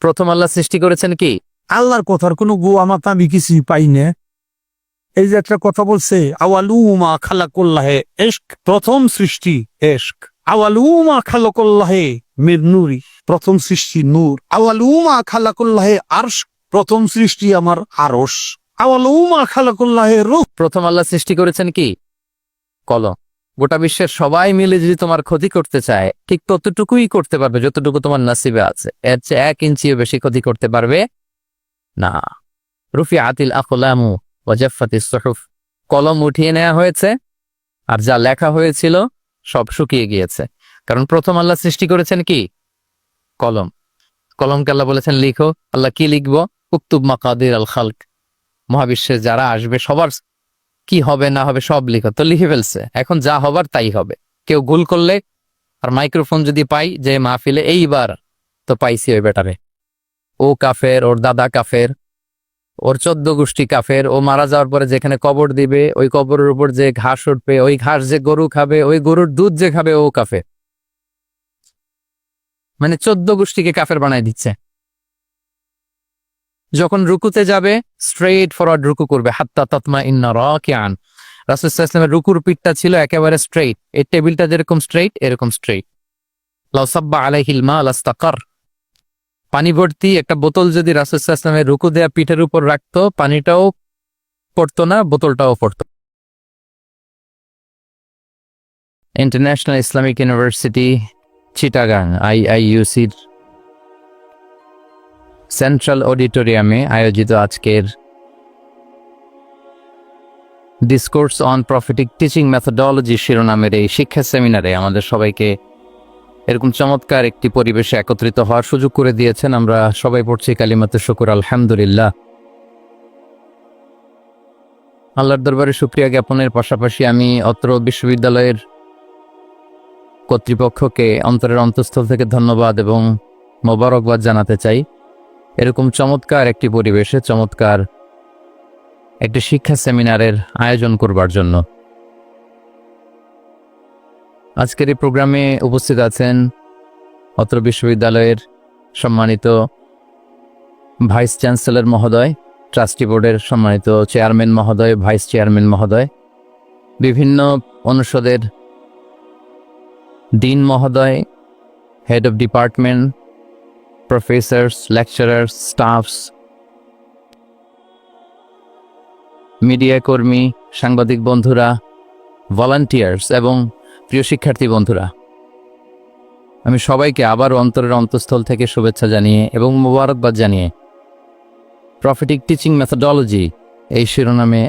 প্রথম আল্লাহ সৃষ্টি করেছেন কি? আল্লাহর কথার কোনো গোয়া মাথা আমি কিছুই পাই না। এই যে একটা কথা বলছে, আওয়ালুমা খালাকুল্লাহে এশক, প্রথম সৃষ্টি এশক। আওয়ালুমা খালাকুল্লাহে মির নূরি, প্রথম সৃষ্টি নূর। আওয়ালুমা খালাকুল্লাহে আরশ, প্রথম সৃষ্টি আমার আরশ। আওয়ালুমা খালাকুল্লাহে রূহ। প্রথম আল্লাহ সৃষ্টি করেছেন কি? কলম। গোটা বিশ্বের সবাই মিলে যদি তোমার ক্ষতি করতে চায়, ঠিক ততটুকুই করতে পারবে যতটুকু তোমার নসিবে আছে। এর চেয়ে 1 ইঞ্চিও বেশি ক্ষতি করতে পারবে না। রুফিআতিল আকলামু ওয়া জাফফাতিস সুহুফ, কলম উঠিয়ে নেওয়া হয়েছে আর যা লেখা হয়েছিল সব শুকিয়ে গিয়েছে। কারণ প্রথম আল্লাহ সৃষ্টি করেছেন কি? কলম। কলমকে আল্লাহ বলেছেন লিখো। আল্লাহ কি লিখবো? উকতুব মাকাদির আল খালক, মহাবিশ্বে যারা আসবে সবার কি হবে না হবে সব লিখো। তো লিখে ফেলছে, এখন যা হবার তাই হবে। কেউ ভুল করলে আর মাইক্রোফোন যদি পাই যে মাহফিলে, এইবার তো পাইছি ওই বেটারে, ও কাফের, ওর দাদা কাফের, ওর 14 গোষ্ঠী কাফের, ও মারা যাওয়ার পরে যেখানে কবর দিবে ওই কবরের উপর যে ঘাস উঠবে, ওই ঘাস যে গরু খাবে, ওই গরুর দুধ যে খাবে ও কাফের। মানে 14 গোষ্ঠীকে কাফের বানায় দিচ্ছে। যখন রুকুতে যাবে স্ট্রেইট ফরওয়ার্ড রুকু করবে, হাত্তা তাতমা ইন্না রাকিআন। রাসূল সাল্লাল্লাহু আলাইহি ওয়াসাল্লামের রুকুর পিঠটা ছিল একেবারে স্ট্রেইট, এই টেবিলটা যেরকম স্ট্রেইট এরকম স্ট্রেইট। লাউ সাব্বা আলাইহিল মা লাস্তাকার, পানি ভর্তি একটা বোতল যদি রাসূল সাল্লাল্লাহু আলাইহি ওয়াসাল্লামের রুকু দেয়া পিঠের উপর রাখতো, পানিটাও পড়তো না, বোতলটাও পড়তো। ইন্টারন্যাশনাল ইসলামিক ইউনিভার্সিটি চিটাগাং IIUCর সেন্ট্রাল অডিটোরিয়ামে আয়োজিত আজকের discourse on prophetic teaching methodology শিরোনামের এই শিক্ষা সেমিনারে আমাদের সবাইকে এরকম চমৎকার একটি পরিবেশে একত্রিত হওয়ার সুযোগ করে দিয়েছেন। আমরা সবাই পড়ছি কালিমাতুশ শুকর, আলহামদুলিল্লাহ। আল্লাহর দরবারে শুকরিয়া জ্ঞাপনের পাশাপাশি আমি অত্র বিশ্ববিদ্যালয়ের কর্তৃপক্ষকে অন্তরের অন্তঃস্থল থেকে ধন্যবাদ এবং মোবারকবাদ জানাতে চাই, এরকম চমৎকার একটি পরিবেশে চমৎকার একটি শিক্ষা সেমিনারের আয়োজন করবার জন্য। আজকের এই প্রোগ্রামে উপস্থিত আছেন অত্র বিশ্ববিদ্যালয়ের সম্মানিত ভাইস চ্যান্সেলর মহোদয়, ট্রাস্টি বোর্ডের সম্মানিত চেয়ারম্যান মহোদয়, ভাইস চেয়ারম্যান মহোদয়, বিভিন্ন অনুষদের ডিন মহোদয়, head of department, Professor's, lecturers, stuffs, media কর্মী, সাংবাদিক বন্ধুরা, ভলান্টিয়ার্স এবং প্রিয় শিক্ষার্থী বন্ধুরা, আমি সবাইকে আবার অন্তরের অন্তঃস্থল থেকে শুভেচ্ছা জানিয়ে এবং মোবারকবাদ জানিয়ে প্রফেটিক টিচিং মেথোডোলজি এই শিরোনামে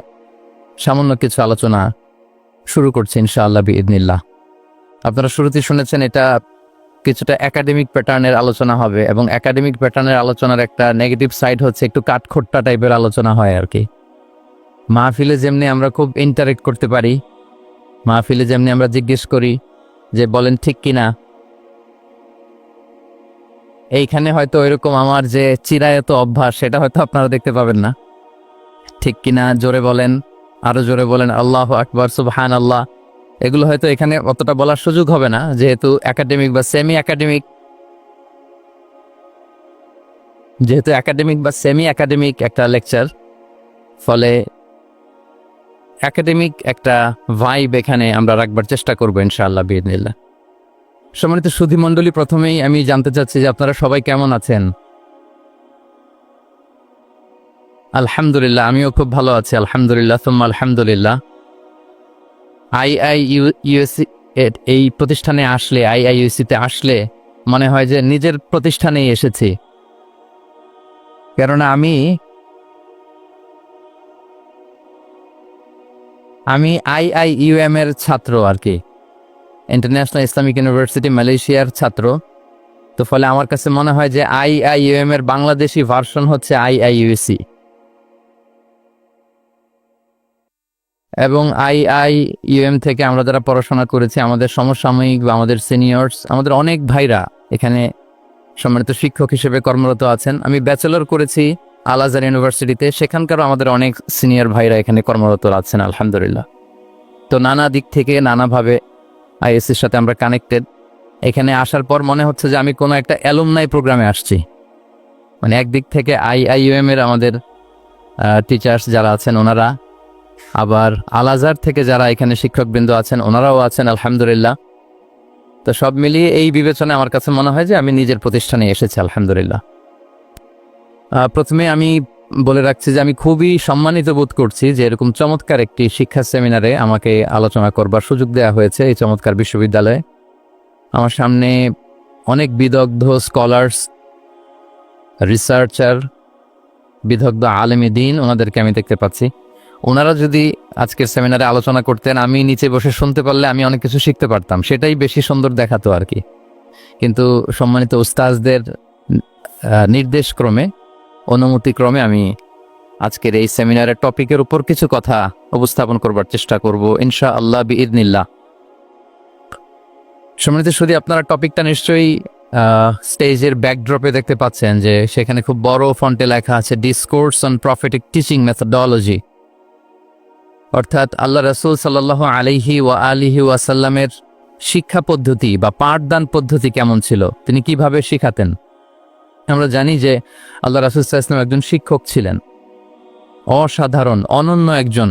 সামান্য কিছু আলোচনা শুরু করছি ইনশাআল্লাহ বিইذনিল্লাহ। আপনারা শুরুতেই শুনেছেন এটা কিছুটা একাডেমিক প্যাটার্নের আলোচনা হবে, এবং একাডেমিক প্যাটার্নের আলোচনার একটা নেগেটিভ সাইড হচ্ছে একটু কাঠখোট্টা টাইপের আলোচনা হয় আর কি। মাহফিলে যেমনি আমরা খুব ইন্টারেক্ট করতে পারি, মাহফিলে যেমনি আমরা জিজ্ঞেস করি যে বলেন ঠিক কিনা, এইখানে হয়তো এরকম আমার যে চিরায়ত অভ্যাস সেটা হয়তো আপনারা দেখতে পাবেন না। ঠিক কিনা জোরে বলেন, আরো জোরে বলেন, আল্লাহু আকবার, সুবহানাল্লাহ, এগুলো হয়তো এখানে অতটা বলার সুযোগ হবে না, যেহেতু একাডেমিক বা সেমি একাডেমিক একটা লেকচার, ফলে একাডেমিক একটা ভাইব এখানে আমরা রাখবার চেষ্টা করবো ইনশাআল্লাহ বিইذনিল্লাহ। সম্মানিত সুধী মণ্ডলী, প্রথমেই আমি জানতে চাচ্ছি যে আপনারা সবাই কেমন আছেন? আলহামদুলিল্লাহ, আমিও খুব ভালো আছি, আলহামদুলিল্লাহ সুম্মা আলহামদুলিল্লাহ। IIUC এই প্রতিষ্ঠানে আসলে, IIUC-তে আসলে মনে হয় যে নিজের প্রতিষ্ঠানেই এসেছি, কেননা আমি IIUM এর ছাত্র আর কি, ইন্টারন্যাশনাল ইসলামিক ইউনিভার্সিটি মালয়েশিয়ার ছাত্র। তো ফলে আমার কাছে মনে হয় যে IIUM এর বাংলাদেশি ভার্সন হচ্ছে IIUC, এবং IIUM থেকে আমরা যারা পড়াশোনা করেছি, আমাদের সমসাময়িক বা আমাদের সিনিয়র্স, আমাদের অনেক ভাইরা এখানে সম্মানিত শিক্ষক হিসেবে কর্মরত আছেন। আমি ব্যাচেলর করেছি আল আজহার ইউনিভার্সিটিতে, সেখানকারও আমাদের অনেক সিনিয়র ভাইরা এখানে কর্মরত আছেন আলহামদুলিল্লাহ। তো নানা দিক থেকে নানাভাবে IIUCর সাথে আমরা কানেক্টেড। এখানে আসার পর মনে হচ্ছে যে আমি কোনো একটা অ্যালুমনাই প্রোগ্রামে আসছি, মানে একদিক থেকে আইআইইউএম এর আমাদের টিচার্স যারা আছেন ওনারা, আবার আল আজহার থেকে যারা এখানে শিক্ষকবৃন্দ আছেন ওনারাও আছেন আলহামদুলিল্লাহ। তো সব মিলিয়ে এই বিবেচনায় আমার কাছে মনে হয় যে আমি নিজের প্রতিষ্ঠানে এসেছি আলহামদুলিল্লাহ। প্রথমে আমি বলে রাখছি যে আমি খুবই সম্মানিত বোধ করছি যে এরকম চমৎকার একটি শিক্ষা সেমিনারে আমাকে আলোচনা করবার সুযোগ দেওয়া হয়েছে এই চমৎকার বিশ্ববিদ্যালয়ে। আমার সামনে অনেক বিদগ্ধ স্কলার্স, রিসার্চার, বিদগ্ধ আলেমে দ্বীন ওনাদেরকে আমি দেখতে পাচ্ছি। ওনারা যদি আজকের সেমিনারে আলোচনা করতেন, আমি নিচে বসে শুনতে পারলে আমি অনেক কিছু শিখতে পারতাম, সেটাই বেশি সুন্দর দেখাতো আর কি। কিন্তু সম্মানিত উস্তাজদের নির্দেশক্রমে, অনুমতিক্রমে আমি আজকের এই সেমিনারের টপিকের উপর কিছু কথা উপস্থাপন করবার চেষ্টা করব ইনশাআল্লাহ বিইذনিল্লাহ। সম্মানিত শুধু আপনারা টপিকটা নিশ্চয়ই স্টেজের ব্যাকড্রপে দেখতে পাচ্ছেন যে সেখানে খুব বড় ফন্টে লেখা আছে discourse on prophetic teaching methodology, অর্থাৎ আল্লাহ রাসূল সাল্লাল্লাহু আলাইহি ওয়া আলিহি ওয়াসাল্লামের শিক্ষা পদ্ধতি বা পাঠদান পদ্ধতি কেমন ছিল, তিনি কিভাবে শিখাতেন। আমরা জানি যে আল্লাহ রাসূল সাল্লাল্লাহু আলাইহি ওয়াসাল্লাম একজন শিক্ষক ছিলেন, অসাধারণ অনন্য একজন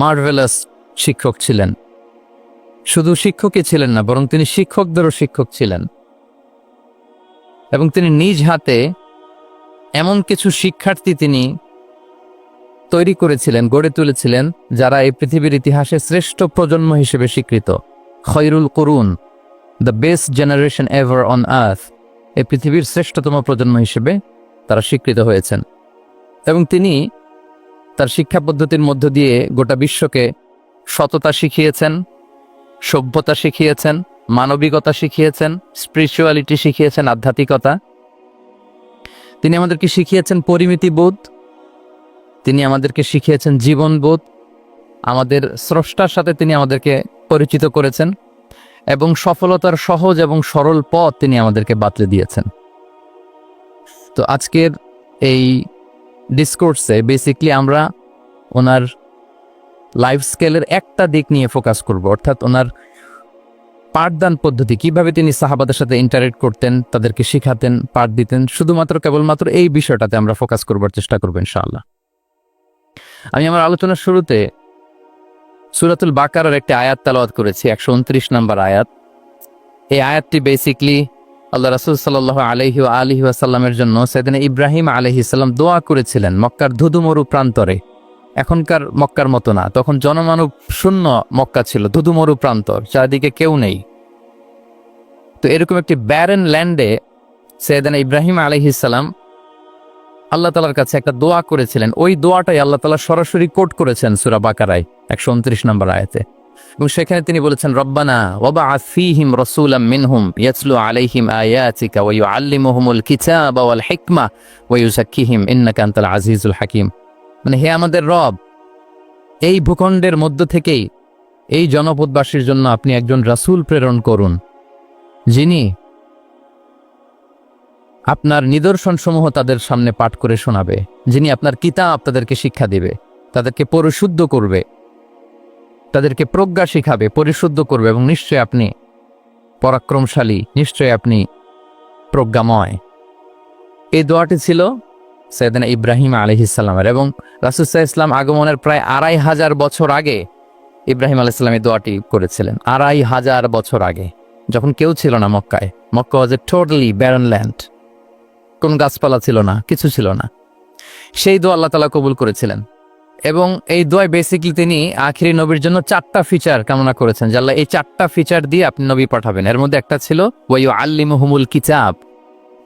মার্ভেলাস শিক্ষক ছিলেন। শুধু শিক্ষকই ছিলেন না, বরং তিনি শিক্ষকদেরও শিক্ষক ছিলেন। এবং তিনি নিজ হাতে এমন কিছু শিক্ষার্থী তিনি তৈরি করেছিলেন, গড়ে তুলেছিলেন, যারা এই পৃথিবীর ইতিহাসে শ্রেষ্ঠ প্রজন্ম হিসেবে স্বীকৃত। খয়রুল কুরুন, the best generation ever on earth, এই পৃথিবীর শ্রেষ্ঠতম প্রজন্ম হিসেবে তারা স্বীকৃত হয়েছেন। এবং তিনি তার শিক্ষা পদ্ধতির মধ্য দিয়ে গোটা বিশ্বকে সততা শিখিয়েছেন, সভ্যতা শিখিয়েছেন, মানবিকতা শিখিয়েছেন, স্পিরিচুয়ালিটি শিখিয়েছেন, আধ্যাত্মিকতা। তিনি আমাদেরকে শিখিয়েছেন পরিমিতিবোধ, তিনি আমাদেরকে শিখিয়েছেন জীবনবোধ, আমাদের স্রষ্টার সাথে তিনি আমাদেরকে পরিচিত করেছেন, এবং সফলতার সহজ এবং সরল পথ তিনি আমাদেরকে বাতলে দিয়েছেন। তো আজকের এই ডিসকোর্সে বেসিকলি আমরা ওনার লাইফ স্কেলের একটা দিক নিয়ে ফোকাস করব, অর্থাৎ ওনার পাঠদান পদ্ধতি, কিভাবে তিনি সাহাবাদের সাথে ইন্টারেক্ট করতেন, তাদেরকে শিখাতেন, পাঠ দিতেন। শুধুমাত্র কেবলমাত্র এই বিষয়টাতে আমরা ফোকাস করবার চেষ্টা করব ইনশাআল্লাহ। আমি আমার আলোচনার শুরুতে সূরাতুল বাকারার একটি আয়াত তেলাওয়াত করেছি, 129 নম্বর আয়াত। এই আয়াতটি বেসিকলি আল্লাহ রাসূল সাল্লাল্লাহু আলাইহি ওয়া আলিহি ওয়াসাল্লামের জন্য সাইয়েদনা ইব্রাহিম আলাইহিস সালাম দোয়া করেছিলেন মক্কার ধুধুমরু প্রান্তরে। এখনকার মক্কার মতো না, তখন জনমানব শূন্য মক্কা ছিল, ধুধুমরু প্রান্তর, চারিদিকে কেউ নেই। তো এরকম একটি ব্যারেন ল্যান্ডে সাইয়েদনা ইব্রাহিম আলাইহিস সালাম আল্লাহ তাআলার কাছে একটা দোয়া করেছিলেন। ওই দোয়াটাই আল্লাহ তাআলা সরাসরি কোট করেছেন সূরা বাকারায় 129 নম্বর আয়াতে। এবং সেখানে তিনি বলেছেন, রব্বানা ওয়াবআথ ফীহিম রাসূলাম মিনহুম ইয়াতলু আলাইহিম আয়াতিকা ওয়া ইউআল্লিমুহুমুল কিতাবা ওয়াল হিকমা ওয়া ইউযাক্কিহিম ইন্নাকা আনতাল আজিজুল হাকীম। মানে হে আমাদের রব, এই ভূখণ্ডের মধ্য থেকেই এই জনপদবাসীর জন্য আপনি একজন রাসূল প্রেরণ করুন, যিনি আপনার নিদর্শনসমূহ তাদের সামনে পাঠ করে শোনাবে, যিনি আপনার কিতাব তাদেরকে শিক্ষা দিবে, তাদেরকে পরিশুদ্ধ করবে, তাদেরকে প্রজ্ঞা শিখাবে, পরিশুদ্ধ করবে। এবং নিশ্চয় আপনি পরাক্রমশালী, নিশ্চয় আপনি প্রজ্ঞাময়। এই দোয়াটি ছিল সাইয়েদনা ইব্রাহিম আলাইহিস সালামের। এবং রাসূল সাল্লাল্লাহু আলাইহি ওয়াসাল্লাম আগমনের প্রায় 2500 বছর আগে ইব্রাহিম আলাইহিস সালাম এই দোয়াটি করেছিলেন। 2500 বছর আগে, যখন কেউ ছিল না মক্কায়। মক্কা ওয়াজ এ টোটালি ব্যারন ল্যান্ড, কোন গাছপালা ছিল না, কিছু ছিল না। সেই দোয়া আল্লাহ তাআলা কবুল করেছিলেন। এবং এই দোয়ায় বেসিক্যালি তিনি আখিরি নবীর জন্য 4টা ফিচার কামনা করেছেন, যে আল্লাহ এই 4টা ফিচার দিয়ে আপনি নবী পাঠাবেন। এর মধ্যে একটা ছিল ওয়া ইউআল্লিমুহুমুল কিতাব,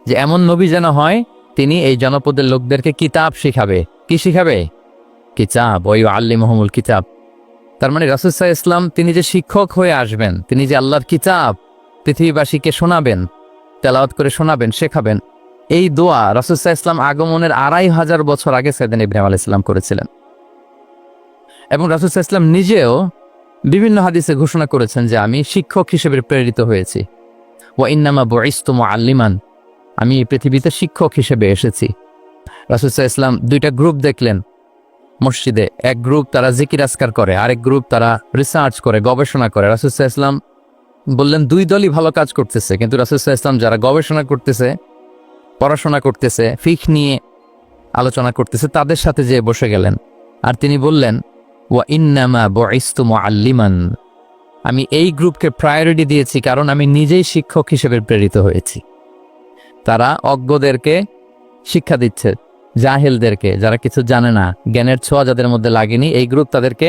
যে এমন নবী যেন হয় তিনি এই জনপদের লোকদেরকে কিতাব শিখাবে। কি শিখাবে? কিতাব। ওয়া ইউআল্লিমুহুমুল কিতাব, তার মানে রাসূল সাল্লাল্লাহু আলাইহি ওয়াসাল্লাম তিনি যে শিক্ষক হয়ে আসবেন, তিনি যে আল্লাহর কিতাব পৃথিবীবাসীকে শোনাবেন, তেলাওয়াত করে শোনাবেন, শেখাবেন, এই দোয়া রাসূল সাল্লাল্লাহু আলাইহি ওয়াসাল্লাম আগমনের 2500 বছর আগে সাইয়েদনা ইব্রাহিম আলাইহিস সালাম করেছিলেন। এবং রাসূল সাল্লাল্লাহু আলাইহি ওয়াসাল্লাম নিজেও বিভিন্ন হাদিসে ঘোষণা করেছেন যে আমি শিক্ষক হিসেবে প্রেরিত হয়েছি। ওয়া ইন্নামা বুইসতু মুআল্লিমান, আমি এই পৃথিবীতে শিক্ষক হিসেবে এসেছি। রাসূল সাল্লাল্লাহু আলাইহি ওয়াসাল্লাম দুইটা গ্রুপ দেখলেন মসজিদে। এক গ্রুপ তারা জিকির আজকার করে, আরেক গ্রুপ তারা রিসার্চ করে, গবেষণা করে। রাসূল সাল্লাল্লাহু আলাইহি ওয়াসাল্লাম বললেন দুই দলই ভালো কাজ করতেছে, কিন্তু রাসূল সাল্লাল্লাহু আলাইহি ওয়াসাল্লাম যারা গবেষণা করতেছে, পড়াশোনা করতেছে, ফিকহ নিয়ে আলোচনা করতেছে, তাদের সাথে যেয়ে বসে গেলেন। আর তিনি বললেন, ওয়া ইন্নামা বুইসতু মুআল্লিমান, আমি এই গ্রুপকে প্রায়োরিটি দিয়েছি কারণ আমি নিজেই শিক্ষক হিসেবে প্রেরিত হয়েছি। তারা অজ্ঞদেরকে শিক্ষা দিচ্ছে, জাহেলদেরকে, যারা কিছু জানে না, জ্ঞানের ছোঁয়া যাদের মধ্যে লাগেনি, এই গ্রুপ তাদেরকে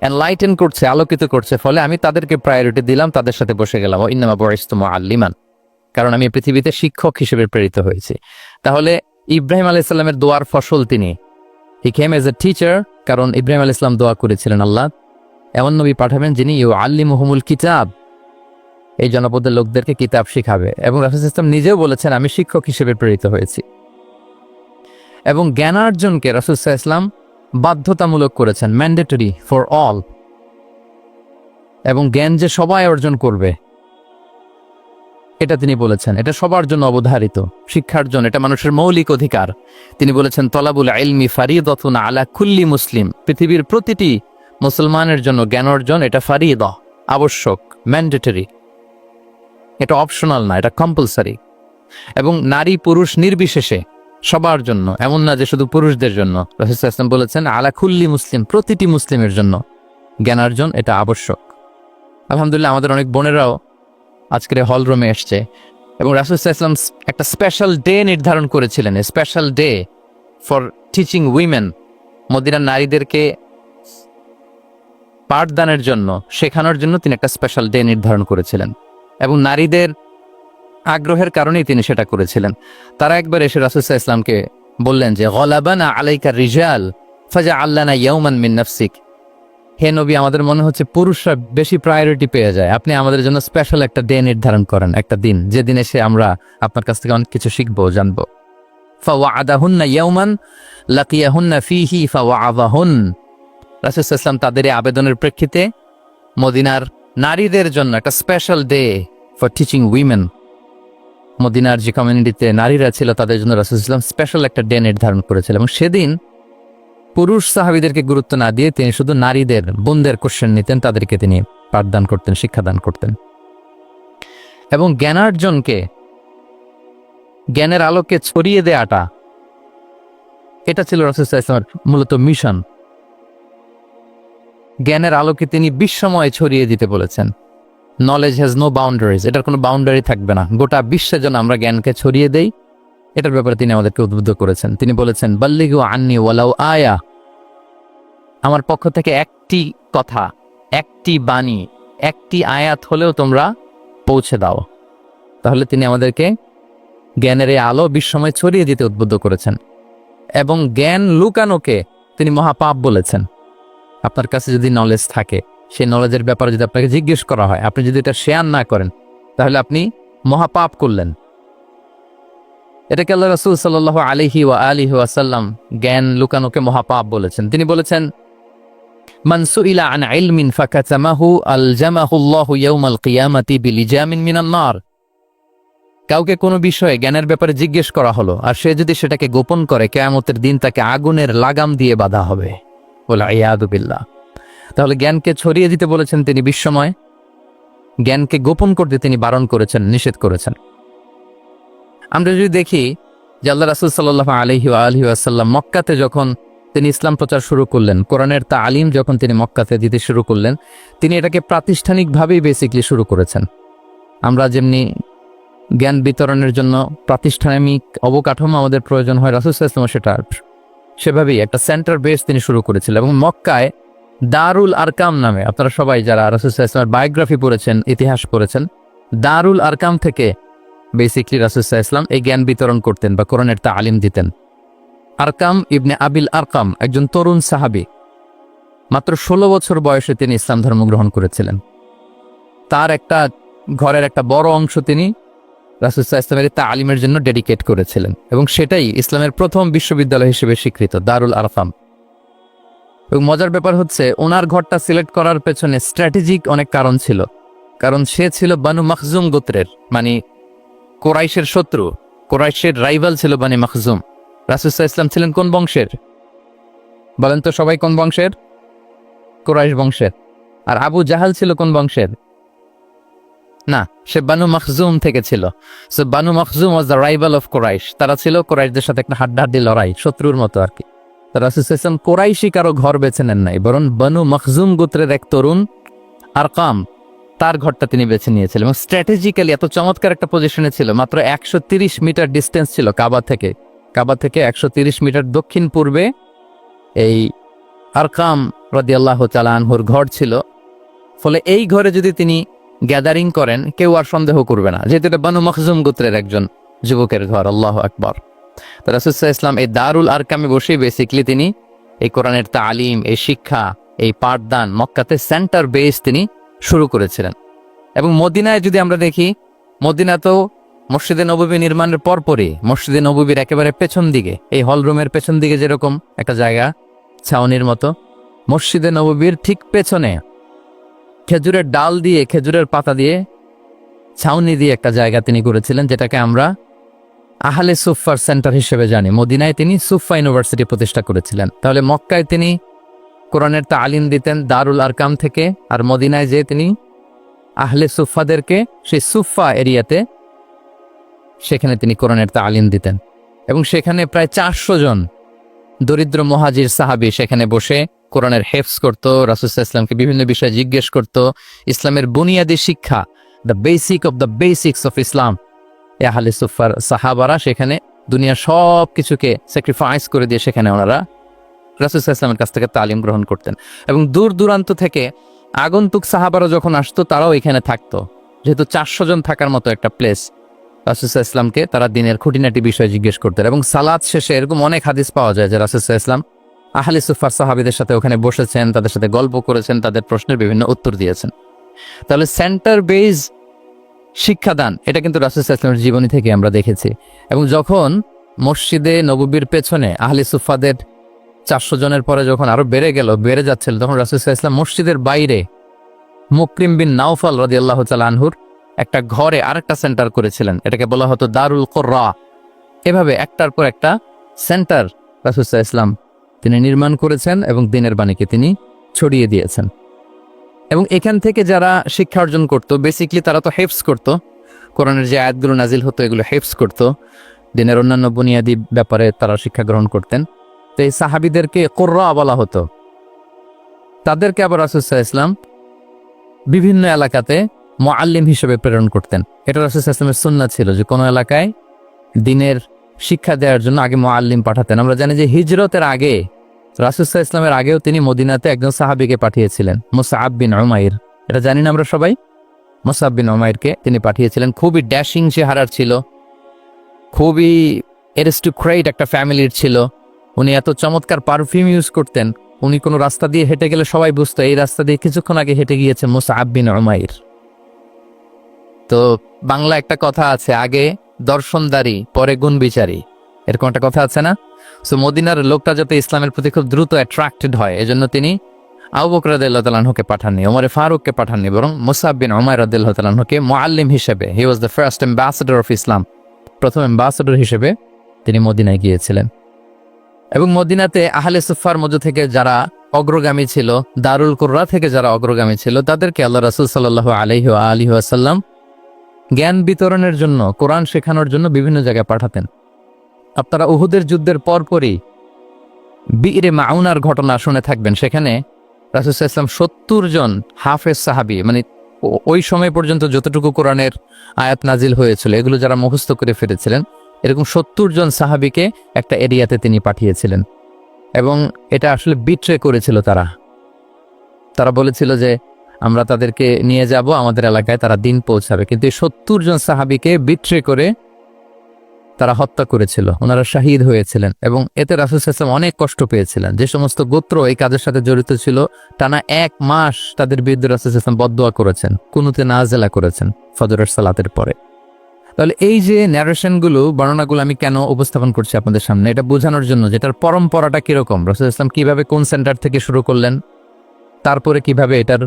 এনলাইটেন করছে, আলোকিত করছে, ফলে আমি তাদেরকে প্রায়োরিটি দিলাম, তাদের সাথে বসে গেলাম। ওয়া ইন্নামা বুইসতু মুআল্লিমান, কারণ আমি পৃথিবীতে শিক্ষক হিসেবে প্রেরিত হয়েছি। তাহলে ইব্রাহিম আলাইহিস সালামের দোয়ার ফসল তিনি, হি কেম এজ এ টিচার, কারণ ইব্রাহিম আলাইহিস সালাম দোয়া করেছিলেন, আল্লাহ এমন নবী পাঠাবেন যিনি ইউআল্লিমুহুমুল কিতাব, এই জনপদের লোকদেরকে কিতাব শিখাবে। এবং রাসূল সাল্লাল্লাহু আলাইহি ওয়াসাল্লাম নিজেও বলেছেন, আমি শিক্ষক হিসেবে প্রেরিত হয়েছি। এবং জ্ঞানার্জনকে রাসূল সাল্লাল্লাহু আলাইহি ওয়াসাল্লাম বাধ্যতামূলক করেছেন, ম্যান্ডেটরি ফর অল। এবং জ্ঞান যে সবাই অর্জন করবে এটা তিনি বলেছেন, এটা সবার জন্য অবধারিত, শিক্ষার জন্য, এটা মানুষের মৌলিক অধিকার। তিনি বলেছেন, তলাবুল ইলমি ফারিদাতুন আলা কুল্লি মুসলিম, পৃথিবীর প্রতিটি মুসলমানের জন্য জ্ঞান অর্জন এটা ফারিদা, আবশ্যক, ম্যান্ডেটরি, এটা অপশনাল না, এটা কম্পালসারি। এবং নারী পুরুষ নির্বিশেষে সবার জন্য, এমন না যে শুধু পুরুষদের জন্য। রাসূল সাল্লাল্লাহু আলাইহি ওয়াসাল্লাম বলেছেন, আলা কুল্লি মুসলিম, প্রতিটি মুসলিমের জন্য জ্ঞানার্জন এটা আবশ্যক। আলহামদুলিল্লাহ, আমাদের অনেক বোনেরাও আজকের হল রুমে এসছে, এবং রাসূল সাল্লাল্লাহু আলাইহি ওয়াসাল্লাম একটা স্পেশাল ডে নির্ধারণ করেছিলেন, special day for teaching women, মদিনার নারীদেরকে পাঠদানের জন্য, শেখানোর জন্য তিনি একটা স্পেশাল ডে নির্ধারণ করেছিলেন। এবং নারীদের আগ্রহের কারণেই তিনি সেটা করেছিলেন। তারা একবার এসে রাসূল সাল্লাল্লাহু আলাইহি ওয়াসাল্লামকে বললেন যে, গলাবানা আলাইকা রিজাল ফাজআলনা ইয়াওমান মিন নাফসিক, হে নবী, আমাদের মনে হচ্ছে পুরুষরা বেশি প্রায়োরিটি পেয়ে যায়, আপনি আমাদের জন্য স্পেশাল একটা ডে নির্ধারণ করেন, একটা দিন, যে দিন এসে আমরা আপনার কাছ থেকে অনেক কিছু শিখবো, জানবো। ফাওয়াদাহুন্না ইয়াওমান লাকিয়াহুন্না ফীহি ফাওয়াযাহুন, রাসূল সাল্লাল্লাহু আলাইহি ওয়াসাল্লাম তাদের এই আবেদনের প্রেক্ষিতে মদিনার নারীদের জন্য একটা special day for teaching women, মদিনার যে কমিউনিটিতে নারীরা ছিল তাদের জন্য রাসূল সাল্লাল্লাহু আলাইহি ওয়াসাল্লাম স্পেশাল একটা ডে নির্ধারণ করেছিলেন। এবং সেদিন পুরুষ সাহাবীদেরকে গুরুত্ব না দিয়ে তিনি শুধু নারীদের, বোনদের কোশ্চেন নিতেন, তাদেরকে তিনি পাঠদান করতেন, শিক্ষাদান করতেন। এবং জ্ঞানার্জনকে, জ্ঞানের আলোকে ছড়িয়ে দেয়াটা, এটা ছিল রাসূল সাল্লাল্লাহু আলাইহি ওয়াসাল্লামের মূলত মিশন। জ্ঞানের আলোকে তিনি বিশ্বময় ছড়িয়ে দিতে বলেছেন। নলেজ হ্যাজ নো বাউন্ডারিজ, এটার কোনো বাউন্ডারি থাকবে না, গোটা বিশ্বের জন্য আমরা জ্ঞানকে ছড়িয়ে দেই, এটার ব্যাপারে তিনি আমাদেরকে উদ্বুদ্ধ করেছেন। তিনি বলেছেন, বাল্লিগু আন্নি ওয়ালাউ আয়া, আমার পক্ষ থেকে একটি কথা, একটি বাণী, একটি আয়াত হলেও তোমরা পৌঁছে দাও। তাহলে তিনি আমাদেরকে জ্ঞানের এই আলো বিশ্বময় ছড়িয়ে দিতে উদ্বুদ্ধ করেছেন। এবং জ্ঞান লুকানোকে তিনি মহাপাপ বলেছেন। আপনার কাছে যদি নলেজ থাকে, সেই নলেজের ব্যাপারে যদি আপনাকে জিজ্ঞেস করা হয়, আপনি যদি এটা শেয়ার না করেন, তাহলে আপনি মহাপাপ করলেন। এটাকে আল্লাহ রাসূল সাল্লাল্লাহু আলাইহি ওয়া আলিহি ওয়াসাল্লাম জ্ঞান লুকানোকে মহাপাপ বলেছেন। তিনি বলেছেন, মান সুইলা আন ইলমিন ফাকাতামাহু আলজামাহুল্লাহু ইয়াওমাল কিয়ামাতি বিলিজামিন মিনান নার, কাউকে কোনো বিষয়ে জ্ঞানের ব্যাপারে জিজ্ঞেস করা হলো, আর সে যদি সেটাকে গোপন করে, কিয়ামতের দিন তাকে আগুনের লাগাম দিয়ে বাঁধা হবে। ওয়াল ইয়াদু বিল্লাহ। তাহলে জ্ঞানকে ছড়িয়ে দিতে বলেছেন তিনি বিশ্বময়, জ্ঞানকে গোপন করতে তিনি বারণ করেছেন, নিষেধ করেছেন। আমরা যদি দেখি যে আল্লাহ রাসূল সাল্লাল্লাহু আলাইহি ওয়া আলিহি ওয়াসাল্লাম মক্কাতে যখন তিনি ইসলাম প্রচার শুরু করলেন, কোরআনের তালিম যখন তিনি মক্কাতে দিতে শুরু করলেন, তিনি এটাকে প্রাতিষ্ঠানিকভাবেই বেসিকলি শুরু করেছেন। আমরা যেমনি জ্ঞান বিতরণের জন্য প্রাতিষ্ঠানিক অবকাঠামো আমাদের প্রয়োজন হয়, রাসূল সাল্লাল্লাহু আলাইহি ওয়াসাল্লাম সেভাবেই একটা সেন্টার বেস তিনি শুরু করেছিলেন। এবং মক্কায় দারুল আরকাম নামে, আপনারা সবাই যারা রাসূল সাল্লাল্লাহু আলাইহি ওয়াসাল্লামের বায়োগ্রাফি পড়েছেন, ইতিহাস পড়েছেন, দারুল আরকাম থেকে বেসিকলি রাসূল সাল্লাল্লাহু আলাইহি ওয়াসাল্লাম এই জ্ঞান বিতরণ করতেন বা কোরআনের তালিম দিতেন। আরকাম ইবনে আবিল আরকাম একজন তরুণ সাহাবী, মাত্র 16 বছর বয়সে তিনি ইসলাম ধর্ম গ্রহণ করেছিলেন। তার একটা ঘরের একটা বড় অংশ তিনি রাসূল সাল্লাল্লাহু আলাইহি ওয়াসাল্লামের তালিমের জন্য ডেডিকেট করেছিলেন, এবং সেটাই ইসলামের প্রথম বিশ্ববিদ্যালয় হিসেবে স্বীকৃত, দারুল আরকাম। এবং মজার ব্যাপার হচ্ছে, ওনার ঘরটা সিলেক্ট করার পেছনে স্ট্র্যাটেজিক অনেক কারণ ছিল। কারণ সে ছিল বানু মাখজুম গোত্রের, মানে কোরাইশের শত্রু, কোরাইশের রাইভাল ছিল বানি মাখজুম। রাসূল সাল্লাল্লাহু আলাইহি ওয়াসাল্লাম ছিলেন কোন বংশের? বলেন তো সবাই, কোন বংশের? কোরাইশ বংশের। আর আবু জাহাল ছিল কোন বংশের? না, সে বানু মখজুম থেকে ছিল। So Banu মখজুম was the rival of Quraish. তারা ছিল কোরাইশদের সাথে একটা হাড্ডাহাড্ডি লড়াই, শত্রুর মতো আর কি। রাসূল সাল্লাল্লাহু আলাইহি ওয়াসাল্লাম কোরাইশি কারো ঘর বেছে নেন নাই, বরং বানু মখজুম গোত্রের এক তরুণ আরকাম, তার ঘরটা তিনি বেছে নিয়েছিলেন এবং স্ট্র্যাটেজিক্যালি এত চমৎকার একটা পজিশনে ছিল। মাত্র 130 মিটার ডিস্টেন্স ছিল কাবা থেকে 130 মিটার দক্ষিণ পূর্বে এই আরকাম রাদিয়াল্লাহু তাআলা আনহুর ঘর ছিল। ফলে এই ঘরে যদি তিনি গ্যাদারিং করেন, কেউ আর সন্দেহ করবে না, যেহেতু এটা বানু মখজুম গোত্রের একজন যুবকের ঘর। আল্লাহু আকবার। তো রাসূল সাল্লাল্লাহু আলাইহি ওয়াসাল্লাম এই দারুল আরকামে বসেই বেসিক্যালি তিনি এই কোরআনের তালিম, এই শিক্ষা, এই পাঠদান মক্কাতে সেন্টার বেস তিনি শুরু করেছিলেন। এবং মদিনায় যদি আমরা দেখি, মদিনাতেও মসজিদে নববী নির্মাণের পরপরই মসজিদে নববীর একেবারে পেছন দিকে, এই হল রুমের পেছন দিকে যেরকম একটা জায়গা ছাউনির মতো, মসজিদে নববীর ঠিক পেছনে খেজুরের ডাল দিয়ে, খেজুরের পাতা দিয়ে ছাউনি দিয়ে একটা জায়গা তিনি করেছিলেন, যেটাকে আমরা আহলে সুফার সেন্টার হিসেবে জানি। মদিনায় তিনি সুফা ইউনিভার্সিটি প্রতিষ্ঠা করেছিলেন। তাহলে মক্কায় তিনি কোরআনের তালিম দিতেন দারুল আরকাম থেকে, আর মদিনায় যে তিনি আহলে সুফাদেরকে সেই সুফা এরিয়াতে সেখানে তিনি কোরআনের তালিম দিতেন। এবং সেখানে প্রায় 400 জন দরিদ্র মুহাজির সাহাবী সেখানে বসে কোরআনের হেফজ করত, রাসূল সাল্লাল্লাহু আলাইহি ওয়াসাল্লামকে বিভিন্ন বিষয়ে জিজ্ঞেস করত। ইসলামের বুনিয়াদী শিক্ষা, the basic of the basics of Islam, আহলে সুফার সাহাবারা সেখানে দুনিয়ার সব কিছুকে স্যাক্রিফাইস করে দিয়ে সেখানে ওনারা রাসূল সাল্লাল্লাহু আলাইহি ওয়াসাল্লামের কাছ থেকে তালিম গ্রহণ করতেন। এবং দূর দূরান্ত থেকে আগন্তুক সাহাবারা যখন আসতো, তারাও এখানে থাকতো। যেহেতু 400 জন থাকার মতো একটা প্লেস, রাসূল সাল্লাল্লাহু আলাইহি ওয়াসাল্লামকে তারা দিনের খুঁটিনাটি বিষয় জিজ্ঞেস করতেন। এবং সালাত শেষে এরকম অনেক হাদিস পাওয়া যায় যে রাসূল সাল্লাল্লাহু আলাইহি ওয়াসাল্লাম আহলে সুফার সাহাবীদের সাথে ওখানে বসেছেন, তাদের সাথে গল্প করেছেন, তাদের প্রশ্নের বিভিন্ন উত্তর দিয়েছেন। তাহলে সেন্টার বেজ শিক্ষাদান, এটা কিন্তু রাসূল সাল্লাল্লাহু আলাইহি ওয়াসাল্লামের জীবনী থেকে আমরা দেখেছি। এবং যখন মসজিদে নববীর পেছনে আহলে সুফাদের 400 জনের পরে যখন আরো বেড়ে যাচ্ছিল, তখন রাসূল সাল্লাল্লাহু আলাইহি ওয়াসাল্লাম মসজিদের বাইরে মুকরিম বিন নাওফাল রাদিয়াল্লাহু তাআলা আনহুর একটা ঘরে আরেকটা সেন্টার করেছিলেন। এটাকে বলা হতো দারুল কুররা। এভাবে একটার পর একটা সেন্টার রাসূল সাল্লাল্লাহু আলাইহি ওয়াসাল্লাম তিনি নির্মাণ করেছেন এবং দ্বীনের বাণীকে তিনি ছড়িয়ে দিয়েছেন। এবং এখান থেকে যারা শিক্ষা অর্জন করত, বেসিক্যালি তারা তো হেফজ করত, কোরআনের যে আয়াতগুলো নাজিল হতো এগুলো হেফজ করত, দ্বীনের অন্যান্য বুনিয়াদী ব্যাপারে তারা শিক্ষা গ্রহণ করতেন। তো এই সাহাবীদেরকে কুররা বলা হতো। তাদেরকে আবার রাসূল সাল্লাল্লাহু আলাইহি ওয়াসাল্লাম বিভিন্ন এলাকাতে মুআল্লিম হিসেবে প্রেরণ করতেন। এটা রাসূল সাল্লাল্লাহু আলাইহি ওয়াসাল্লামের সুন্নাত ছিল যে কোনো এলাকায় দ্বীনের শিক্ষা দেওয়ার জন্য আগে মুআল্লিম পাঠাতেন। আমরা জানি যে হিজরতের আগে, রাসূল সাল্লাল্লাহু আলাইহি ওয়াসাল্লামের আগেও তিনি মদিনাতে একজন সাহাবীকে পাঠিয়েছিলেন, মুসআব বিন উমাইর। এটা জানি না আমরা সবাই, মুসআব বিন উমাইরকে তিনি পাঠিয়েছিলেন। খুবই ড্যাশিং চেহারার ছিল, খুবই এরিস্টোক্রেট একটা ফ্যামিলির ছিল। উনি এত চমৎকার পারফিউম ইউজ করতেন, উনি কোনো রাস্তা দিয়ে হেঁটে গেলে সবাই বুঝতো এই রাস্তা দিয়ে কিছুক্ষণ আগে হেঁটে গিয়েছে মুসআব বিন উমাইর। তো বাংলা একটা কথা আছে, আগে দর্শনদারি পরে গুণ বিচারী, এরকম একটা কথা আছে না? সো মদিনার লোকটা যাতে ইসলামের প্রতি খুব দ্রুত অ্যাট্রাক্টেড হয়, এজন্য তিনি আবু বকর রাদিয়াল্লাহু তাআলা আনহুকে পাঠাননি, ওমর ফারুককে পাঠাননি, বরং মুসআব বিন উমাইর রাদিয়াল্লাহু তাআলা আনহুকে মুআল্লিম হিসেবে, he was the first ambassador of Islam, প্রথম অ্যাম্বাসেডর হিসেবে তিনি মদিনায় গিয়েছিলেন। এবং মদিনাতে আহলে সুফার মধ্য থেকে যারা অগ্রগামী ছিল, দারুল কুররা থেকে যারা অগ্রগামী ছিল, তাদেরকে আল্লাহ রাসূল সাল্লাল্লাহু আলাইহি ওয়া আলিহি ওয়াসাল্লাম জ্ঞান বিতরণের জন্য, কোরআন শেখানোর জন্য বিভিন্ন জায়গায় পাঠাতেন। আপনারা উহুদের যুদ্ধের পরপরই বিরে মাউনার ঘটনা শুনে থাকবেন। সেখানে রাসূল সাল্লাল্লাহু আলাইহি ওয়াসাল্লাম 70 জন হাফেজ সাহাবী, মানে ওই সময় পর্যন্ত যতটুকু কোরআনের আয়াত নাজিল হয়েছিল এগুলো যারা মুখস্থ করে ফিরেছিলেন, এরকম 70 জন সাহাবীকে একটা এরিয়াতে তিনি পাঠিয়েছিলেন। এবং এটা আসলে বিট্রে করেছিল তারা বলেছিল যে আমরা তাদেরকে নিয়ে যাব আমাদের এলাকায়, তারা দিন পৌঁছাবে। কিন্তু এই 70 জন সাহাবীকে বিট্রে করে তারা হত্যা করেছিল, ওনারা শাহীদ হয়েছিলেন। এবং এতে রাসূল সাল্লাল্লাহু আলাইহি ওয়াসাল্লাম অনেক কষ্ট পেয়েছিলেন। যে সমস্ত গোত্র এই কাজের সাথে জড়িত ছিল, টানা 1 মাস তাদের বিরুদ্ধে রাসূল সাল্লাল্লাহু আলাইহি ওয়াসাল্লাম বদদোয়া করেছেন, কুনুতে নাজেলা করেছেন ফজরের সালাতের পরে। তাহলে এই যে ন্যারেশনগুলো, বর্ণনাগুলো আমি কেন উপস্থাপন করছি আপনাদের সামনে, এটা বোঝানোর জন্য যেটার পরম্পরাটা কিরকম, রাসূল সাল্লাল্লাহু আলাইহি ওয়াসাল্লাম কিভাবে কোন সেন্টার থেকে শুরু করলেন, তারপরে কিভাবে এটার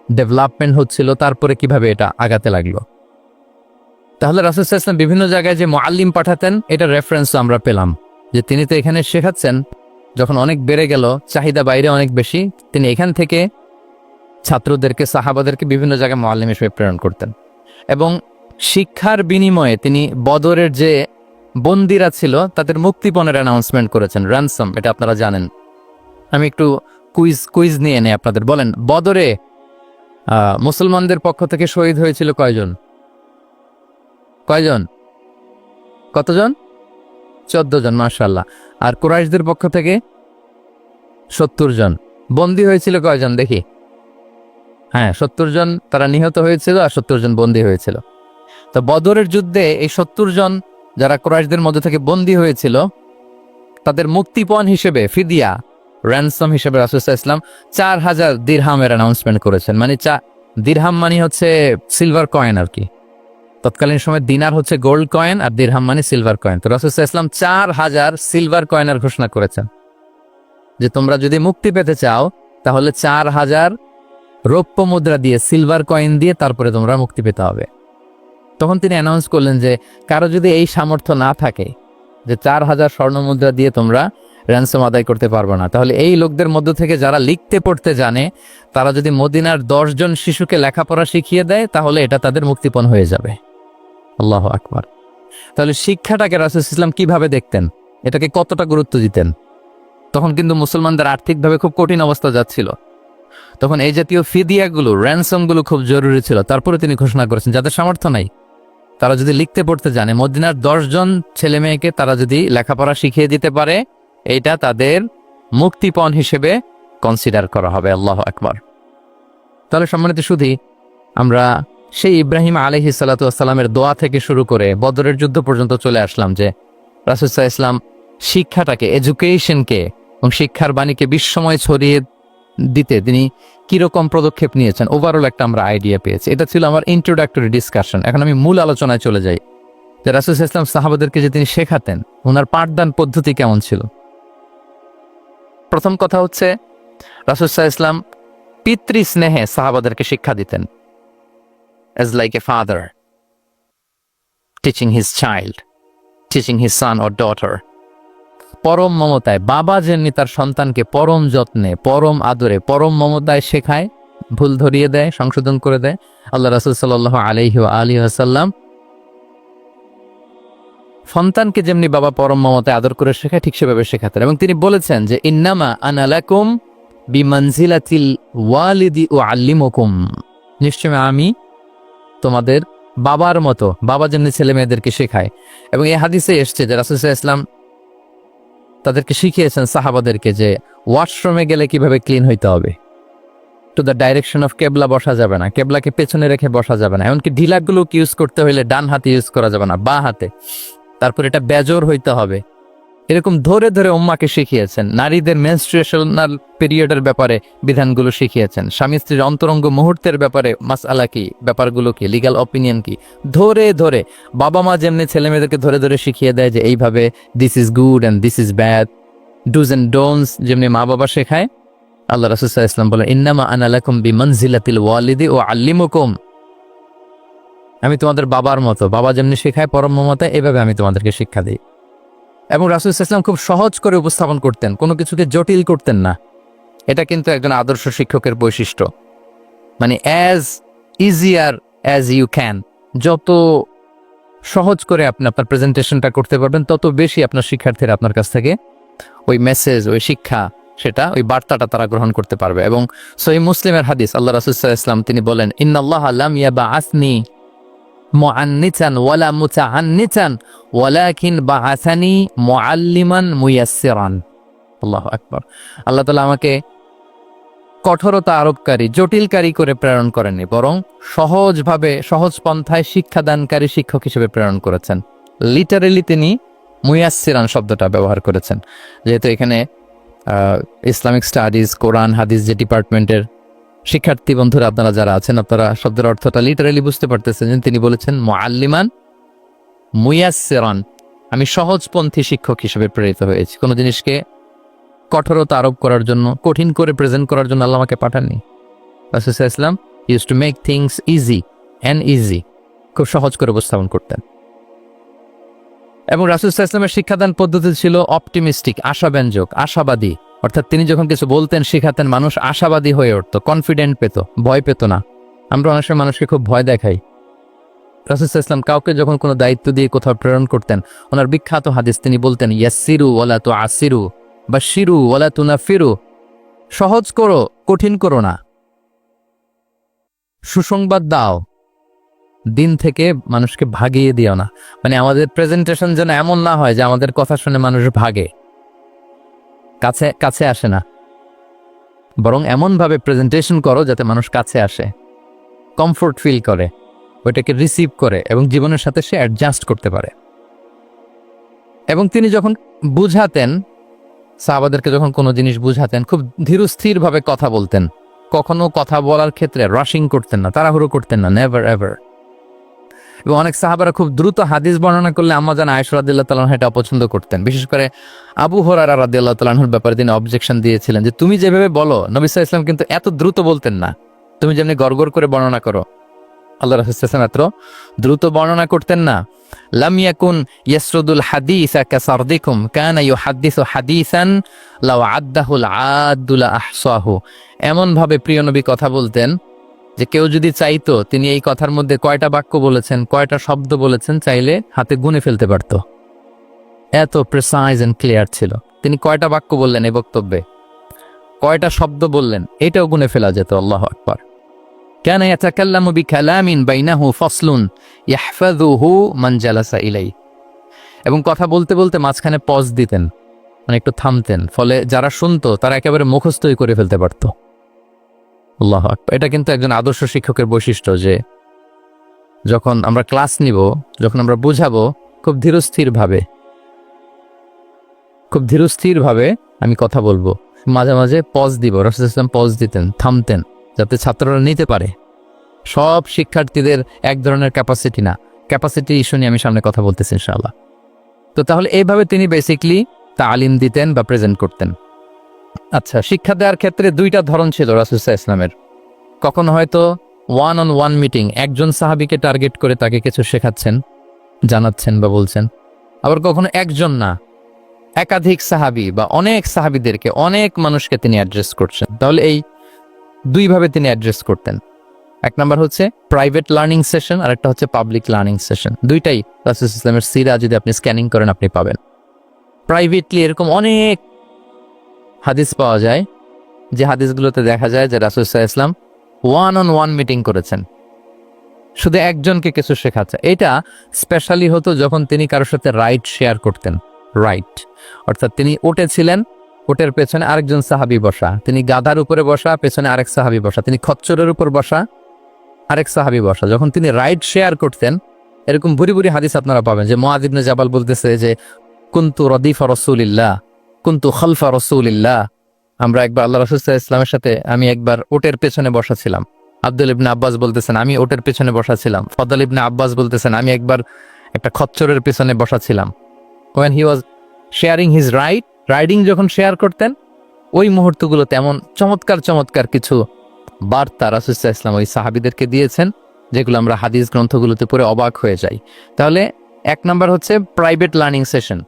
ডেভেলপমেন্ট হচ্ছিল, তারপরে কিভাবে এটা আগাতে লাগলো। তাহলে রাসূল সাল্লাল্লাহু আলাইহি ওয়াসাল্লাম বিভিন্ন জায়গায় যে মুআল্লিম পাঠাতেন, এটা রেফারেন্স আমরা পেলাম যে তিনি তো এখানে শেখাচ্ছেন। যখন অনেক বেড়ে গেল, চাহিদা বাইরে অনেক বেশি, তিনি এখান থেকে ছাত্রদেরকে, সাহাবাদেরকে বিভিন্ন জায়গায় মুআল্লিম হিসেবে প্রেরণ করতেন। এবং শিক্ষার বিনিময়ে তিনি বদরের যে বন্দিরা ছিল তাদের মুক্তিপণের অ্যানাউন্সমেন্ট করেছেন, র্যানসম, এটা আপনারা জানেন। আমি একটু কুইজ নিয়ে নেই আপনাদের। বলেন, বদরে মুসলমানদের পক্ষ থেকে শহীদ হয়েছিল কয়জন? কতজন? 14 জন, মাশাআল্লাহ। আর কুরাইশদের পক্ষ থেকে 70 জন। বন্দী হয়েছিল কয়জন দেখি? হ্যাঁ, 70 জন তারা নিহত হয়েছিল আর 70 জন বন্দী হয়েছিল। তো বদরের যুদ্ধে এই 70 জন যারা কুরাইশদের মধ্যে থেকে বন্দী হয়েছিল তাদের মুক্তিপণ হিসেবে ফিদিয়া, র্যানসম হিসেবে রাসূল সাল্লাল্লাহু আলাইহি ওয়াসাল্লাম 4000 দিরহামের অ্যানাউন্সমেন্ট করেছেন। মানে দিরহাম মানে হচ্ছে সিলভার কয়েন আর কি। তৎকালীন সময় দিনার হচ্ছে গোল্ড কয়েন আর দিরহাম মানে সিলভার কয়েন। তো রাসূল সাল্লাল্লাহু আলাইহি ওয়াসাল্লাম 4000 সিলভার কয়েনের ঘোষণা করেছেন যে তোমরা যদি মুক্তি পেতে চাও তাহলে 4000 রৌপ্য মুদ্রা দিয়ে, সিলভার কয়েন দিয়ে তারপরে তোমরা মুক্তি পেতে হবে। তখন তিনি অ্যানাউন্স করলেন যে কারো যদি এই সামর্থ্য না থাকে যে 4000 স্বর্ণ মুদ্রা দিয়ে তোমরা র্যানসম আদায় করতে পারবে না, তাহলে এই লোকদের মধ্য থেকে যারা লিখতে পড়তে জানে তারা যদি মদিনার 10 জন শিশুকে লেখাপড়া শিখিয়ে দেয় তাহলে এটা তাদের মুক্তিপণ হয়ে যাবে। আল্লাহু আকবার। তাহলে শিক্ষাটাকে রাসূল ইসলাম কিভাবে দেখতেন, এটাকে কতটা গুরুত্ব দিতেন? তখন কিন্তু মুসলমানদের আর্থিকভাবে খুব কঠিন অবস্থা যাচ্ছিল। তখন এই জাতীয় ফিদিয়াগুলো, র্যানসমগুলো খুব জরুরি ছিল। তারপরে তিনি ঘোষণা করেছেন যাদের সামর্থ্য নাই তারা যদি লিখতে পড়তে জানে, মদিনার 10 জন ছেলে মেয়েকে তারা যদি লেখাপড়া শিখিয়ে দিতে পারে, এইটা তাদের মুক্তিপণ হিসেবে কনসিডার করা হবে। আল্লাহু আকবার। তাহলে সম্মানিত সুধী, আমরা সেই ইব্রাহিম আলাইহিস সালাতু ওয়াস সালামের দোয়া থেকে শুরু করে বদরের যুদ্ধ পর্যন্ত চলে আসলাম যে রাসূল সাল্লাল্লাহু আলাইহি ওয়াসাল্লাম শিক্ষাটাকে, এডুকেশনকে এবং শিক্ষার বাণীকে বিশ্বময় ছড়িয়ে দিতে তিনি কিরকম পদক্ষেপ নিয়েছেন, ওভারঅল একটা আমরা আইডিয়া পেয়েছি। এটা ছিল আমার ইন্ট্রোডাক্টরি ডিসকাশন। এখন আমি মূল আলোচনায় চলে যাই যে রাসূল সাল্লাল্লাহু আলাইহি ওয়াসাল্লাম সাহাবাদেরকে যে তিনি শেখাতেন, ওনার পাঠদান পদ্ধতি কেমন ছিল। প্রথম কথা হচ্ছে রাসূল সাল্লাল্লাহু আলাইহি ওয়াসাল্লাম পিতৃ স্নেহে সাহাবাদেরকে শিক্ষা দিতেন, as like a father teaching his child, teaching his son or daughter. পরম মমতায় বাবা যেমনি তার সন্তানকে পরম যত্নে, পরম আদরে, পরম মমতায় শেখায়, ভুল ধরিয়ে দেয়, সংশোধন করে দেয়, আল্লাহ রাসূল সাল্লাল্লাহু আলাইহি ওয়া আলিহি ওয়াসাল্লাম সন্তানকে যেমনি বাবা পরম মমতায় আদর করে শেখায় ঠিক সেভাবে শেখাতেন। এবং তিনি বলেছেন যে ইন্নামা আনা লাকুম বিমানজিলাতিল ওয়ালিদি উআল্লিমুকুম, নিশ্চয় আমি তোমাদের বাবার মতো, বাবা যেমনি ছেলে মেয়েদেরকে শেখায়। এবং এই হাদিসে এসছে যে রাসূল সাল্লাল্লাহু আলাইহি ওয়াসাল্লাম তাদেরকে শিখিয়েছেন সাহাবাদেরকে যে ওয়াশরুমে গেলে কিভাবে ক্লিন হইতে হবে, টু দ্য ডাইরেকশন অফ কেবলা বসা যাবে না, কেবলাকে পেছনে রেখে বসা যাবে না, এমনকি ঢিলাগুলো ইউজ করতে হইলে ডান হাতে ইউজ করা যাবে না, বা হাতে। তারপর এটা বেজোর হইতে হবে। এরকম ধরে ধরে উম্মাকে শিখিয়েছেন। নারীদের মেনস্ট্রুয়েশনাল পিরিয়ডের ব্যাপারে বিধানগুলো শিখিয়েছেন। স্বামী স্ত্রীর অন্তরঙ্গ মুহূর্তের ব্যাপারে মাসআলা কি, ব্যাপারগুলো কি, লিগ্যাল অপিনিয়ন কি, ধরে ধরে বাবা মা যেমনি ছেলে মেয়েদেরকে ধরে ধরে শিখিয়ে দেয় যে এইভাবে this is good and this is bad, dos and don'ts যেমনি মা বাবা শেখায়, আল্লাহ রাসূল সাল্লাল্লাহু আলাইহি ওয়াসাল্লাম বলেন ইন্নামা আনা লাকুম বিমানজিলাতিল ওয়ালিদি উআল্লিমুকুম, আমি তোমাদের বাবার মতো, বাবা যেমনি শেখায় পরম মমতায়, এভাবে আমি তোমাদেরকে শিক্ষা দিই। এবং রাসূল সাল্লাল্লাহু আলাইহি ওয়াসাল্লাম খুব সহজ করে উপস্থাপন করতেন, কোনো কিছুকে জটিল করতেন না। এটা কিন্তু একজন আদর্শ শিক্ষকের বৈশিষ্ট্য। মানে as easier as you can, যত সহজ করে আপনি আপনার প্রেজেন্টেশনটা করতে পারবেন তত বেশি আপনার শিক্ষার্থীরা আপনার কাছ থেকে ওই মেসেজ, ওই শিক্ষা, সেটা ওই বার্তাটা তারা গ্রহণ করতে পারবে। এবং সহিহ মুসলিমের হাদিস, আল্লাহ রাসূল সাল্লাল্লাহু আলাইহি ওয়াসাল্লাম তিনি বলেন ইন্নাল্লাহা লাম ইয়াবআসনি মুআন্নিতান ওয়ালা মুতাআন্নিতান ওয়ালাকিন বাআসানি মুআল্লিমান মুয়াসসিরান। আল্লাহু আকবার। আল্লাহ তাআলা আমাকে কঠোরতা আরোপকারী, জটিলকারী করে প্রেরণ করেননি, বরং সহজভাবে, সহজ পন্থায় শিক্ষাদানকারী শিক্ষক হিসেবে প্রেরণ করেছেন। লিটারেলি তিনি মুয়াসসিরান শব্দটা ব্যবহার করেছেন। যেহেতু এখানে ইসলামিক স্টাডিজ, কোরআন, হাদিস যে ডিপার্টমেন্টের শিক্ষার্থী বন্ধুরা আপনারা যারা আছেন, আপনারা শব্দের অর্থটা লিটারালি বুঝতে পারতেছেন। তিনি বলেছেন মুআল্লিমান মুয়াসসিরান, আমি সহজপন্থী শিক্ষক হিসেবে প্রেরিত হয়েছি। কোনো জিনিসকে কঠোরতা আরোপ করার জন্য, কঠিন করে প্রেজেন্ট করার জন্য আল্লাহ আমাকে পাঠাননি। রাসূল সাল্লাল্লাহু আলাইহি ওয়াসাল্লাম used to make things easy and easy, খুব সহজ করে উপস্থাপন করতেন। এবং রাসূল সাল্লাল্লাহু আলাইহি ওয়াসাল্লামের শিক্ষাদান পদ্ধতি ছিল অপটিমিস্টিক, আশাব্যঞ্জক, আশাবাদী। অর্থাৎ তিনি যখন কিছু বলতেন, শেখাতেন, মানুষ আশাবাদী হয়ে উঠতো, কনফিডেন্ট পেত, ভয় পেত না। আমরা অনেক সময় মানুষকে খুব ভয় দেখাই, রাসূল সাল্লাল্লাহু আলাইহি ওয়াসাল্লাম কাউকে যখন কোনো দায়িত্ব দিয়ে কোথাও প্রেরণ করতেন, ওনার বিখ্যাত হাদিস তিনি বলতেন, ইয়াসসিরু ওয়ালা তুআসসিরু বাশশিরু ওয়ালা তুনাফিরু, সহজ করো, কঠিন করো না। সুসংবাদ দাও, দিন থেকে মানুষকে ভাগিয়ে দিও না। মানে আমাদের প্রেজেন্টেশন যেন এমন না হয় যে আমাদের কথা শুনে মানুষ ভাগে, কাছে কাছে আসে না, বরং এমনভাবে প্রেজেন্টেশন করো যাতে মানুষ কাছে আসে, কমফোর্ট ফিল করে, ওইটাকে রিসিভ করে এবং জীবনের সাথে সে অ্যাডজাস্ট করতে পারে। এবং তিনি যখন বুঝাতেন, সাহাবাদেরকে যখন কোনো জিনিস বুঝাতেন, খুব ধীরস্থিরভাবে কথা বলতেন। কখনো কথা বলার ক্ষেত্রে রাশিং করতেন না, তাড়াহুড়ো করতেন না, নেভার এভার। এবং অনেক সাহাবারা খুব দ্রুত হাদিস বর্ণনা করলে আম্মা জান আয়েশা রাদিয়াল্লাহু তাআলা আনহা এটা অপছন্দ করতেন। বিশেষ করে আবু হুরায়রা রাদিয়াল্লাহু তাআলা আনহুর ব্যাপারে তিনি অবজেকশন দিয়েছিলেন যে তুমি যেভাবে বলো, নবী সাল্লাল্লাহু আলাইহি ওয়াসাল্লাম কিন্তু এত দ্রুত বলতেন না, তুমি যেমনি গড়গড় করে বর্ণনা করো। আল্লাহ রাসূল সাল্লাল্লাহু আলাইহি ওয়াসাল্লাম এত দ্রুত বর্ণনা করতেন না। লাম ইয়াকুন ইয়াসরুদুল হাদিসা কাসারদিকুম কানা ইউহাদ্দিসু হাদিসান লাউ আদ্দাহুল আদ্দু লা আহসাহু। এমন ভাবে প্রিয় নবী কথা বলতেন যে কেউ যদি চাইতো তিনি এই কথার মধ্যে কয়টা বাক্য বলেছেন, কয়টা শব্দ বলেছেন, চাইলে হাতে গুনে ফেলতে পারত। এত প্রিসাইজ এন্ড ক্লিয়ার ছিল। তিনি কয়টা বাক্য বললেন এই বক্তব্যে, কয়টা শব্দ বললেন, এটাও গুনে ফেলা যেত। আল্লাহু আকবার। কানা ইয়াতাকাল্লামু বিকালামিন বাইনাহু ফাসলুন ইয়াহফাযুহু মান জালাসা ইলাই। এবং কথা বলতে বলতে মাঝখানে পজ দিতেন, মানে একটু থামতেন, ফলে যারা শুনতো তারা একেবারে মুখস্থই করে ফেলতে পারত। আল্লাহু আকবার। এটা কিন্তু একজন আদর্শ শিক্ষকের বৈশিষ্ট্য যে যখন আমরা ক্লাস নিব, যখন আমরা বুঝাবো, খুব ধীরস্থির ভাবে আমি কথা বলবো, মাঝে মাঝে পজ দিব। রাসূল সাল্লাল্লাহু আলাইহি ওয়াসাল্লাম পজ দিতেন, থামতেন, যাতে ছাত্ররা নিতে পারে। সব শিক্ষার্থীদের এক ধরনের ক্যাপাসিটি না, ক্যাপাসিটি ইস্যু নিয়ে আমি সামনে কথা বলতেছি ইনশাআল্লাহ। তো তাহলে এইভাবে তিনি বেসিকলি তালিম দিতেন বা প্রেজেন্ট করতেন। আচ্ছা, শিক্ষা দেওয়ার ক্ষেত্রে দুইটা ধরন ছিল রাসূল সাল্লাল্লাহু আলাইহি ওয়াসাল্লামের। কখনো হয়তো ওয়ান অন ওয়ান মিটিং, একজন সাহাবীকে টার্গেট করে তাকে কিছু শেখাচ্ছেন, জানাচ্ছেন বা বলছেন। আবার কখনো একজন না, একাধিক সাহাবী বা অনেক সাহাবীদেরকে, অনেক মানুষকে তিনি অ্যাড্রেস করছেন। তাহলে এই দুইভাবে তিনি অ্যাড্রেস করতেন। এক নাম্বার হচ্ছে প্রাইভেট লার্নিং সেশন, আর একটা হচ্ছে পাবলিক লার্নিং সেশন। দুইটাই রাসূল সাল্লাল্লাহু আলাইহি ওয়াসাল্লামের সিরা যদি আপনি স্ক্যানিং করেন আপনি পাবেন। প্রাইভেটলি এরকম অনেক হাদিস পাওয়া যায় যে হাদিসগুলোতে দেখা যায় যে রাসূল সাল্লাল্লাহু আলাইহি ওয়াসাল্লাম ওয়ান অন ওয়ান মিটিং করেছেন, শুধু একজনকে কিছু শেখাচ্ছে। এটা স্পেশালি হতো যখন তিনি কারোর সাথে রাইট শেয়ার করতেন। রাইট অর্থাৎ তিনি ওটে ছিলেন, ওটের পেছনে আরেকজন সাহাবী বসা, তিনি গাধার উপরে বসা, পেছনে আরেক সাহাবী বসা, তিনি খচ্চরের উপর বসা, আরেক সাহাবী বসা। যখন তিনি রাইট শেয়ার করতেন, এরকম ভুরি ভুরি হাদিস আপনারা পাবেন যে মুআয ইবনে জাবাল বলতেছে যে কুনতু রদিফা রাসূলিল্লাহ, কুনতু খালফা রাসূলিল্লাহ। আমরা একবার আল্লাহ রাসূল সাল্লাল্লাহু আলাইহি ওয়াসাল্লামের সাথে আমি একবার ওটের পেছনে বসা ছিলাম। আব্দুল ইবনে আব্বাস বলতেছেন আমি ওটের পেছনে বসা ছিলাম। ফদল ইবনে আব্বাস বলতেছেন আমি একবার একটা খচ্চরের পেছনে বসা ছিলাম। when he was sharing his riding যখন শেয়ার করতেন, ওই মুহূর্তগুলোতে এমন চমৎকার চমৎকার কিছু বার্তা রাসূল সাল্লাল্লাহু আলাইহি ওয়াসাল্লাম ওই সাহাবীদেরকে দিয়েছেন যেগুলো আমরা হাদিস গ্রন্থগুলোতে পড়ে অবাক হয়ে যাই। তাহলে এক নাম্বার হচ্ছে private learning session,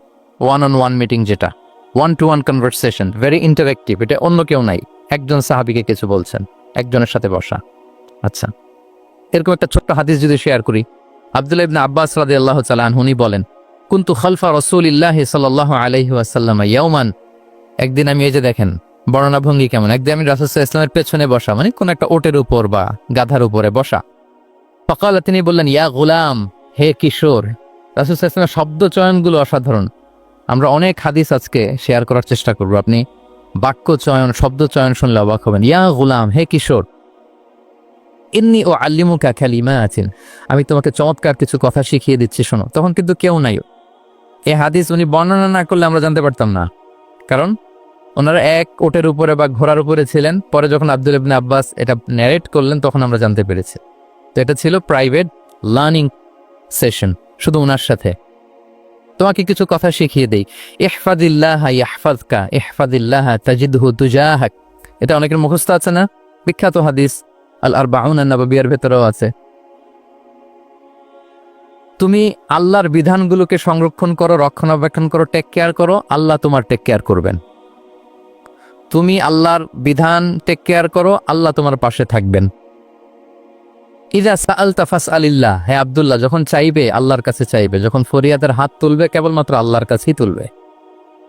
one on one meeting, যেটা one to one conversation, very interactive. এটা অন্য কেউ নাই, একজন সাহাবীকে কিছু বলছেন, একজনের সাথে বসা। আচ্ছা, এরকম একটা ছোট্ট হাদিস যদি শেয়ার করি, আব্দুল্লাহ ইবনে আব্বাস রাদিয়াল্লাহু তাআলা আনহু বলেন কুনতু খালফা রাসূলিল্লাহি সাল্লাল্লাহু আলাইহি ওয়াসাল্লাম ইয়াওমান। একদিন আমি, এই যে দেখেন বর্ণনা ভঙ্গি কেমন, একদিন আমি রাসূল সাল্লাল্লাহু আলাইহি ওয়াসাল্লামের পেছনে বসা, মানে কোন একটা ওটের উপর বা গাধার উপরে বসা। ফাকালা, তিনি বললেন ইয়া গুলাম, হে কিশোর। রাসূল সাল্লাল্লাহু আলাইহি ওয়াসাল্লামের শব্দ চয়নগুলো অসাধারণ। আমরা অনেক হাদিস আজকে শেয়ার করার চেষ্টা করব, আপনি বাক্য চয়ন, শব্দ চয়ন শুনলে অবাক হবেন। ইয়া গুলাম, হে কিশোর, ইন্নী উআল্লিমুকা কালিমাতিন, আমি তোমাকে চমৎকার কিছু কথা শিখিয়ে দিচ্ছি, শোনো। তখন কিন্তু কেউ নাই। এই হাদিস উনি বর্ণনা না করলে আমরা জানতে পারতাম না, কারণ ওনারা এক ওটের উপরে বা ঘোড়ার উপরে ছিলেন। পরে যখন আব্দুল ইবনে আব্বাস এটা ন্যারেট করলেন তখন আমরা জানতে পেরেছি। তো এটা ছিল প্রাইভেট লার্নিং সেশন, শুধু ওনার সাথে। তোমাকে কিছু কথা শিখিয়ে দেই। ইহফাদিল্লাহ ইয়াহফাযকা, ইহফাদিল্লাহ তাজিদহু তুজাহাক। এটা অনেকের মুখস্থ আছে না, বিখ্যাত হাদিস আল আরবাউন আন-নববিয়ার ভেতরেও আছে। তুমি আল্লাহর বিধানগুলোকে সংরক্ষণ করো, রক্ষণাবেক্ষণ করো, টেক কেয়ার করো, আল্লাহ তোমার টেক কেয়ার করবেন। তুমি আল্লাহর বিধান টেক কেয়ার করো, আল্লাহ তোমার পাশে থাকবেন। ইযা সাআলতা ফাসআলিল্লাহ, হে আব্দুল্লাহ যখন চাইবে আল্লাহর কাছে চাইবে, যখন ফরিয়াদের হাত তুলবে কেবলমাত্র আল্লাহর কাছেই তুলবে।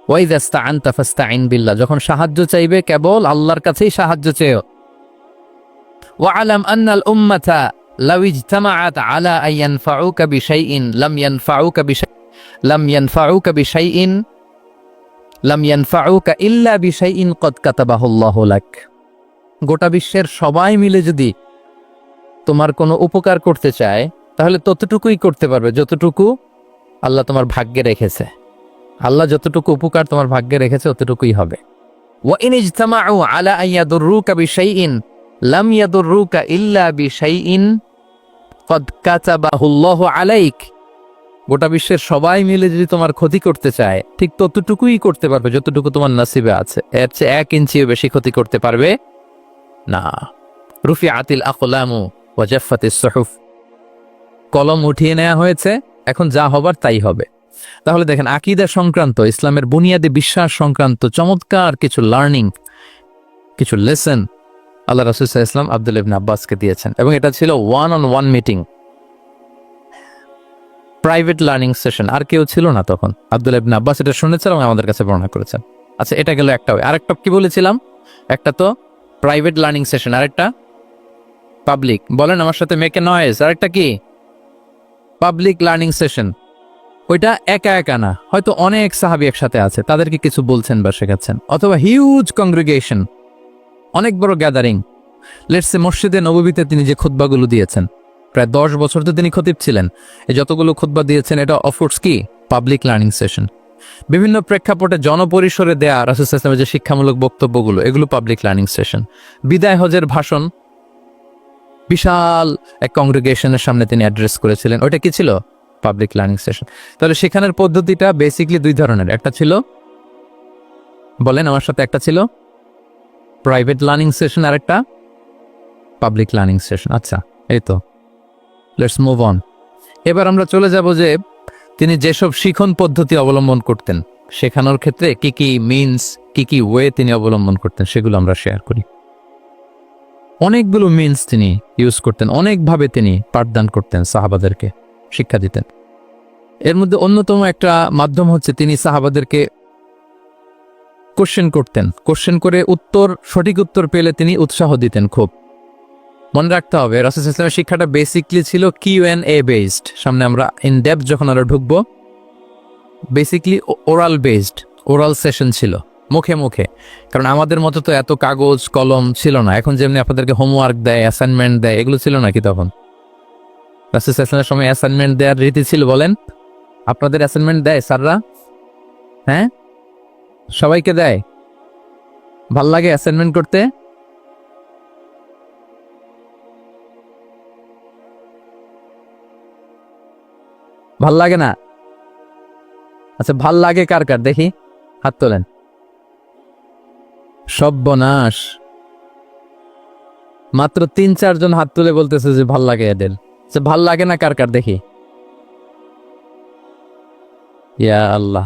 ওয়া ইযা ইসতাআনতা ফাসতাঈন বিল্লাহ, যখন সাহায্য চাইবে কেবল আল্লাহর কাছেই সাহায্য চেয়েও। ওয়া আলাম আন্নাল উম্মাতা লাউ ইজতামাআত আলা আন ইয়ানফাউকা বিশাইইন লাম ইয়ানফাউকা ইল্লা বিশাইইন কদ কাতাবাহুল্লাহু লাক। গোটা বিশ্বের সবাই মিলে যদি তোমার কোনো উপকার করতে চায় তাহলে ততটুকুই করতে পারবে যতটুকু আল্লাহ তোমার ভাগ্যে রেখেছে। আল্লাহ যতটুকু উপকার তোমার ভাগ্যে রেখেছে ততটুকুই হবে। ওয়া ইন ইজতামাউ আলা আন ইয়াদুররুকা বিশাইইন লাম ইয়াদুররুকা ইল্লা বিশাইইন কদ কাতাবাহুল্লাহু আলাইক। গোটা বিশ্বের সবাই মিলে যদি তোমার ক্ষতি করতে চায় ঠিক ততটুকুই করতে পারবে যতটুকু তোমার নসিবে আছে। এর চেয়ে 1 ইঞ্চিও বেশি ক্ষতি করতে পারবে না। রুফিআতিল আকলামু ওয়া জাফফাতিস সুহুফ, কলম উঠিয়ে নেওয়া হয়েছে, এখন যা হবার তাই হবে। তাহলে দেখেন আকীদা সংক্রান্ত, ইসলামের বুনিয়াদী বিশ্বাস সংক্রান্ত চমৎকার কিছু লার্নিং, কিছু লেসন আল্লাহ রাসূল সাল্লাল্লাহু আলাইহি ওয়াসাল্লাম আব্দুল্লাহ ইবনে আব্বাসকে দিয়েছেন, এবং এটা ছিল 1-on-1 meeting, private learning session. আর কেউ ছিল না তখন। আব্দুল্লাহ ইবনে আব্বাস এটা শুনেছেন এবং আমাদের কাছে বর্ণনা করেছেন। আচ্ছা, এটা গেল একটা। আরেকটা কি বলেছিলাম? একটা তো প্রাইভেট লার্নিং সেশন, আরেকটা পাবলিক। বলেন আমার সাথে, মেক এ নয়েজ। আরেকটা কি? Public learning session. ওইটা একা একা না, হয়তো অনেক সাহাবী একসাথে আছে, তাদেরকে কিছু বলছেন বা শেখাচ্ছেন, অথবা হিউজ কংগ্রিগেশন, অনেক বড় গ্যাদারিং। লেটস সে মসজিদে নববীতে তিনি যে খুতবাগুলো দিয়েছেন, প্রায় 10 বছর তো তিনি খতিব ছিলেন, এই যতগুলো খুতবা দিয়েছেন এটা অফকোর্স কি পাবলিক লার্নিং সেশন। বিভিন্ন প্রেক্ষাপটে জনপরিসরে দেয়া রাসূল সাল্লাল্লাহু আলাইহি ওয়াসাল্লামের যে শিক্ষামূলক বক্তব্যগুলো, এগুলো পাবলিক লার্নিং সেশন। বিদায় হজের ভাষণ বিশাল এক কংগ্রিগেশনের সামনে তিনি অ্যাড্রেস করেছিলেন, ওইটা কি ছিল? Public learning session. তাহলে সেখানের পদ্ধতিটা বেসিকলি 2 ধরনের। একটা ছিল, বলেন আমার সাথে, একটা ছিল প্রাইভেট লার্নিং সেশন আর একটা পাবলিক লার্নিং সেশন। আচ্ছা, এই তো, লেটস মুভ অন। এবার আমরা চলে যাব যে তিনি যেসব শিখন পদ্ধতি অবলম্বন করতেন, শেখানোর ক্ষেত্রে কি কি মিনস, কি কি ওয়ে তিনি অবলম্বন করতেন, সেগুলো আমরা শেয়ার করি। অনেকগুলো মিনস তিনি ইউজ করতেন, অনেকভাবে তিনি পাঠদান করতেন, সাহাবাদেরকে শিক্ষা দিতেন। এর মধ্যে অন্যতম একটা মাধ্যম হচ্ছে তিনি সাহাবাদেরকে কোশ্চেন করতেন, কোশ্চেন করে সঠিক উত্তর পেলে তিনি উৎসাহ দিতেন খুব। মনে রাখতে হবে রাসূল সাল্লাল্লাহু আলাইহি ওয়াসাল্লামের শিক্ষাটা বেসিকলি ছিল Q&A বেসড। সামনে আমরা ইন ডেপথ যখন আমরা ঢুকবো, basically oral based, oral session ছিল, মুখে মুখে। কারণ আমাদের মতো তো এত কাগজ কলম ছিল না। এখন যেমনি আপনাদেরকে হোমওয়ার্ক দেয়, অ্যাসাইনমেন্ট দেয়, এগুলো ছিল নাকি তখন? রাসূল সাল্লাল্লাহু আলাইহি ওয়াসাল্লামের সময় অ্যাসাইনমেন্ট দেওয়ার রীতি ছিল? বলেন, আপনাদের অ্যাসাইনমেন্ট দেয় স্যাররা? হ্যাঁ, সবাইকে দেয়? ভাল লাগে অ্যাসাইনমেন্ট করতে? ভাল লাগে না? আচ্ছা, ভাল লাগে কার কার দেখি, হাত তোলেন। সর্বনাশ, মাত্র 3-4 জন হাত তুলে বলতেছে যে ভাল লাগে এদের। আচ্ছা, ভাল লাগে না কার কার দেখি? ইয়া আল্লাহ,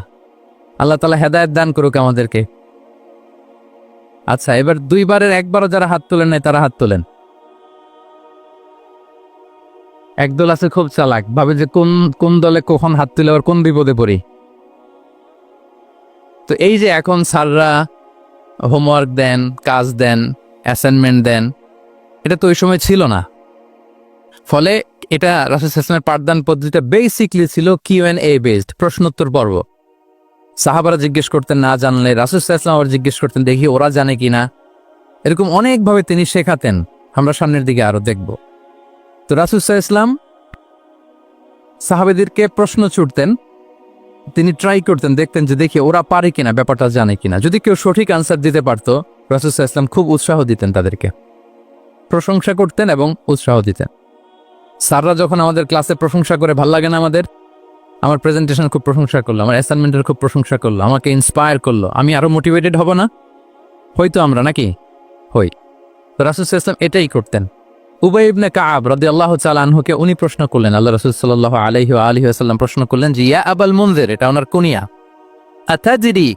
আল্লাহ তাআলা হেদায়েত দান করুক আমাদেরকে। আচ্ছা, এবার 2 বারের 1 বারও যারা হাত তোলেন নাই তারা হাত তোলেন। একদল আছে খুব চালাক, ভাবে যে কোন দলে কখন হাত তুলে আবার কোন বিপদে পড়ি। তো এই যে এখন স্যাররা হোমওয়ার্ক দেন, কাজ দেন, অ্যাসাইনমেন্ট দেন, এটা তো ওই সময় ছিল না। ফলে এটা রাসূল সাল্লাল্লাহু আলাইহি ওয়াসাল্লামের পাঠদান পদ্ধতিটা বেসিকলি ছিল Q&A বেসড, প্রশ্নোত্তর পর্ব। সাহাবারা জিজ্ঞেস করতেন, না জানলে রাসূল সাল্লাল্লাহু আলাইহি ওয়াসাল্লাম আবার জিজ্ঞেস করতেন, দেখি ওরা জানে কিনা। এরকম অনেকভাবে তিনি শেখাতেন, আমরা সামনের দিকে আরো দেখব। তো রাসূল সাল্লাল্লাহু আলাইহি ওয়াসাল্লাম সাহাবাদেরকে প্রশ্ন ছুড়তেন, তিনি ট্রাই করতেন, দেখতেন যে দেখি ওরা পারে কিনা, ব্যাপারটা জানে কিনা। যদি কেউ সঠিক আনসার দিতে পারতো, রাসূল সাল্লাল্লাহু আলাইহি ওয়াসাল্লাম খুব উৎসাহ দিতেন, তাদেরকে প্রশংসা করতেন এবং উৎসাহ দিতেন। স্যাররা যখন আমাদের ক্লাসে প্রশংসা করে, ভাল লাগে না আমাদের? আমার প্রেজেন্টেশন খুব প্রশংসা করলো, আমার অ্যাসাইনমেন্টের খুব প্রশংসা করলো, আমাকে ইন্সপায়ার করলো, আমি আরো মোটিভেটেড হব না? হয়তো আমরা নাকি হই। তো রাসূল সাল্লাল্লাহু আলাইহি ওয়াসাল্লাম এটাই করতেন। উবাই ইবনে কাব রাদিয়াল্লাহু তাআলা আনহুকে উনি প্রশ্ন করলেন, আল্লাহ রাসূল সাল্লাল্লাহু আলাইহি ওয়া আলিহি ওয়াসাল্লাম প্রশ্ন করলেন যে, ইয়া আবাল মুনজির, এটা ওনার কুনিয়া, আতাদরি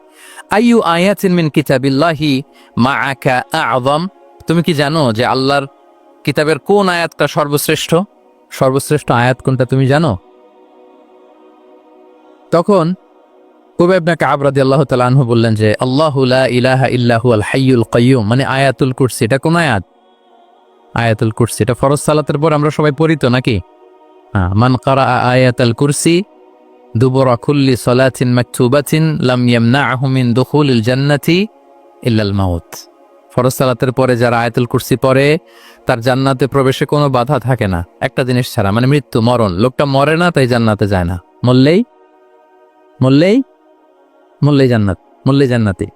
আইয়ু আয়াতিন মিন কিতাবিল্লাহি মাআকা আ'যাম, তুমি কি জানো যে আল্লাহর কিতাবের কোন আয়াতটা সর্বশ্রেষ্ঠ? সর্বশ্রেষ্ঠ আয়াত কোনটা তুমি জানো? তখন উবাই ইবনে কাব রাদিয়াল্লাহু তাআলা আনহু বললেন যে আল্লাহু লা ইলাহা ইল্লা হুয়াল হাইয়ুল কাইয়্যুম, মানে আয়াতুল কুরসি। এটা কোন আয়াত? আয়াতুল কুরসি। এটা ফরজ সালাতের পর আমরা সবাই পড়ি তো নাকি? হ্যাঁ, মান কারা আয়াতুল কুরসি দুবুরা কুল্লি সালাতিন মাকতুবাতিন লাম ইয়ামনাহু মিন দুখুলিল জান্নাতি ইল্লাল মাউত। ফরজ সালাতের পরে যারা আয়াতুল কুরসি পড়ে তার জান্নাতে প্রবেশে কোনো বাধা থাকে না, একটা জিনিস ছাড়া, মানে মৃত্যু, মরণ। লোকটা মরে না তাই জান্নাতে যায় না, মরলেই মরলেই মরলেই জান্নাত, মরলেই জান্নাতি।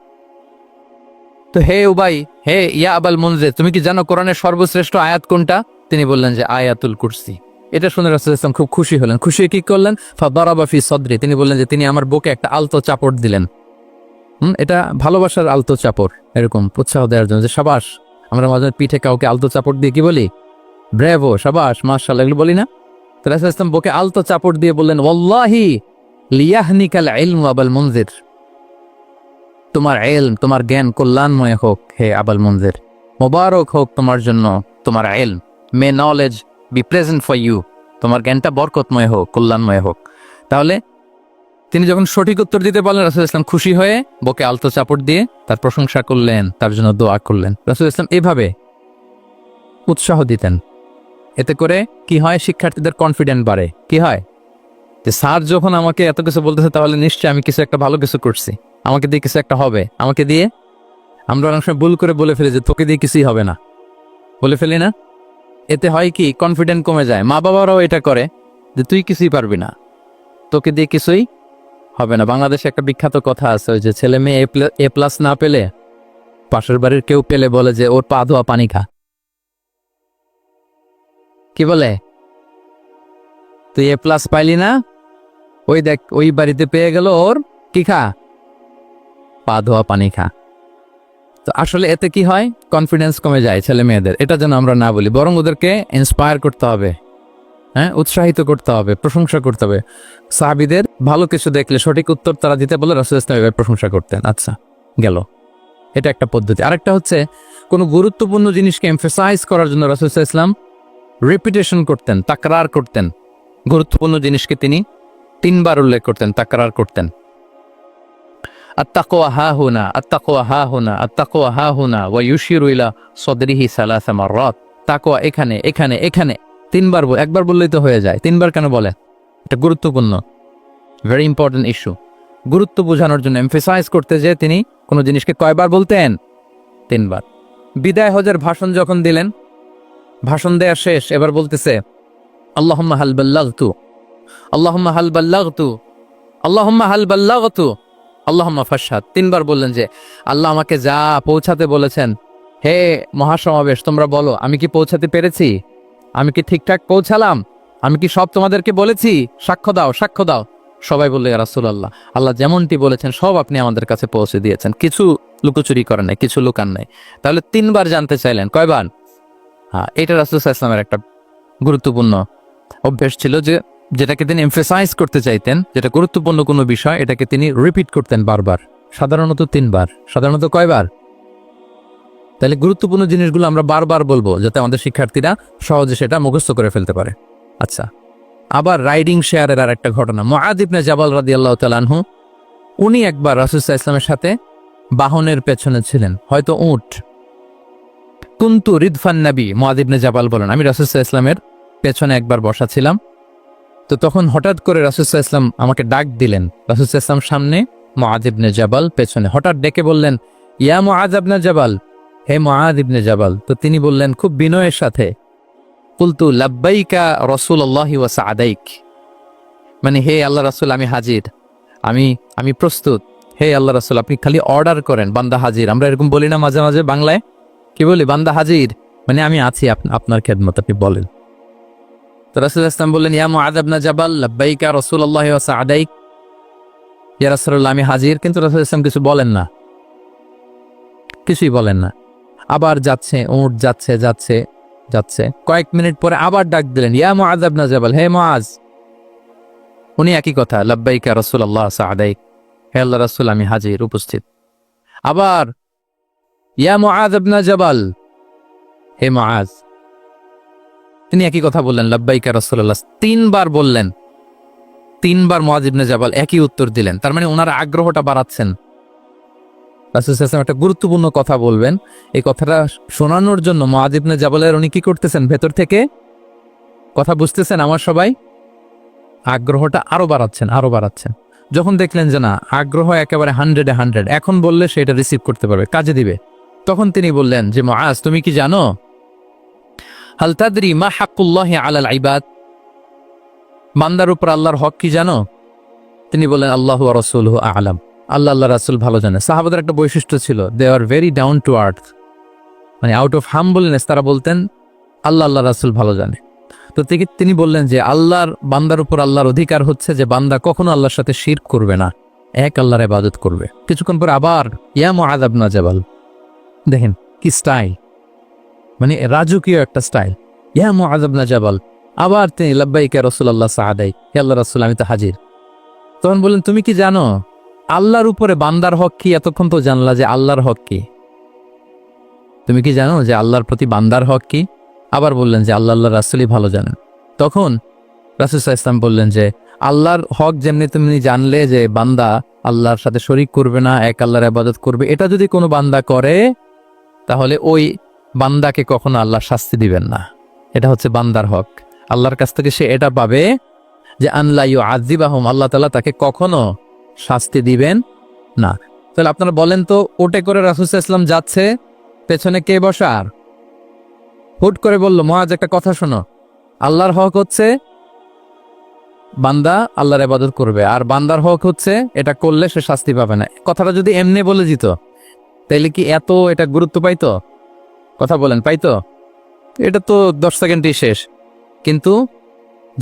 তো হে উবাই, হে ইয়া আবাল মুনজির, তুমি কি জানো কোরআনের সর্বশ্রেষ্ঠ আয়াত কোনটা? তিনি বললেন যে আয়াতুল কুরসি। এটা শুনে রাসূল সাল্লাল্লাহু আলাইহি ওয়াসাল্লাম খুব খুশি হলেন। খুশি হয়ে কি করলেন? ফাদারাবা ফি সদরি, তিনি বললেন যে তিনি আমার বুকে একটা আলতো চাপড় দিলেন। এটা ভালোবাসার আলতো চাপড়, এরকম উৎসাহ দেওয়ার জন্য যে সাবাস। আমরা মাঝে পিঠে কাউকে আলতো চাপড় দিয়ে কি বলি? ব্রেভো, সাবাস, মাশাআল্লাহ, এগুলো বলি না? তো রাসূল সাল্লাল্লাহু আলাইহি ওয়াসাল্লাম বুকে আলতো চাপড় দিয়ে বললেন ওয়াল্লাহি লিয়াহনিকাল ইলমু আবাল মুনজির, তোমার ইলম, তোমার জ্ঞান কল্যাণময় হোক হে আবাল মুনজির, মোবারক হোক তোমার জন্য তোমার ইলম, may knowledge be present for you, তোমার জ্ঞানটা বরকতময় হোক, কল্যাণময় হোক। তাহলে তিনি যখন সঠিক উত্তর দিতে পারলেন, রাসূল ইসলাম খুশি হয়ে বুকে আলতো চাপড় দিয়ে তার প্রশংসা করলেন, তার জন্য দোয়া করলেন। রাসূল ইসলাম এভাবে উৎসাহ দিতেন। এতে করে কি হয়? শিক্ষার্থীদের কনফিডেন্ট বাড়ে। কি হয়? যে স্যার যখন আমাকে এত কিছু বলতেছে তাহলে নিশ্চয়ই আমি কিছু একটা ভালো কিছু করছি, আমাকে দিয়ে কিছু একটা হবে, আমাকে দিয়ে। আমরা অনেক সময় ভুল করে বলে ফেলি যে তোকে দিয়ে কিছুই হবে না, বলে ফেলি না? এতে হয় কি? কনফিডেন্ট কমে যায়। মা বাবারাও এটা করে যে তুই কিছুই পারবি না, তোকে দিয়ে কিছুই হবে না। বাংলাদেশে একটা বিখ্যাত কথা আছে, ওই যে ছেলে মেয়ে এ প্লাস না পেলে পাশের বাড়ির কেউ পেলে বলে যে ওর পা ধোয়া পানি খা। কি বলে? তুই এ প্লাস পাইলি না, ওই দেখ ওই বাড়িতে পেয়ে গেল, ওর কি খা? পা ধোয়া পানি খা। তো আসলে এতে কি হয়? কনফিডেন্স কমে যায় ছেলে মেয়েদের। এটা যেন আমরা না বলি, বরং ওদেরকে ইন্সপায়ার করতে হবে, হ্যাঁ, উৎসাহিত করতে হবে, প্রশংসা করতে হবে। সাহাবীদের ভালো কিছু দেখলে সঠিক উত্তর তারা দিতে বলে রাসূল সাল্লাল্লাহু আলাইহি ওয়াসাল্লাম প্রশংসা করতেন। আচ্ছা, গেল, এটা একটা পদ্ধতি। আরেকটা হচ্ছে কোনো গুরুত্বপূর্ণ জিনিসকে এমফাসাইজ করার জন্য রাসূল সাল্লাল্লাহু আলাইহি ওয়াসাল্লাম রিপিটেশন করতেন, তাকরার করতেন। গুরুত্বপূর্ণ জিনিসকে তিনি 3 বার উল্লেখ করতেন, তাকরার করতেন। আত্তাকওয়া হাহুনা, আত্তাকওয়া হাহুনা, আত্তাকওয়া হাহুনা ওয়া ইউশিরু ইলা সাদরিহি সালাসা মাররাত। তাকওয়া এখানে, এখানে, এখানে। 3 বার, একবার বললেই তো হয়ে যায়, 3 বার কেন বলেন? এটা গুরুত্বপূর্ণ, ভেরি ইম্পর্টেন্ট ইস্যু। গুরুত্ব বোঝানোর জন্য, এমফাসাইজ করতে যে তিনি কোনো জিনিসকে কয়বার বলতেন? 3 বার। বিদায় হজের ভাষণ যখন দিলেন, ভাষণ দেয়া শেষ, এবার বলতেছে আল্লাহুম্মা হাল বাল্লাগতু, আল্লাহুম্মা হাল বাল্লাগতু, আল্লাহুম্মা হাল বাল্লাগতু, আল্লাহুম্মা ফাশহাদ। 3 বার বললেন যে আল্লাহ আমাকে যা পৌঁছাতে বলেছেন, হে মহাসমাবেশ তোমরা বলো আমি কি পৌঁছাতে পেরেছি? আমি কি ঠিকঠাক পৌঁছালাম? আমি কি সব তোমাদেরকে বলেছি? সাক্ষ্য দাও, সাক্ষ্য দাও। সবাই বললো ইয়া রাসূলুল্লাহ, আল্লাহ যেমনটি বলেছেন সব আপনি আমাদের কাছে পৌঁছে দিয়েছেন, কিছু লুকোচুরি করেন নাই, কিছু লুকান নাই। তাহলে 3 বার জানতে চাইলেন, কয়বার? হ্যাঁ, এটা রাসূল সাল্লাল্লাহু আলাইহি ওয়াসাল্লামের একটা গুরুত্বপূর্ণ অভ্যাস ছিল, যে যেটাকে তিনি এমফাসাইজ করতে চাইতেন, যেটা গুরুত্বপূর্ণ কোনো বিষয়, এটাকে তিনি রিপিট করতেন বারবার। সাধারণত 3 বার। সাধারণত কয়বার? তাহলে গুরুত্বপূর্ণ জিনিসগুলো আমরা বারবার বলবো যাতে আমাদের শিক্ষার্থীরা সহজে সেটা মুখস্থ করে ফেলতে পারে। আচ্ছা, আবার রাইডিং শেয়ারের আর একটা ঘটনা। মুআয ইবনে জাবাল রাদিয়াল্লাহু তাআলা আনহু, উনি একবার রাসূল সাল্লাল্লাহু আলাইহি ওয়াসাল্লামের সাথে বাহনের পেছনে ছিলেন, হয়তো উট। কুনতু রিদফান নবী, মুআয ইবনে জাবাল বলেন, আমি রাসূল সাল্লাল্লাহু আলাইহি ওয়াসাল্লামের পেছনে একবার বসা ছিলাম। তো তখন হঠাৎ করে রাসূল সাল্লাল্লাহু আলাইহি ওয়াসাল্লাম আমাকে ডাক দিলেন। রাসূল সাল্লাল্লাহু আলাইহি ওয়াসাল্লাম সামনে, মুআয ইবনে জাবাল পেছনে। হঠাৎ ডেকে বললেন ইয়া মুআয ইবনে জাবাল, হে মুআয ইবনে জাবাল। তো তিনি বললেন খুব বিনয়ের সাথে, কুলতু লাব্বাইকা রাসূলুল্লাহি ওয়া সা'দাইক, মানে হে আল্লাহ রাসূল আমি হাজির, আমি প্রস্তুত। হে আল্লাহ রাসূল আপনি খালি অর্ডার করেন, বান্দা হাজির। আমরা এরকম বলি না মাঝে মাঝে বাংলায়? কি বলি? বান্দা হাজির, মানে আমি আছি আপনার খেদমত, আপনি বলেন। তো রাসূল সাল্লাল্লাহু আলাইহি ওয়াসাল্লাম বললেন ইয়া মুআয ইবনে জাবাল লাব্বাইকা রাসূলুল্লাহি ওয়া সা'দাইক, ইয়া রাসূলুল্লাহ আমি হাজির। কিন্তু রাসূল সাল্লাল্লাহু আলাইহি ওয়াসাল্লাম কিছু বলেন না, কিছুই বলেন না। আবার যাচ্ছে, উট যাচ্ছে যাচ্ছে যাচ্ছে। কয়েক মিনিট পরে আবার ডাক দিলেন ইয়া মুআয ইবনে জাবাল, হে মুআয। উনি একই কথা, লাব্বাইকা রাসূলুল্লাহ সা'দাইক, হে আল্লাহ রাসূল আমি হাজির, উপস্থিত। আবার ইয়া মুআয ইবনে জাবাল, হে মুআয। তিনি একই কথা বললেন, লাব্বাইকা রাসূলুল্লাহ। 3বার বললেন, 3বার মুআয ইবনে জাবাল একই উত্তর দিলেন। তার মানে ওনার আগ্রহটা বাড়াচ্ছেন। রাসূল সাল্লাল্লাহু আলাইহি ওয়াসাল্লাম একটা গুরুত্বপূর্ণ কথা বলবেন, এই কথাটা শোনানোর জন্য মুআয ইবনে জাবালের উনি কি করতেছেন, ভেতর থেকে কথা বুঝতেছেন আমার সবাই, আগ্রহটা আরো বাড়াচ্ছেন। যখন দেখলেন যে না, আগ্রহ একেবারে 100-এ 100, এখন বললে সেটা রিসিভ করতে পারবে, কাজে দিবে, তখন তিনি বললেন যে মুআজ, তুমি কি জানো, হাল তাদরি মা হাক্কুল্লাহি আলাল ইবাদ, বান্দার উপর আল্লাহর হক কি জানো? তিনি বললেন, আল্লাহু ওয়া রাসূলুহু আ'লাম, আল্লাহ রাসূল ভালো জানে। সাহাবাদের একটা বৈশিষ্ট্য ছিল, they are very down to earth, মানে আউট অফ হাম্বলনেস তারা বলতেন আল্লাহ রাসূল ভালো জানে। তো তিনি বললেন যে আল্লাহর বান্দার উপর আল্লাহর অধিকার হচ্ছে যে বান্দা কখনো আল্লাহর সাথে শিরক করবে না, এক আল্লাহর ইবাদত করবে। কিছুক্ষণ পর আবার ইয়া মুআয ইবনে জাবাল, দেখেন কি স্টাইল, মানে রাজকীয় একটা স্টাইল। ইয়া মুআয ইবনে জাবাল, আবার তিনি লাব্বাইকা রাসূলুল্লাহ সাআদাই, হে আল্লাহর রাসূল আমি তো হাজির। তখন বললেন, তুমি কি জানো আল্লাহর উপরে বান্দার হক কি? এতক্ষণ তো জানলা যে আল্লাহর হক কি, তুমি কি জানো যে আল্লাহর প্রতি বান্দার হক কি? আবার বললেন যে আল্লাহ রাসূলই ভালো জানেন। তখন রাসূল সাল্লাল্লাহু আলাইহি ওয়াসাল্লাম বললেন যে আল্লাহর হক যেমনি তুমি জানলে যে বান্দা আল্লাহর সাথে শরীক করবে না, এক আল্লাহর ইবাদত করবে, এটা যদি কোনো বান্দা করে তাহলে ওই বান্দাকে কখনো আল্লাহ শাস্তি দিবেন না। এটা হচ্ছে বান্দার হক, আল্লাহর কাছ থেকে সে এটা পাবে যে আনলা ইউআযিবাহুম, আল্লাহ তাআলা তাকে কখনো শাস্তি দিবেন না। তাহলে আপনারা বলেন তো, ওটে করে রাসূল সাল্লাল্লাহু আলাইহি ওয়াসাল্লাম যাচ্ছে, পেছনে কে বসার? হুট করে বলল, মুআজ একটা কথা শোনো, আল্লাহর হক হচ্ছে বান্দা আল্লাহর ইবাদত করবে, আর বান্দার হক হচ্ছে এটা করলে সে শাস্তি পাবে না। কথাটা যদি এমনি বলে দিত তাইলে কি এত এটা গুরুত্ব পাইতো? কথা বলেন, পাইতো? এটা তো 10 সেকেন্ডই শেষ। কিন্তু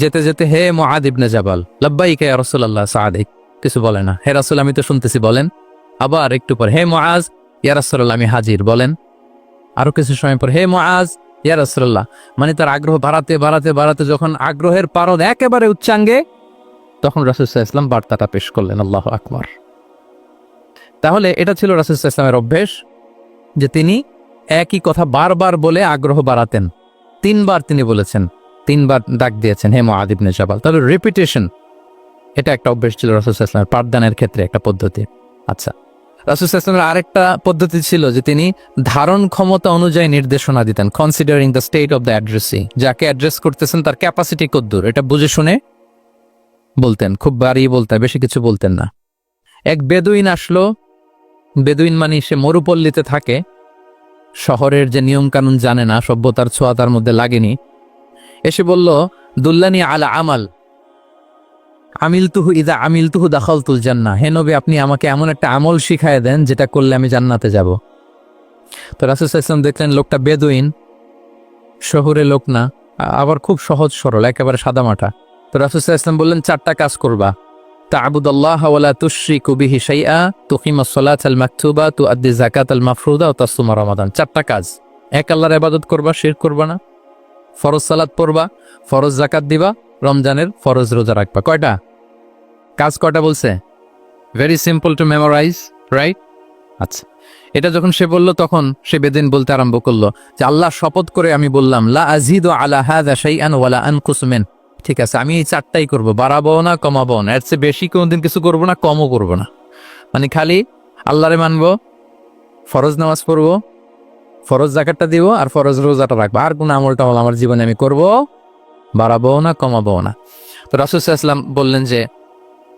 যেতে যেতে, হে মুআয ইবনে জাবাল, লাব্বাইকা ইয়া রাসূলুল্লাহ সাআদিক, কিছু বলে না, হে রাসূল আমি তো শুনতেছি বলেন। আবার একটু পর, হে মুআজ ইয়া রাসূলুল্লাহ আমি হাজির বলেন। আরো কিছু সময় পর, হে মুআজ ইয়া রাসূলুল্লাহ, মানে তার আগ্রহ বাড়াতে যখন আগ্রহের পারদ একেবারে উচ্চাঙ্গে, তখন রাসূল সাল্লাল্লাহু আলাইহি ওয়াসাল্লাম বার্তাটা পেশ করলেন। আল্লাহু আকবার। তাহলে এটা ছিল রাসূল সাল্লাল্লাহু আলাইহি ওয়াসাল্লামের অভ্যেস যে তিনি একই কথা বারবার বলে আগ্রহ বাড়াতেন। 3বার তিনি বলেছেন, 3বার ডাক দিয়েছেন, হে মুআয ইবনে জাবাল। তাহলে রিপিটেশন, এটা একটা অভ্যেস ছিল রাসূল সাল্লাল্লাহু আলাইহি ওয়াসাল্লামের, পাঠদানের ক্ষেত্রে একটা পদ্ধতি। আচ্ছা, রাসূল সাল্লাল্লাহু আলাইহি ওয়াসাল্লামের আরেকটা পদ্ধতি ছিল যে তিনি ধারণ ক্ষমতা অনুযায়ী নির্দেশনা দিতেন, considering the state of the addressee, যাকে অ্যাড্রেস করতেছেন তার ক্যাপাসিটি কতদূর, এটা বুঝে শুনে বলতেন, খুব বাড়িয়ে বলতেন, বেশি কিছু বলতেন না। এক বেদুইন আসলো, বেদুইন মানে সে মরুপল্লীতে থাকে, শহরের যে নিয়ম কানুন জানে না, সভ্যতার ছোঁয়া তার মধ্যে লাগেনি। এসে বলল, দুল্লানি আলা আমাল আমিলতুহু ইযা আমিলতুহু দাখালতুল জান্নাহ, হে নবী আপনি আমাকে এমন একটা আমল শিখায় দেন যেটা করলে আমি জান্নাতে যাব। তো রাসূল সাল্লাল্লাহু আলাইহি ওয়াসাল্লাম দেখলেন লোকটা বেদুইন, শহরে লোক না, আবার খুব সহজ সরল, একেবারে সাদামাটা। তো রাসূল সাল্লাল্লাহু আলাইহি ওয়াসাল্লাম বললেন, 4টা কাজ করবা, তা'বুদাল্লাহ ওয়া লা তুশরিকু বিহি শাইআ, তুকিমাস সালাতাল মাকতুবা, তুআদ্দি যাকাতাল মাফরুদা ওয়া তাসুমা রমাদান। 4টা কাজ, এক আল্লাহর ইবাদত করবা, শিরক করবা না, ফরজ সালাত পড়বা, ফরজ যাকাত দিবা, রমজানের ফরজ রোজা রাখবা। কয়টা কাজ? কয়টা বলছে? Very simple to memorise, right? আচ্ছা, এটা যখন সে বলল তখন সে বেদিন বলতে আরম্ভ করলো যে আল্লাহ শপথ করে আমি বললাম, লা আযীদু আলা হাযা শাইআন ওয়া লা আনকুসু মিন, ঠিক আছে আমি এই 4টাই করব, বাড়াবো না কমাবো না, এর চেয়ে বেশি কোনোদিন কিছু করব না, কমও করব না। মানে খালি আল্লাহরে মানবো, ফরজ নামাজ পড়বো, ফরজ যাকাতটা দিব, আর ফরজ রোজাটা রাখবো, আর কোনো আমলটা আমার জীবনে আমি করব, বাড়াবো না কমাবো না। তো রাসূল সাল্লাল্লাহু আলাইহি ওয়াসাল্লাম বললেন যে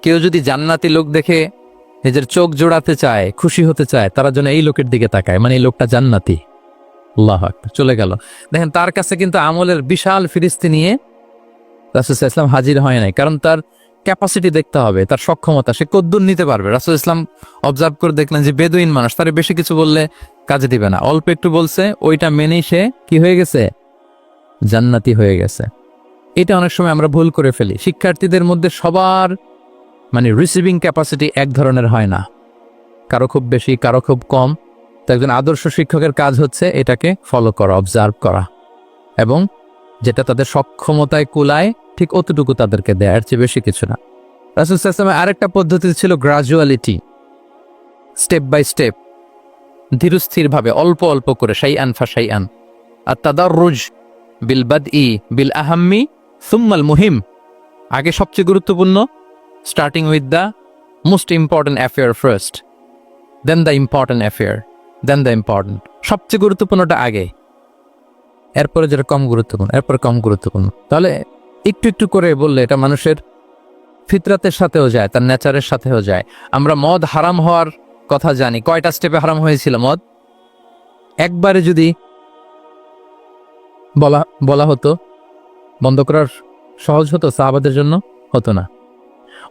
কেউ যদি জান্নাতি লোক দেখে নিজের চোখ জোড়াতে চায়, খুশি হতে চায়, তারা যেন এই লোকের দিকে তাকায়, মানে এই লোকটা জান্নাতি। আল্লাহু আকবার, চলে গেল। দেখেন তার কাছে কিন্তু আমলের বিশাল ফিরিস্তি নিয়ে রাসূল সাল্লাল্লাহু আলাইহি ওয়াসাল্লাম হাজির হয় নাই, কারণ তার ক্যাপাসিটি দেখতে হবে, তার সক্ষমতা, সে কদ্দুর নিতে পারবে। রাসূল ইসলাম অবজার্ভ করে দেখলেন যে বেদুইন মানুষ, তার বেশি কিছু বললে কাজে দিবে না, অল্প একটু বলছে, ওইটা মেনেই সে কি হয়ে গেছে? জান্নাতি হয়ে গেছে। এটা অনেক সময় আমরা ভুল করে ফেলি। শিক্ষার্থীদের মধ্যে সবার মানে রিসিভিং ক্যাপাসিটি এক ধরনের হয় না, কারো খুব বেশি, কারো খুব কম। তো একজন আদর্শ শিক্ষকের কাজ হচ্ছে এটাকে ফলো করা, অবজার্ভ করা, এবং যেটা তাদের সক্ষমতায় কুলায় ঠিক অতটুকু তাদেরকে দেয়, এর চেয়ে বেশি কিছু না। রাসূল সাল্লাল্লাহু আলাইহি ওয়াসাল্লামের আরেকটা পদ্ধতি ছিল গ্রাজুয়ালিটি, স্টেপ বাই স্টেপ, ধীরস্থিরভাবে, অল্প অল্প করে, শাইআন ফা শাইআন। আর তাদাররুজ, বিল বাদই বিল আহাম্মি সুম্মাল মুহিম, আগে সবচেয়ে গুরুত্বপূর্ণ, starting with the most important affair first, then the important affair, then the important. সবচেয়ে গুরুত্বপূর্ণটা আগে, এরপরে যেটা কম গুরুত্বপূর্ণ, এরপরে কম গুরুত্বপূর্ণ। তাহলে একটু একটু করে বললে এটা মানুষের ফিতরাতের সাথেও যায়, তার নেচারের সাথেও যায়। আমরা মদ হারাম হওয়ার কথা জানি, কয়টা স্টেপে হারাম হয়েছিল মদ? একবারে যদি বলা হতো বন্ধ করার সহজ হতো সাহাবাদের জন্য, হতো না।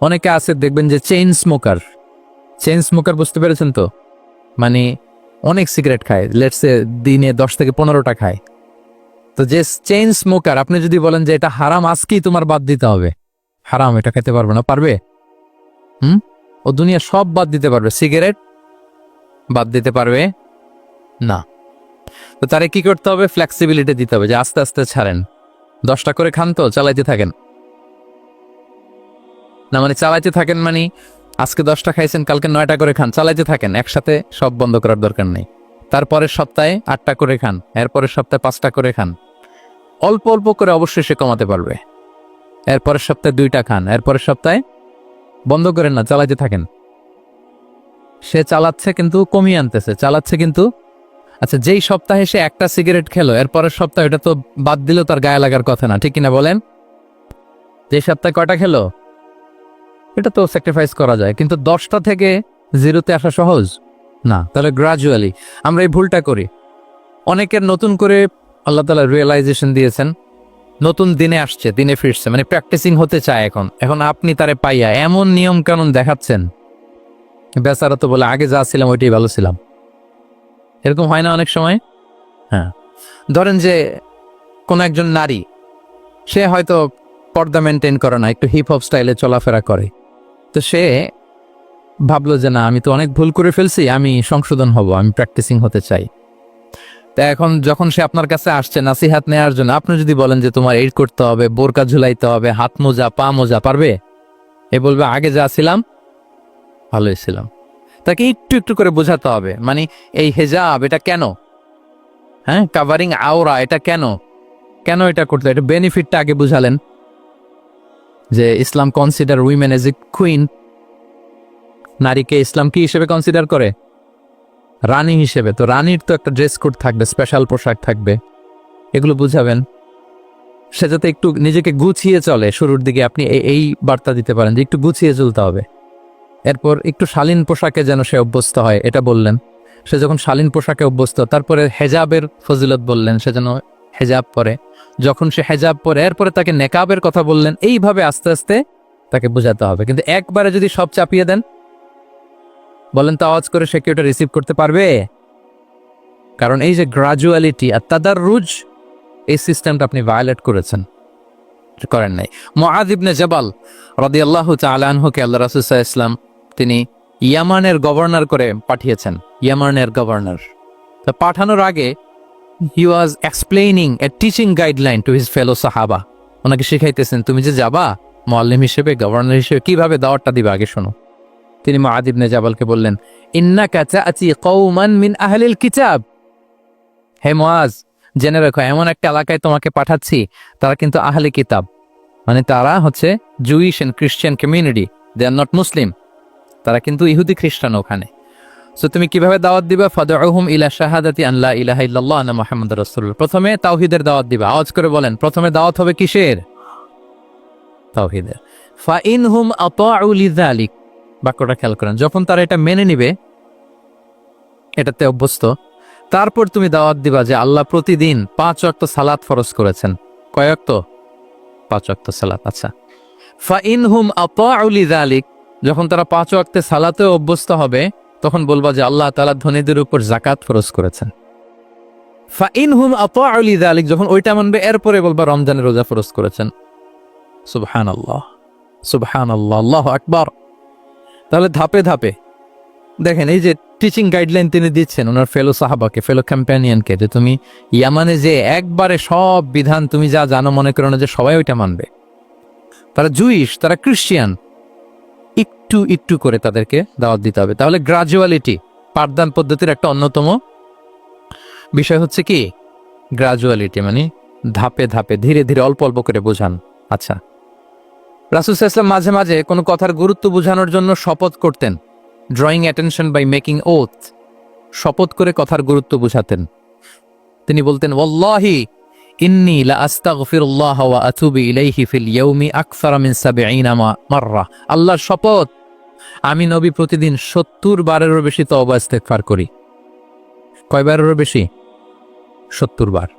অনেকে আছে দেখবেন যে চেইন স্মোকার, বুঝতে পেরেছেন তো? মানে অনেক সিগারেট খায়, লেটসে দিনে 10 থেকে 15টা খায়। তো যে চেইন স্মোকার, আপনি যদি বলেন যে এটা হারাম, আজকেই তোমার বাদ দিতে হবে, হারাম, এটা খেতে পারবে না, পারবে? ও দুনিয়া সব বাদ দিতে পারবে, সিগারেট বাদ দিতে পারবে না। তো তারে কি করতে হবে? ফ্লেক্সিবিলিটি দিতে হবে, যে আস্তে আস্তে ছাড়েন, 10টা করে খান তো চালাইতে থাকেন না, মানে চালাইতে থাকেন মানে আজকে 10টা খাইছেন, কালকে 9টা করে খান, চালাইতে থাকেন, একসাথে সব বন্ধ করার দরকার নেই। তারপরের সপ্তাহে 8টা করে খান, এরপরের সপ্তাহে 5টা করে খান, অল্প অল্প করে অবশ্যই সে কমাতে পারবে। এরপরের সপ্তাহে 2টা খান, এরপরের সপ্তাহে বন্ধ করেন না, চালাইতে থাকেন। সে চালাচ্ছে কিন্তু কমিয়ে আনতেছে, চালাচ্ছে কিন্তু। আচ্ছা, যেই সপ্তাহে সে একটা সিগারেট খেলো, এরপরের সপ্তাহে এটা তো বাদ দিলেও তার গায়ে লাগার কথা না, ঠিক কিনা বলেন? যে সপ্তাহে কয়টা খেলো, এটা তো স্যাক্রিফাইস করা যায়, কিন্তু 10টা থেকে 0-তে আসা সহজ না। তাহলে গ্রাজুয়ালি আমরা এই ভুলটা করি। অনেকের নতুন করে আল্লাহ তাআলা রিয়েলাইজেশন দিয়েছেন, নতুন দিনে আসছে, দিনে ফিরছে, মানে প্র্যাকটিসিং হতে চায়। এখন আপনি তারে পাইয়া এমন নিয়ম কানুন দেখাচ্ছেন, বেচারা তো বলে আগে যা ছিলাম ওইটাই ভালো ছিলাম। এরকম হয় না অনেক সময়? হ্যাঁ, ধরেন যে কোন একজন নারী, সে হয়তো পর্দা মেনটেন করে না, একটু হিপ হপ স্টাইলে চলাফেরা করে, তো সে ভাবলো যে না, আমি তো অনেক ভুল করে ফেলছি, আমি সংশোধন হব, আমি প্র্যাকটিসিং হতে চাই। তা এখন যখন সে আপনার কাছে আসছে নাসিহাত নেওয়ার জন্য, আপনি যদি বলেন যে তোমার এই করতে হবে, বোরকা ঝুলাইতে হবে, হাত মোজা পা মোজা, পারবে? এ বলবে আগে যা ছিলাম ভালোই ছিলাম। তাকে একটু একটু করে বোঝাতে হবে, মানে এই হেজাব এটা কেন, হ্যাঁ, কাভারিং আওরা এটা কেন, কেন এটা করতে, এটা বেনিফিটটা আগে বুঝালেন। যে Islam consider women as a queen, নারীকে ইসলাম কি হিসেবে কনসিডার করে? রানী হিসেবে। তো রানীর তো একটা ড্রেস কোড থাকবে, স্পেশাল পোশাক থাকবে, এগুলো বুঝাবেন। সে যাতে একটু নিজেকে গুছিয়ে চলে, শুরুর দিকে আপনি এই বার্তা দিতে পারেন যে একটু গুছিয়ে চলতে হবে। এরপর একটু শালীন পোশাকে যেন সে অভ্যস্ত হয়, এটা বললেন। সে যখন শালীন পোশাকে অভ্যস্ত, তারপরে হেজাবের ফজিলত বললেন, সে যেন হেজাব পরে। যখন সে হেজাব পরে, এরপরে তাকে নেকাবের কথা বললেন। এইভাবে আস্তে আস্তে তাকে বোঝাতে হবে। কিন্তু একবারে যদি সব চাপিয়ে দেন, বলেন তো আওয়াজ করে, সে কি ওটা রিসিভ করতে পারবে? কারণ এই যে গ্রাজুয়ালিটি আর তাদাররুজ, এই সিস্টেমটা আপনি ভায়োলেট করেছেন, করেন নাই। মুআয ইবনে জাবাল রাদিয়াল্লাহু তাআলা আনহুকে আল্লাহ রাসূল সাল্লাল্লাহু আলাইহি ওয়াসাল্লাম তিনি ইয়ামানের গভর্নর করে পাঠিয়েছেন, ইয়ামানের গভর্নর। তো পাঠানোর আগে he was explaining a teaching guideline to his fellow সাহাবা। ওনাকে শিখাইতেছেন, তুমি যে যাবা মুআল্লিম হিসেবে, গভর্নর হিসেবে, কিভাবে দাওয়াতটা দিবা আগে শোনো। তিনি মুআয ইবনে জাবালকে বললেন, ইন্নাকা তা'তি কওমান মিন আহলিল কিতাব। হে মুআয, জেনে রাখো, এমন একটা এলাকায় তোমাকে পাঠাচ্ছি, তারা কিন্তু আহলে কিতাব, মানে তারা হচ্ছে Jewish and Christian community, they are not Muslim, তারা কিন্তু ইহুদি খ্রিস্টান ওখানে। সো তুমি কিভাবে দাওয়াত দিবা? ফাদউহুম ইলা শাহাদাতি আন লা ইলাহা ইল্লাল্লাহ আন্না মুহাম্মাদুর রাসূলুল্লাহ। প্রথমে তাওহীদের দাওয়াত দিবা। আওয়াজ করে বলেন, প্রথমে দাওয়াত হবে কিসের? তাওহীদের। ফাইনহুম আতাউ লিযালিক, বাক্যটা খেয়াল করেন, যখন তারা এটা মেনে নিবে, এটাতে অভ্যস্ত, তারপর তুমি দাওয়াত দিবা যে আল্লাহ প্রতিদিন 5 ওয়াক্ত সালাত ফরজ করেছেন। কয় ওয়াক্ত? 5 ওয়াক্ত সালাত। আচ্ছা, ফাইনহুম আতাউ লিযালিক, যখন তারা 5 ওয়াক্তে সালাতে অভ্যস্ত হবে, তখন বলবা যে আল্লাহ তাআলা ধনীদের উপর যাকাত ফরজ করেছেন। ফাইনহুম আতাউ লিযালিক, যখন ওইটা মানবে, এরপরে বলবা রমজানের রোজা ফরজ করেছেন। সুবহানাল্লাহ, সুবহানাল্লাহ, আল্লাহু আকবার। তাহলে ধাপে ধাপে দেখেন, এই যে টিচিং গাইডলাইন তিনি দিচ্ছেন ওনার ফেলো সাহাবাকে, ফেলো কম্প্যানিয়নকে, যে তুমি ইয়ামানে যে একবারে সব বিধান তুমি যা জানো, মনে করো না যে সবাই ওইটা মানবে। তারা জুইশ, তারা ক্রিশ্চিয়ান, একটু একটু করে তাদেরকে দাওয়াত দিতে হবে। তাহলে গ্রাজুয়ালিটি পাঠদান পদ্ধতির একটা অন্যতম বিষয় হচ্ছে কি? গ্রাজুয়ালিটি, মানে ধাপে ধাপে ধীরে ধীরে অল্প অল্প করে বোঝান। আচ্ছা, রাসূল সাল্লাল্লাহু আলাইহি ওয়াসাল্লাম মাঝে মাঝে কোনো কথার গুরুত্ব বোঝানোর জন্য শপথ করতেন। Drawing attention by making oath, শপথ করে কথার গুরুত্ব বোঝাতেন। তিনি বলতেন, ওয়াল্লাহি ইন্নী লা আস্তাগফিরুল্লাহ ওয়া আতুবু ইলাইহি ফিল ইয়াউমি আকসারা মিন ৭০ মাররা। আল্লাহর শপথ, আমি নবী প্রতিদিন ৭০ বারেরও বেশি তওবা ইস্তেগফার করি। কয়বারেরও বেশি? ৭০ বার।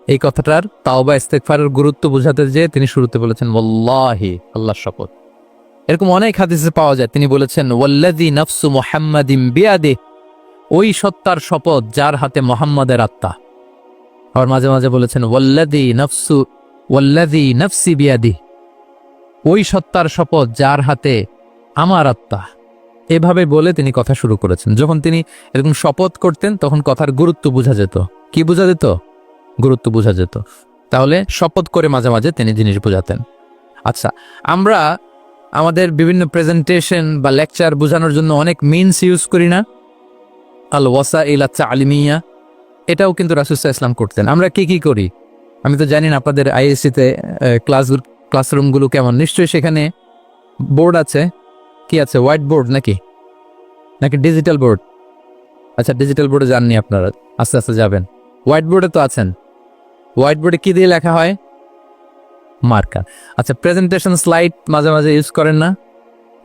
এই কথাটার তাওবা ইস্তেগফারের গুরুত্ব বোঝাতে যে তিনি শুরুতে বলেছেন ওয়াল্লাহি, আল্লাহর শপথ। এরকম অনেক হাদিসে পাওয়া যায়, তিনি বলেছেন ওয়াল্লাযী নাফসু মুহাম্মাদিন বিয়াদিহি, ওই সত্তার শপথ যার হাতে মুহাম্মাদের আত্মা। আবার মাঝে মাঝে বলেছেন ওয়াল্লাযী নাফসি বিয়াদিহি, ওই সত্তার শপথ যার হাতে আমার আত্মা। এভাবে বলে তিনি কথা শুরু করেছেন। যখন তিনি এরকম শপথ করতেন তখন কথার গুরুত্ব বোঝা যেত। কি বোঝা যেত? গুরুত্ব বোঝা যেত। তাহলে শপথ করে মাঝে মাঝে তিনি জিনিস বোঝাতেন। আচ্ছা, আমরা আমাদের বিভিন্ন প্রেজেন্টেশন বা লেকচার বোঝানোর জন্য অনেক মিনস ইউজ করি না? আল ওয়াসাইল আত-তা'লিমিয়া, এটাও কিন্তু রাসূল সাল্লাল্লাহু আলাইহি ওয়াসাল্লাম করতেন। আমরা কি কি করি? আমি তো জানি না আপনাদের আইএসসিতে ক্লাসরুমগুলো কেমন। নিশ্চয়ই সেখানে বোর্ড আছে। কি আছে? হোয়াইট বোর্ড নাকি ডিজিটাল বোর্ড? আচ্ছা, ডিজিটাল বোর্ডে যাননি আপনারা, আস্তে আস্তে যাবেন। হোয়াইট বোর্ডে তো আছেন। হোয়াইট বোর্ডে কি দিয়ে লেখা হয়? মার্কার। আচ্ছা, প্রেজেন্টেশন স্লাইড মাঝে মাঝে ইউজ করেন না?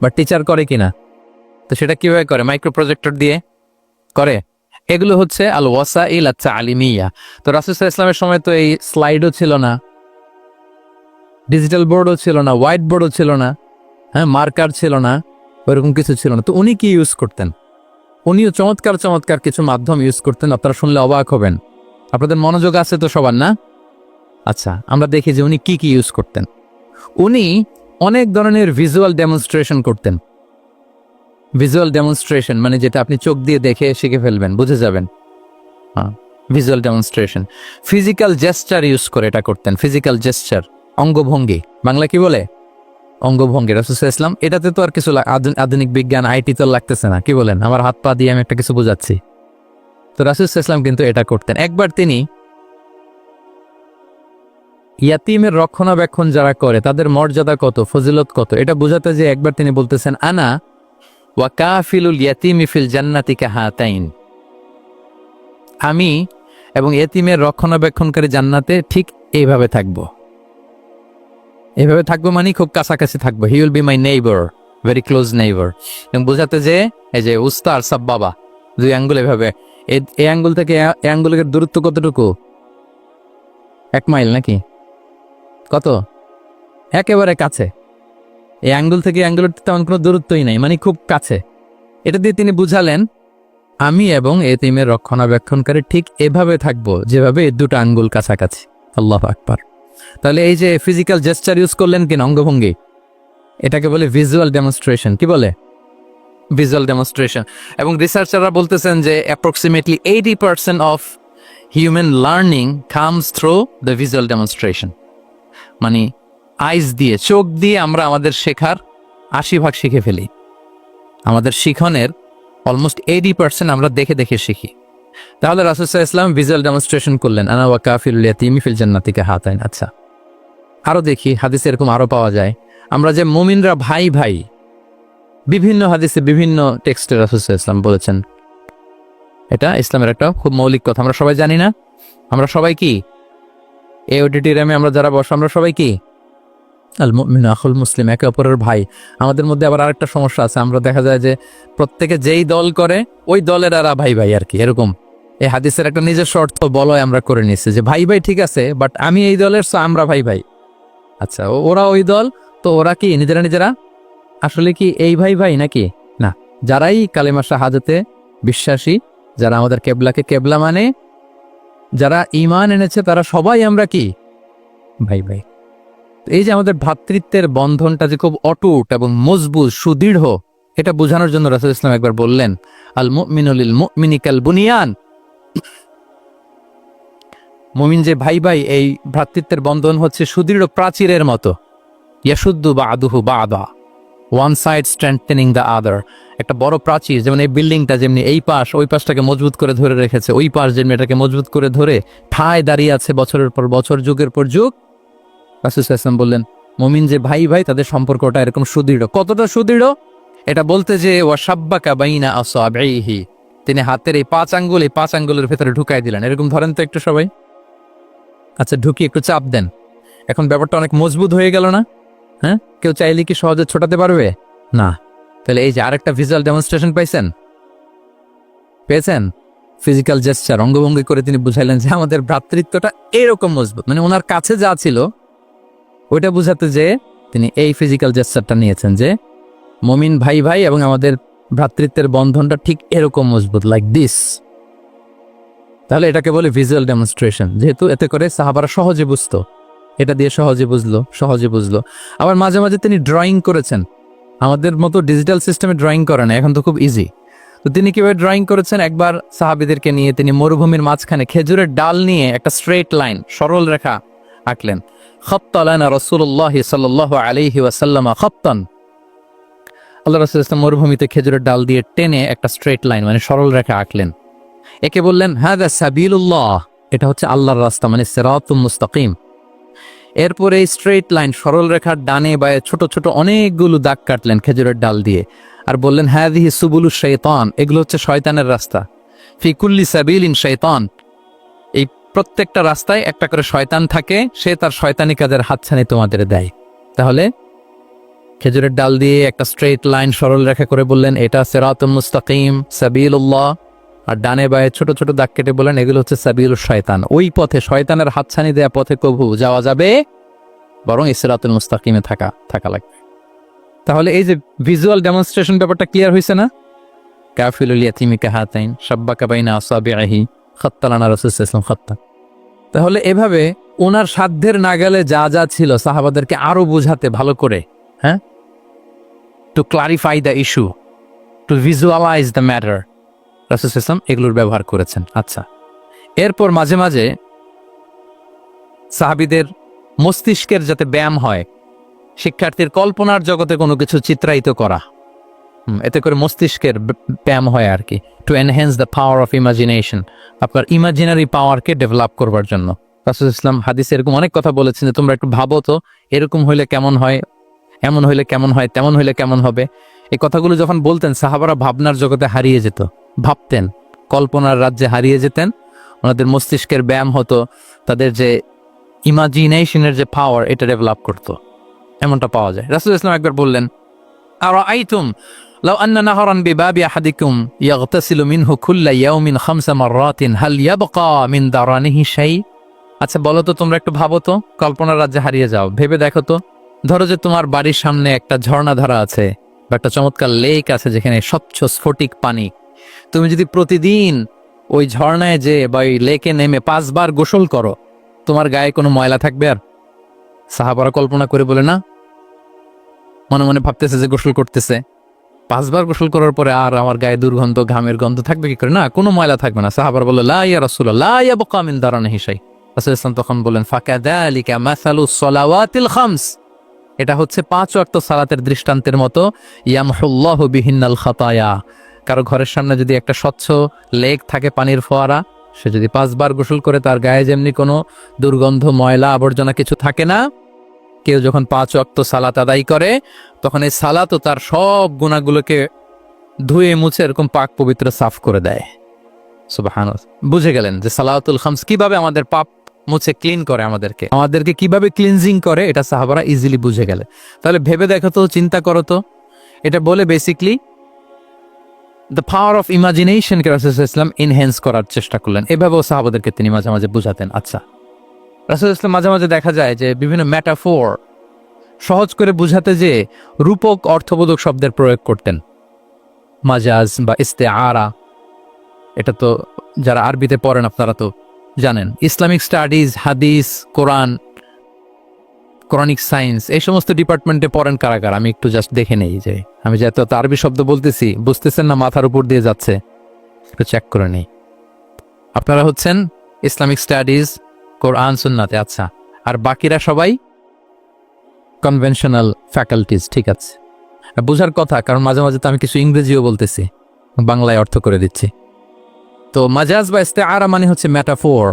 বা টিচার করে কিনা? তো সেটা কিভাবে করে? মাইক্রো প্রজেক্টর দিয়ে করে। এগুলো হচ্ছে আল ওয়াসাইল আত-তা'লিমিয়া। তো রাসূল সাল্লাল্লাহু আলাইহি ওয়াসাল্লামের সময় তো এই স্লাইডও ছিল না, ডিজিটাল বোর্ডও ছিল না, হোয়াইট বোর্ডও ছিল না, হ্যাঁ, মার্কার ছিল না, ওইরকম কিছু ছিল না। তো উনি কি ইউজ করতেন? উনিও চমৎকার চমৎকার কিছু মাধ্যম ইউজ করতেন। আপনারা শুনলে অবাক হবেন। আপনাদের মনোযোগ আছে তো সবার, না? আচ্ছা, আমরা দেখি যে উনি কি কি ইউজ করতেন। উনি অনেক ধরনের ভিজুয়াল ডেমনস্ট্রেশন করতেন। ভিজুয়াল ডেমনস্ট্রেশন মানে যেটা আপনি চোখ দিয়ে দেখে শিখে ফেলবেন, বুঝে যাবেন। হ্যাঁ, visual demonstration. Physical gesture use করে এটা করতেন। ফিজিক্যাল জেস্টার, অঙ্গভঙ্গি, বাংলা কি বলে? অঙ্গভঙ্গি। রাসূল সাল্লাল্লাহু আলাইহি ওয়াসাল্লাম, এটাতে তো আর কিছু আধুনিক বিজ্ঞান আইটি তো লাগতেছে না। কি বলেন? আমার হাত পা দিয়ে আমি একটা কিছু বোঝাচ্ছি। তো রাসূল সাল্লাল্লাহু আলাইহি ওয়াসাল্লাম কিন্তু এটা করতেন। একবার তিনি ইয়াতিমের রক্ষণাবেক্ষণ যারা করে তাদের মর্যাদা কত, ফজিলত কত, এটা বোঝাতে যে একবার তিনি বলতেছেন আনা ওয়া কাফিলুল ইয়াতিমি ফিল জান্নাতি কাহাতাইন, আমি এবং ইয়াতিমের রক্ষণাবেক্ষণকারী জান্নাতে ঠিক এইভাবে থাকবো। এইভাবে থাকবো মানে খুব কাছাকাছি থাকবো। He will be my neighbour, very close neighbour. এবং বোঝাতে যে এই যে উস্তা আর সাব্বাবা, দুই আঙ্গুল এভাবে, এই আঙ্গুল থেকে এই আঙ্গুলের দূরত্ব কতটুকু? 1 মাইল নাকি কত? একেবারে কাছে। এই আঙ্গুল থেকে আঙ্গুলের তেমন কোনো দূরত্বই নাই, মানে খুব কাছে। এটা দিয়ে তিনি বুঝালেন আমি এবং এতিমের রক্ষণাবেক্ষণকারী ঠিক এভাবে থাকবো যেভাবে এই দুটো আঙ্গুল কাছাকাছি। আল্লাহু আকবার। তাহলে এই যে ফিজিক্যাল জেস্টার ইউজ করলেন কিনা, অঙ্গভঙ্গি, এটাকে বলে ভিজুয়াল ডেমনস্ট্রেশন। কি বলে? Visual demonstration. এবং রিসার্চাররা বলতেছেন যে approximately 80% of human learning comes through the visual demonstration. মানে আইস দিয়ে, চোখ দিয়ে আমরা আমাদের শেখার 80% শিখে ফেলি। আমাদের শিখনের অলমোস্ট 80% আমরা দেখে দেখে শিখি। তাহলে রাসূল সাল্লাল্লাহু আলাইহি ওয়াসাল্লাম ভিজুয়াল ডেমনস্ট্রেশন করলেন, আনা ওয়া কাফিলুল ইয়াতিমি ফিল জান্নাতি কাহাতাইন। আচ্ছা, আরো দেখি হাদিসে এরকম আরো পাওয়া যায়। আমরা যে মুমিনরা ভাই ভাই, বিভিন্ন হাদিসে বিভিন্ন টেক্সটে রাসূল সাল্লাল্লাহু আলাইহি ওয়াসাল্লাম বলেছেন। এটা ইসলামের একটা খুব মৌলিক কথা, আমরা সবাই জানি না? আমরা সবাই কি এই অডিটোরিয়ামে আমরা যারা বসে আমরা সবাই কি? আল মুমিনু আখুল মুসলিম, একে অপরের ভাই। আমাদের মধ্যে আবার আরেকটা সমস্যা আছে, আমরা দেখা যায় যে প্রত্যেকে যেই দল করে ওই দলের আর ভাই ভাই আর কি, এরকম। এই হাদিসের একটা নিজস্ব অর্থ বলয় আমরা করে নিচ্ছি যে ভাই ভাই ঠিক আছে, বাট আমি এই দলের, সো আমরা ভাই ভাই। আচ্ছা, ওরা ওই দল, তো ওরা কি নিজেরা নিজেরা আসলে কি এই ভাই ভাই নাকি? না, যারাই কালেমা শাহাদাতে বিশ্বাসী, যারা আমাদের কেবলাকে কেবলা মানে, যারা ঈমান এনেছে, তারা সবাই আমরা কি ভাই ভাই। এই যে আমাদের ভ্রাতৃত্বের বন্ধনটা যে খুব অটুট এবং মজবুত সুদৃঢ়, এটা বোঝানোর জন্য রাসূল ইসলাম একবার বললেন আল মুমিনু লিল মুমিনি কাল বুনিয়ান। মুমিন যে ভাই ভাই, এই ভ্রাতৃত্বের বন্ধন হচ্ছে সুদৃঢ় প্রাচীরের মতো। ইয়াশুদ্দু বা'দুহু বা'দা one side strengthening the other. একটা বড় প্রাচীর, যেমন এই বিল্ডিংটা যেমনি এই পাশ ওই পাশটাকে মজবুত করে ধরে রেখেছে, ওই পাশ যেমনি এটাকে মজবুত করে ধরে ঠায় দাঁড়িয়ে আছে বছরের পর বছর, যুগের পর যুগ। রাসূল সাল্লাল্লাহু আলাইহি ওয়াসাল্লাম বললেন মুমিন যে ভাই ভাই তাদের সম্পর্কটা এরকম সুদৃঢ়। কতটা সুদৃঢ় এটা বলতে যে ওয়াশাব্বাকা বাইনা আসাবিহি, তিনি হাতের এই 5 আঙ্গুল এই 5 আঙ্গুলের ভেতরে ঢুকাই দিলেন। এরকম ধরেন তো একটু সবাই, আচ্ছা ঢুকিয়ে একটু চাপ দেন। এখন ব্যাপারটা অনেক মজবুত হয়ে গেল না? হ্যাঁ, কেউ চাইলে কি সহজে ছোটাতে পারবে না? তাহলে এই যে আরেকটা ভিজুয়াল ডেমনস্ট্রেশন পেয়েছেন ফিজিক্যাল জেস্চার, অঙ্গভঙ্গি করে তিনি বুঝাইলেন যে আমাদের ভ্রাতৃত্বটা এরকম মজবুত। মানে ওনার কাছে যা ছিল ওইটা বুঝাতে যে তিনি এই ফিজিক্যাল জেস্চারটা নিয়েছেন যে মুমিন ভাই ভাই এবং আমাদের ভ্রাতৃত্বের বন্ধনটা ঠিক এরকম মজবুত, লাইক দিস। তাহলে এটাকে বলে ভিজুয়াল ডেমনস্ট্রেশন, যেহেতু এতে করে সাহাবারা সহজে বুঝতো, এটা দিয়ে সহজে বুঝলো। আবার মাঝে মাঝে তিনি ড্রয়িং করেছেন, আমাদের মতো ডিজিটাল সিস্টেমে ড্রয়িং করে না, এখন তো খুব ইজি। তো তিনি কিভাবে ড্রয়িং করেছেন, একবার সাহাবীদেরকে নিয়ে তিনি মরুভূমির মাঝখানে খেজুরের ডাল নিয়ে একটা স্ট্রেট লাইন, সরল রেখা আঁকলেন। খাত্তা লানা রাসূলুল্লাহ সাল্লাল্লাহু আলাইহি ওয়াসাল্লাম খাত্তান, আল্লাহ রাসূল সাল্লাল্লাহু আলাইহি ওয়াসাল্লাম মরুভূমিতে খেজুরের ডাল দিয়ে টেনে একটা স্ট্রেট লাইন মানে সরল রেখা আঁকলেন। একে বললেন হাযা সাবিলুল্লাহ, এটা হচ্ছে আল্লাহর রাস্তা, মানে সিরাতুম মুস্তাকিম। এরপরে এই স্ট্রেট লাইন সরল রেখার ডানে বায়ে ছোট ছোট অনেকগুলো দাগ কাটলেন খেজুরের ডাল দিয়ে, আর বললেন হাযিহি সুবুলুশ শাইতান, এগুলো হচ্ছে শয়তানের রাস্তা। ফি কুল্লি সাবিলিন শাইতান, এই প্রত্যেকটা রাস্তায় একটা করে শয়তান থাকে, সে তার শয়তানি কাজের হাতছানি তোমাদের দেয়। তাহলে খেজুরের ডাল দিয়ে একটা স্ট্রেট লাইন সরল রেখা করে বললেন এটা সিরাতুম মুস্তাকিম সাবিলুল্লাহ, আর ডানে বায়ে ছোট ছোট দাগ কেটে বলেন এগুলো হচ্ছে সাবিলুশ শয়তান, ওই পথে শয়তানের হাতছানি দেয়া পথে কবু যাওয়া যাবে, বরং এই সিরাতুল মুস্তাকিমে থাকা লাগবে। তাহলে এই যে ভিজুয়াল ডেমনস্ট্রেশন ব্যাপারটা ক্লিয়ার হয়েছে না? কাফিলুল ইয়াতিমি কাহাতাইন শাব্বাকা বাইনা আসাবিহি খাত্তা লানা রাসূল সাল্লাল্লাহু আলাইহি ওয়াসাল্লাম খাত্তা। তাহলে এভাবে ওনার সাধ্যের নাগালে যা যা ছিল সাহাবাদেরকে আরো বোঝাতে ভালো করে, হ্যাঁ, to clarify the issue, to visualise the matter, রাসূল সাল্লাল্লাহু আলাইহি ওয়াসাল্লাম এগুলোর ব্যবহার করেছেন। আচ্ছা, এরপর মাঝে মাঝে সাহাবীদের মস্তিষ্কের যাতে ব্যায়াম হয়, শিক্ষার্থীর কল্পনার জগতে কোনো কিছু চিত্রায়িত করা, এতে করে মস্তিষ্কের ব্যায়াম হয় আর কি, to enhance the power of imagination, আপনার ইমাজিনারি পাওয়ারকে ডেভেলপ করবার জন্য। রাসূল ইসলাম হাদিসে এরকম অনেক কথা বলেছেন যে তোমরা একটু ভাবো তো, এরকম হইলে কেমন হয়, এমন হইলে কেমন হয়, তেমন হইলে কেমন হবে। এই কথাগুলো যখন বলতেন সাহাবারা ভাবনার জগতে হারিয়ে যেত, ভাবতেন, কল্পনার রাজ্যে হারিয়ে যেতেন, ওনাদের মস্তিষ্কের ব্যায়াম হতো, তাদের যে ইমাজিনেশনের যে পাওয়ার এটা ডেভেলপ করতো, এমনটা পাওয়া যায়। রাসূল ইসলাম একবার বললেন আরাআইতুম লাউ আন্না নাহরান বিবাবি আহাদিকুম ইয়াগতাসিলু মিনহু কুল্লা ইয়াউমিন 5 মাররাতিন হাল ইয়াবকা মিন দারানিহি শাই। আচ্ছা বলো তো, তোমরা একটু ভাবো তো, কল্পনার রাজ্যে হারিয়ে যাও, ভেবে দেখো তো, ধরো যে তোমার বাড়ির সামনে একটা ঝর্ণাধারা আছে বা একটা চমৎকার লেক আছে যেখানে স্বচ্ছ স্ফটিক পানি, তুমি যদি প্রতিদিন ওই ঝর্ণায় যে বা ওই লেকে নেমে 5 বার গোসল করো, তোমার গায়ে কোনো ময়লা থাকবে? আর সাহাবারা কল্পনা করে বলে না, মনে মনে ভাবতেছে যে গোসল করতেছে, 5 বার গোসল করার পরে আর আমার গায়ে দুর্গন্ধ, ঘামের গন্ধ থাকবে কি করে? না, কোনো ময়লা থাকবে না। সাহাবারা বলল লা ইয়া রাসূলুল্লাহ লা ইয়াবকা মিন দারানিহি শাই। রাসূল ইসলাম তখন বলেন ফাকাযালিকা মাসালুস সালাওয়াতিল খামস, এটা হচ্ছে 5 ওয়াক্ত সালাতের দৃষ্টান্তের মতো, ইয়ামহুল্লাহু বিহিন্নাল খাতায়া, কারো ঘরের সামনে যদি একটা স্বচ্ছ লেক থাকে, পানির ফোয়ারা, সে যদি 5 বার গোসল করে তার গায়ে যেমনি কোনো দুর্গন্ধ, ময়লা, আবর্জনা কিছু থাকে না, কেউ যখন 5 ওয়াক্ত সালাত আদায় করে তখন এই সালাতও তার সব গুনাহগুলোকে ধুয়ে মুছে এরকম পাক পবিত্র সাফ করে দেয়। সুবহানাল্লাহ। বুঝে গেলেন যে সালাতুল খামস কিভাবে আমাদের পাপ মুছে ক্লিন করে, আমাদেরকে কিভাবে ক্লিনজিং করে, এটা সাহাবারা ইজিলি বুঝে গেলে। তাহলে ভেবে দেখো তো, চিন্তা করো তো, এটা বলে বেসিকলি দ্য পাওয়ার অফ ইমাজিনেশনকে রাসূল সাল্লাল্লাহু আলাইহি ওয়াসাল্লাম এনহ্যান্স করার চেষ্টা করলেন। এভাবেও সাহাবাদেরকে তিনি মাঝে মাঝে বুঝাতেন। আচ্ছা, রাসূল সাল্লাল্লাহু আলাইহি ওয়াসাল্লাম মাঝে মাঝে দেখা যায় যে বিভিন্ন মেটাফোর সহজ করে বুঝাতে যে রূপক অর্থবোধক শব্দের প্রয়োগ করতেন, মাজাজ বা ইস্তেআরা। এটা তো যারা আরবিতে পড়েন আপনারা তো জানেন। ইসলামিক স্টাডিজ, হাদিস, কোরআন, কোরআনিক সায়েন্স, এই সমস্ত ডিপার্টমেন্টে পড়েন কারা কারা? আমি একটু জাস্ট দেখে নেই যে আমি যে এত আরবি শব্দ বলতেছি বুঝতেছেন না, মাথার উপর দিয়ে যাচ্ছে, একটু চেক করে নেই। আপনারা হচ্ছেন ইসলামিক স্টাডিজ, কোরআন, সুন্নাতে। আচ্ছা, আর বাকিরা সবাই কনভেনশনাল ফ্যাকাল্টিজ, ঠিক আছে। বোঝার কথা, কারণ মাঝে মাঝে তো আমি কিছু ইংরেজিও বলতেছি, বাংলায় অর্থ করে দিচ্ছি। তো মাজাজ বা ইস্তেআরা মানে হচ্ছে মেটাফোর,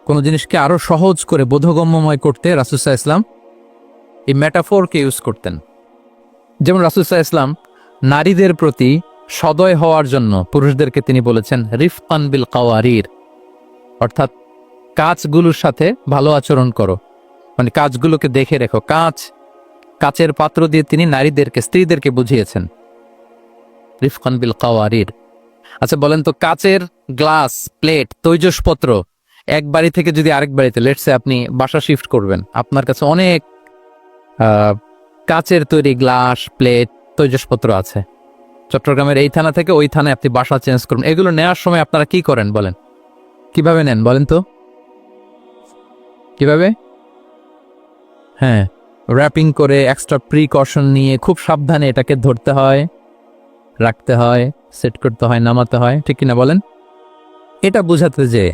কোনো জিনিসকে আরো সহজ করে বোধগম্যময় করতে রাসূল সাল্লাল্লাহু আলাইহি ওয়াসাল্লাম এই মেটাফোরকে ইউজ করতেন। যেমন রাসূল সাল্লাল্লাহু আলাইহি ওয়াসাল্লাম নারীদের প্রতি সদয় হওয়ার জন্য পুরুষদেরকে তিনি বলেছেন রিফকান বিল কাওয়ারির, অর্থাৎ কাঁচগুলোর সাথে ভালো আচরণ করো, মানে কাঁচগুলোকে দেখে রেখো। কাচের পাত্র দিয়ে তিনি নারীদেরকে, স্ত্রীদেরকে বুঝিয়েছেন রিফকান বিল কাওয়ারির। আচ্ছা বলেন তো, কাচের গ্লাস, প্লেট, তৈজসপত্র এক বাড়ি থেকে যদি আরেক বাড়িতে, লেটসে আপনি বাসা শিফট করবেন, আপনার কাছে অনেক কাচের তৈরি গ্লাস, প্লেট, তৈজসপত্র আছে। চট্টগ্রামের এই থানা থেকে ওই থানায় আপনি বাসা চেঞ্জ করুন, এগুলো নেওয়ার সময় আপনারা কি করেন বলেন? কিভাবে নেন বলেন তো? কিভাবে? হ্যাঁ, র্যাপিং করে, এক্সট্রা প্রিকশন নিয়ে খুব সাবধানে এটাকে ধরতে হয়, রাখতে হয়, সেট করতে হয়, নামাতে হয়, ঠিক কিনা বলেন? এটা বোঝাতে যে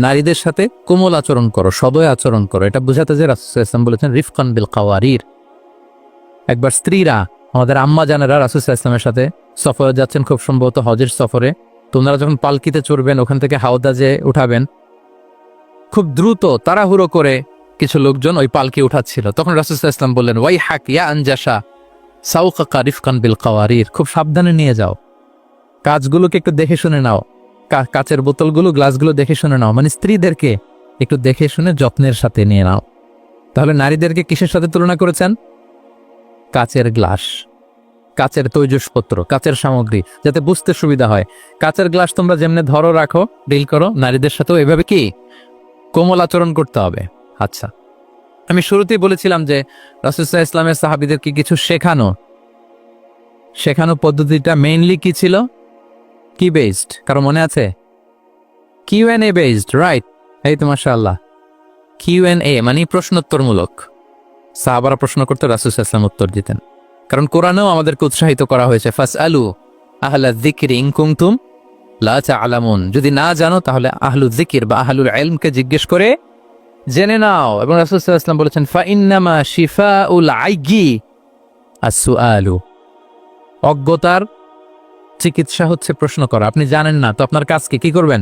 নারীদের সাথে কোমল আচরণ করো, সদয় আচরণ করো, এটা বোঝাতে যে রাসূল সাল্লাল্লাহু আলাইহি ওয়াসাল্লাম বলেছেন রিফকান বিল কাওয়ারির। একবার স্ত্রীরা, আমাদের আম্মা জানেরা রাসূল সাল্লাল্লাহু আলাইহি ওয়াসাল্লামের সাথে সফরে যাচ্ছেন, খুব সম্ভবত হজের সফরে। তোমরা যখন পালকিতে চড়বেন, ওখান থেকে হাওদাজে উঠাবেন, খুব দ্রুত তাড়াহুড়ো করে কিছু লোকজন ওই পালকি উঠাচ্ছিল। তখন রাসূল সাল্লাল্লাহু আলাইহি ওয়াসাল্লাম বললেন ওয়াই হাক ইয়া আনজাসা সাউকাকা রিফকান বিল কাওয়ারির, খুব সাবধানে নিয়ে যাও, কাজগুলোকে একটু দেখে শুনে নাও, কাচের বোতলগুলো, গ্লাসগুলো দেখে শুনে নাও, মানে স্ত্রীদেরকে একটু দেখে শুনে যত্নের সাথে নিয়ে নাও। তাহলে নারীদেরকে কিসের সাথে তুলনা করেছেন? কাচের গ্লাস, কাচের তৈজসপত্র, কাচের সামগ্রী, যাতে বুঝতে সুবিধা হয়। কাচের গ্লাস তোমরা যেমনে ধরো, রাখো, ডিল করো, নারীদের সাথেও এভাবে কি কোমল আচরণ করতে হবে। আচ্ছা, আমি শুরুতেই বলেছিলাম যে রাসূল সাল্লাল্লাহু আলাইহি ওয়াসাল্লামের সাহাবীদেরকে কিছু শেখানো পদ্ধতিটা মেইনলি কি ছিল? কি বেসড? কারো মনে আছে? QnA based, right? এই তো মাশাআল্লাহ, কিউএনএ মানে প্রশ্নোত্তরমূলক। সাহাবারা প্রশ্ন করতে রাসূল সাল্লাল্লাহু আলাইহি ওয়াসাল্লাম উত্তর দিতেন। কারণ কোরআনেও আমাদেরকে উৎসাহিত করা হয়েছে ফাসআলু আহলা যিকরি ইন কুনতুম লা তা'লামুন, যদি না জানো তাহলে আহলু যিকির বা আহলুল ইলমকে জিজ্ঞেস করে জেনে নাও। এবং রাসূল সাল্লাল্লাহু আলাইহি ওয়াসাল্লাম বলেছেন ফাইন্নামা শিফাউল আইগি আস-সুআলু, অজ্ঞতার চিকিৎসা হচ্ছে প্রশ্ন করা। আপনি জানেন না তো আপনার কাজকে কি করবেন?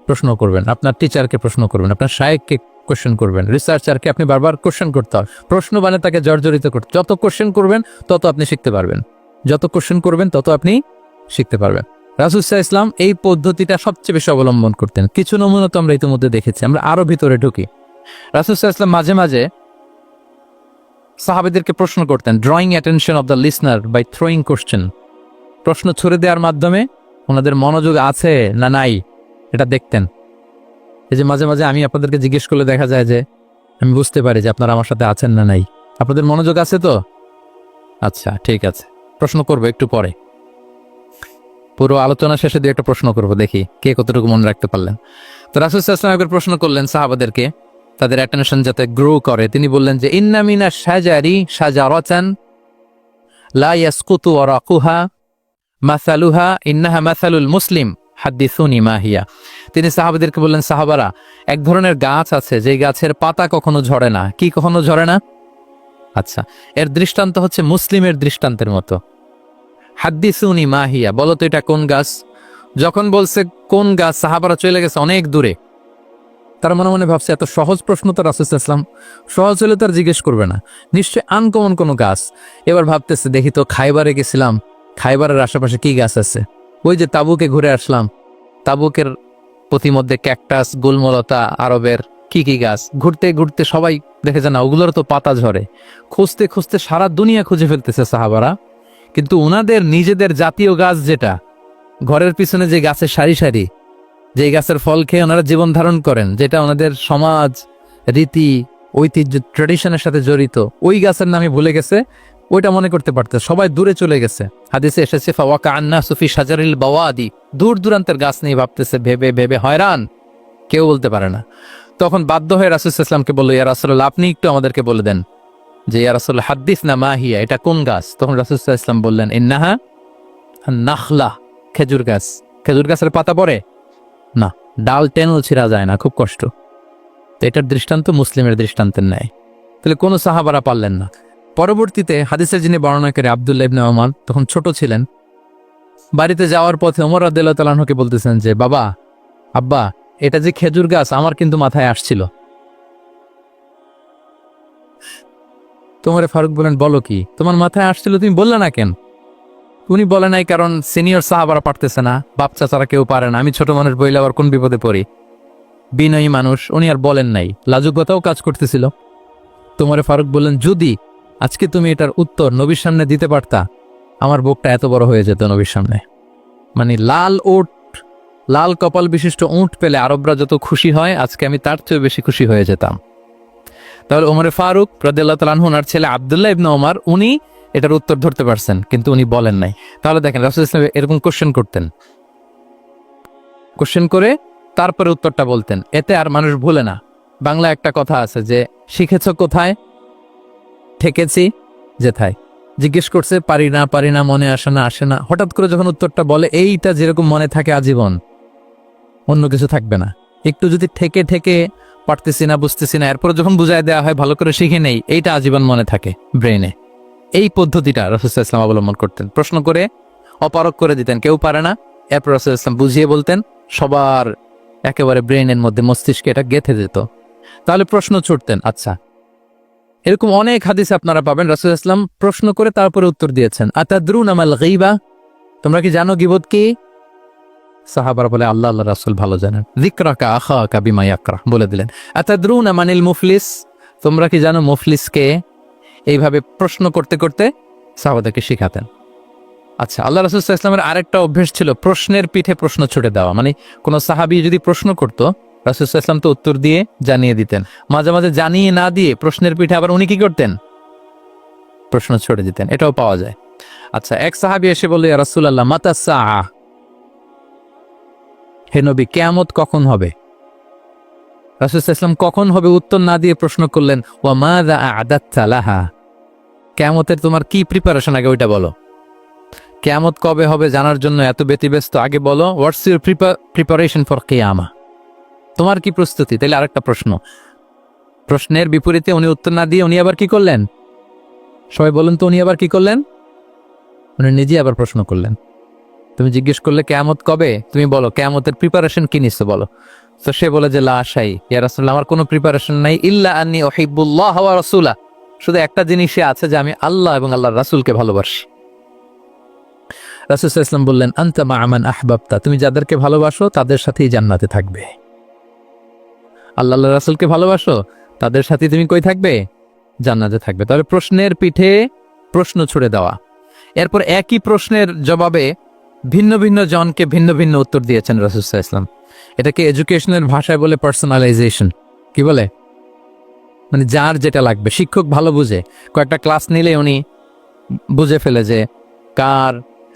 প্রশ্ন করবেন। আপনার টিচারকে প্রশ্ন করবেন, আপনার শায়েখকে কোশ্চেন করবেন, রিসার্চারকে আপনি বারবার কোশ্চেন করতে হবে। প্রশ্ন মানে তাকে জর্জরিত করতে, যত কোশ্চেন করবেন তত আপনি শিখতে পারবেন, যত কোশ্চেন করবেন তত আপনি শিখতে পারবেন। রাসূল সাল্লাল্লাহু আলাইহি ওয়াসাল্লাম এই পদ্ধতিটা সবচেয়ে বেশি অবলম্বন করতেন। কিছু নমুনা তো আমরা ইতিমধ্যে দেখেছি। আমরা আরো ভিতরে ঢুকি। রাসূল সাল্লাল্লাহু আলাইহি ওয়াসাল্লাম মাঝে মাঝে সাহাবীদেরকে প্রশ্ন করতেন, drawing attention of the listener by throwing question, প্রশ্ন ছুড়ে দেওয়ার মাধ্যমে ওনাদের মনোযোগ আছে না নাই এটা দেখতেন। এই যে মাঝে মাঝে আমি আপনাদেরকে জিজ্ঞেস করলে দেখা যায় যে আমি বুঝতে পারি যে আপনারা আমার সাথে আছেন না নাই, আপনাদের মনোযোগ আছে তো? আচ্ছা, ঠিক আছে, প্রশ্ন করবো একটু পরে, পুরো আলোচনা শেষে দিয়ে একটা প্রশ্ন করবো, দেখি কে কতটুকু মনে রাখতে পারলেন। তো রাসূল সাল্লাল্লাহু আলাইহি ওয়াসাল্লাম একবার প্রশ্ন করলেন সাহাবাদেরকে, তাদের অ্যাটেনশন যাতে গ্রো করে। তিনি বললেন যে ইন্না মিনা শাজারি শাজারাতান লা ইয়াসকুতু ওয়ারাকুহা মাসালুহা ইন্নাহা মাসালুল মুসলিম হাদ্দিসুনি মা হিয়া। তিনি সাহাবাদেরকে বললেন, সাহাবারা, এক ধরনের গাছ আছে যে গাছের পাতা কখনো ঝরে না। কি কখনো ঝরে না? আচ্ছা, এর দৃষ্টান্ত হচ্ছে মুসলিমের দৃষ্টান্তের মতো। হাদ্দিসুনি মা হিয়া, বলো তো এটা কোন গাছ? যখন বলছে কোন গাছ, সাহাবারা চলে গেছে অনেক দূরে। তারা মনে মনে ভাবছে এত সহজ প্রশ্ন তো রাসূল সাল্লাল্লাহু আলাইহি ওয়াসাল্লাম সহজ হলে তার জিজ্ঞেস করবে না, নিশ্চয় আনকমন কোনো গাছ। এবার ভাবতেছে, দেখি তো খাইবারে গেছিলাম, খাইবারের আশেপাশে কি গাছ আছে? ওই যে তাবুকে ঘুরে আসলাম, তাবুকের প্রতিমধ্যে ক্যাকটাস, গুলমলতা, আরবের কি কি গাছ। ঘুরতে ঘুরতে সবাই দেখেছে না ওগুলোর তো পাতা ঝরে। খুঁজতে খুঁজতে সারা দুনিয়া খুঁজে ফেলতেছে সাহাবারা, কিন্তু ওনাদের নিজেদের জাতীয় গাছ যেটা, ঘরের পিছনে যে গাছের সারি সারি, যে গাছের ফল খেয়ে ওনারা জীবন ধারণ করেন, যেটা ওনাদের সমাজ, রীতি, ঐতিহ্য, ট্র্যাডিশনের সাথে জড়িত, ওই গাছের নামে ভুলে গেছে, ওইটা মনে করতে পারতে, সবাই দূরে চলে গেছে। হাদিসে এসেছে ফাওয়াকা আন্নাসু ফি শাজারিল বাওয়াদি, দূর দূরান্তের গাছ নিয়ে ভাবতেছে, ভেবে ভেবে হয়রান, কেউ বলতে পারে না। তখন বাধ্য হয়ে রাসূল সাল্লাল্লাহু আলাইহি ওয়াসাল্লামকে বলল, ইয়া রাসূলুল্লাহ, আপনি একটু আমাদেরকে বলে দেন যে ইয়া রাসূলুল্লাহ হাদ্দিসনা মা হিয়া, এটা কোন গাছ? তখন রাসূল সাল্লাল্লাহু আলাইহি ওয়াসাল্লাম বললেন, ইন্নাহা নাখলা, খেজুর গাছ। খেজুর গাছের পাতা পড়ে না, ডাল টেনেও ছিঁড়া যায় না, খুব কষ্ট। তো এটার দৃষ্টান্ত মুসলিমের দৃষ্টান্তের ন্যায়। তাহলে কোনো সাহাবারা পারলেন না। পরবর্তীতে হাদিসের যিনি বর্ণনাকারী আব্দুল্লাহ ইবনে ওমর তখন ছোট ছিলেন। বাড়িতে যাওয়ার পথে ওমর রাদিয়াল্লাহু তাআলা আনহুকে বলতেছেন যে, বাবা, আব্বা, এটা যে খেজুর গাছ আমার কিন্তু মাথায় আসছিল। তোমরে ফারুক বলেন, বলো কি, তোমার মাথায় আসছিল, তুমি বললে না কেন? উনি বলে নাই কারণ সিনিয়র সাহাবারা পারতেছে না, বাপ চাচারা কেউ পারে না, আমি ছোট মানুষ বইলে আবার কোন বিপদে পড়ি, বিনয়ী মানুষ, উনি আর বলেন নাই, লাজুকতাও কাজ করতেছিল। তোমরে ফারুক বললেন, যদি আজকে তুমি এটার উত্তর নবীর সামনে দিতে পারতা, আমার বুকটা এত বড় হয়ে যেত নবীর সামনে। মানে লাল ওট, লাল কপাল বিশিষ্ট উট পেলে আরবরা যত খুশি হয়, আজকে আমি তার চেয়ে বেশি খুশি হয়ে যেতাম। তাহলে ওমরে ফারুক রাদিয়াল্লাহু তাআলা আনহু ওনার ছেলে আব্দুল্লাহ ইবনে ওমর, উনি এটার উত্তর ধরতে পারছেন, কিন্তু উনি বলেন নাই। তাহলে দেখেন রাসূলুল্লাহ সাল্লাল্লাহু আলাইহি ওয়াসাল্লাম এরকম কোশ্চেন করতেন, কোশ্চেন করে তারপরে উত্তরটা বলতেন, এতে আর মানুষ ভুলে না। বাংলা একটা কথা আছে যে, শিখেছ কোথায়, ঠেকেছি যেথায়। জিজ্ঞেস করছে, পারি না, মনে আসে না, হঠাৎ করে যখন উত্তরটা বলে, এইটা যেরকম মনে থাকে আজীবন, অন্য কিছু থাকবে না। একটু যদি ঠেকে ঠেকে পারতেছি না, বুঝতেছি না, এরপর যখন বুঝায় দেওয়া হয়, ভালো করে শিখে নেই, এইটা আজীবন মনে থাকে ব্রেনে। এই পদ্ধতিটা রাসূলুল্লাহ সাল্লাল্লাহু আলাইহি ওয়াসাল্লাম অবলম্বন করতেন। প্রশ্ন করে অপারক করে দিতেন, কেউ পারে না, এরপর রাসূলুল্লাহ সাল্লাল্লাহু আলাইহি ওয়াসাল্লাম বুঝিয়ে বলতেন, সবার একেবারে ব্রেনের মধ্যে, মস্তিষ্কে এটা গেঁথে যেত। তাহলে প্রশ্ন ছুটতেন। আচ্ছা, এরকম অনেক হাদিস আপনারা পাবেন রাসূলুল্লাহ সাল্লাল্লাহু আলাইহি ওয়াসাল্লাম প্রশ্ন করে তারপরে উত্তর দিয়েছেন। আতাদরুনা মাল গীবা, তোমরা কি জানো গীবত কি? সাহাবারা বলে, আল্লাহ আল্লাহ রাসূল ভালো জানেন। যিকরাকা আখাকা বিমা ইয়াকরা, বলে দিলেন। আতাদরুনা মানিল মুফলিস, তোমরা কি জানো মুফলিস কে? এইভাবে প্রশ্ন করতে করতে সাহাবাদেরকে শিখাতেন। আচ্ছা, আল্লাহ রাসূল সাল্লাল্লাহু আলাইহি ওয়াসাল্লামের আরেকটা অভ্যেস ছিল প্রশ্নের পিঠে প্রশ্ন ছুড়ে দেওয়া। মানে কোন সাহাবী যদি প্রশ্ন করত, রাসূল সাল্লাল্লাহু আলাইহি ওয়াসাল্লাম তো উত্তর দিয়ে জানিয়ে দিতেন। মাঝে মাঝে জানিয়ে না দিয়ে প্রশ্নের পিঠে আবার উনি কি করতেন? প্রশ্ন ছুড়ে দিতেন। এটাও পাওয়া যায়। আচ্ছা, এক সাহাবী এসে বলল, ইয়া রাসূলুল্লাহ, মাতা সাআ, হে নবী, কিয়ামত কখন হবে? রাসূল সাল্লাল্লাহু আলাইহি ওয়াসাল্লাম কখন হবে উত্তর না দিয়ে প্রশ্ন করলেন, ওয়া মাযা আ'দাততা লাহা, কিয়ামতের তোমার কি প্রিপারেশন, আগে ওইটা বলো। কিয়ামত কবে হবে জানার জন্য এত ব্যতিব্যস্ত, আগে বলো হোয়াটস ইউর প্রিপারেশন ফর কিয়ামা, তোমার কি প্রস্তুতি? তাহলে আরেকটা প্রশ্ন, প্রশ্নের বিপরীতে উনি উত্তর না দিয়ে উনি আবার কি করলেন? সবাই বলুন তো, উনি আবার কি করলেন? উনি নিজে আবার প্রশ্ন করলেন। তুমি জিজ্ঞেস করলে কিয়ামত কবে, তুমি বলো কিয়ামতের প্রিপারেশন কি নিছো বলো। তো সে বলে যে, লা শাই ইয়া রাসূলুল্লাহ, আমার কোনো প্রিপারেশন নাই, ইল্লা আন্নী উহিব্বুল্লাহ ওয়া রাসূলা, শুধু একটা জিনিসই আছে যে আমি আল্লাহ এবং আল্লাহর রাসূলকে ভালোবাসি। রাসূল সাল্লাল্লাহু আলাইহি ওয়াসাল্লাম বললেন, আনতা মা মান আহবাবতা, তুমি যাদেরকে ভালোবাসো তাদের সাথেই জান্নাতে থাকবে। আল্লাহ আল্লাহর রাসূলকে ভালোবাসো, তাদের সাথে তুমি কই থাকবে? জান্নাতে থাকবে। তাহলে প্রশ্নের পিঠে প্রশ্ন ছুড়ে দেওয়া। এরপর একই প্রশ্নের জবাবে ভিন্ন ভিন্ন জনকে ভিন্ন ভিন্ন উত্তর দিয়েছেন রাসূল সাল্লাল্লাহু আলাইহি ওয়াসাল্লাম। এটাকে এডুকেশনের ভাষায় বলে পার্সোনালাইজেশন। কি বলে? মানে যার যেটা লাগবে। শিক্ষক ভালো বুঝে, কয়েকটা ক্লাস নিলে উনি বুঝে ফেলে যে কার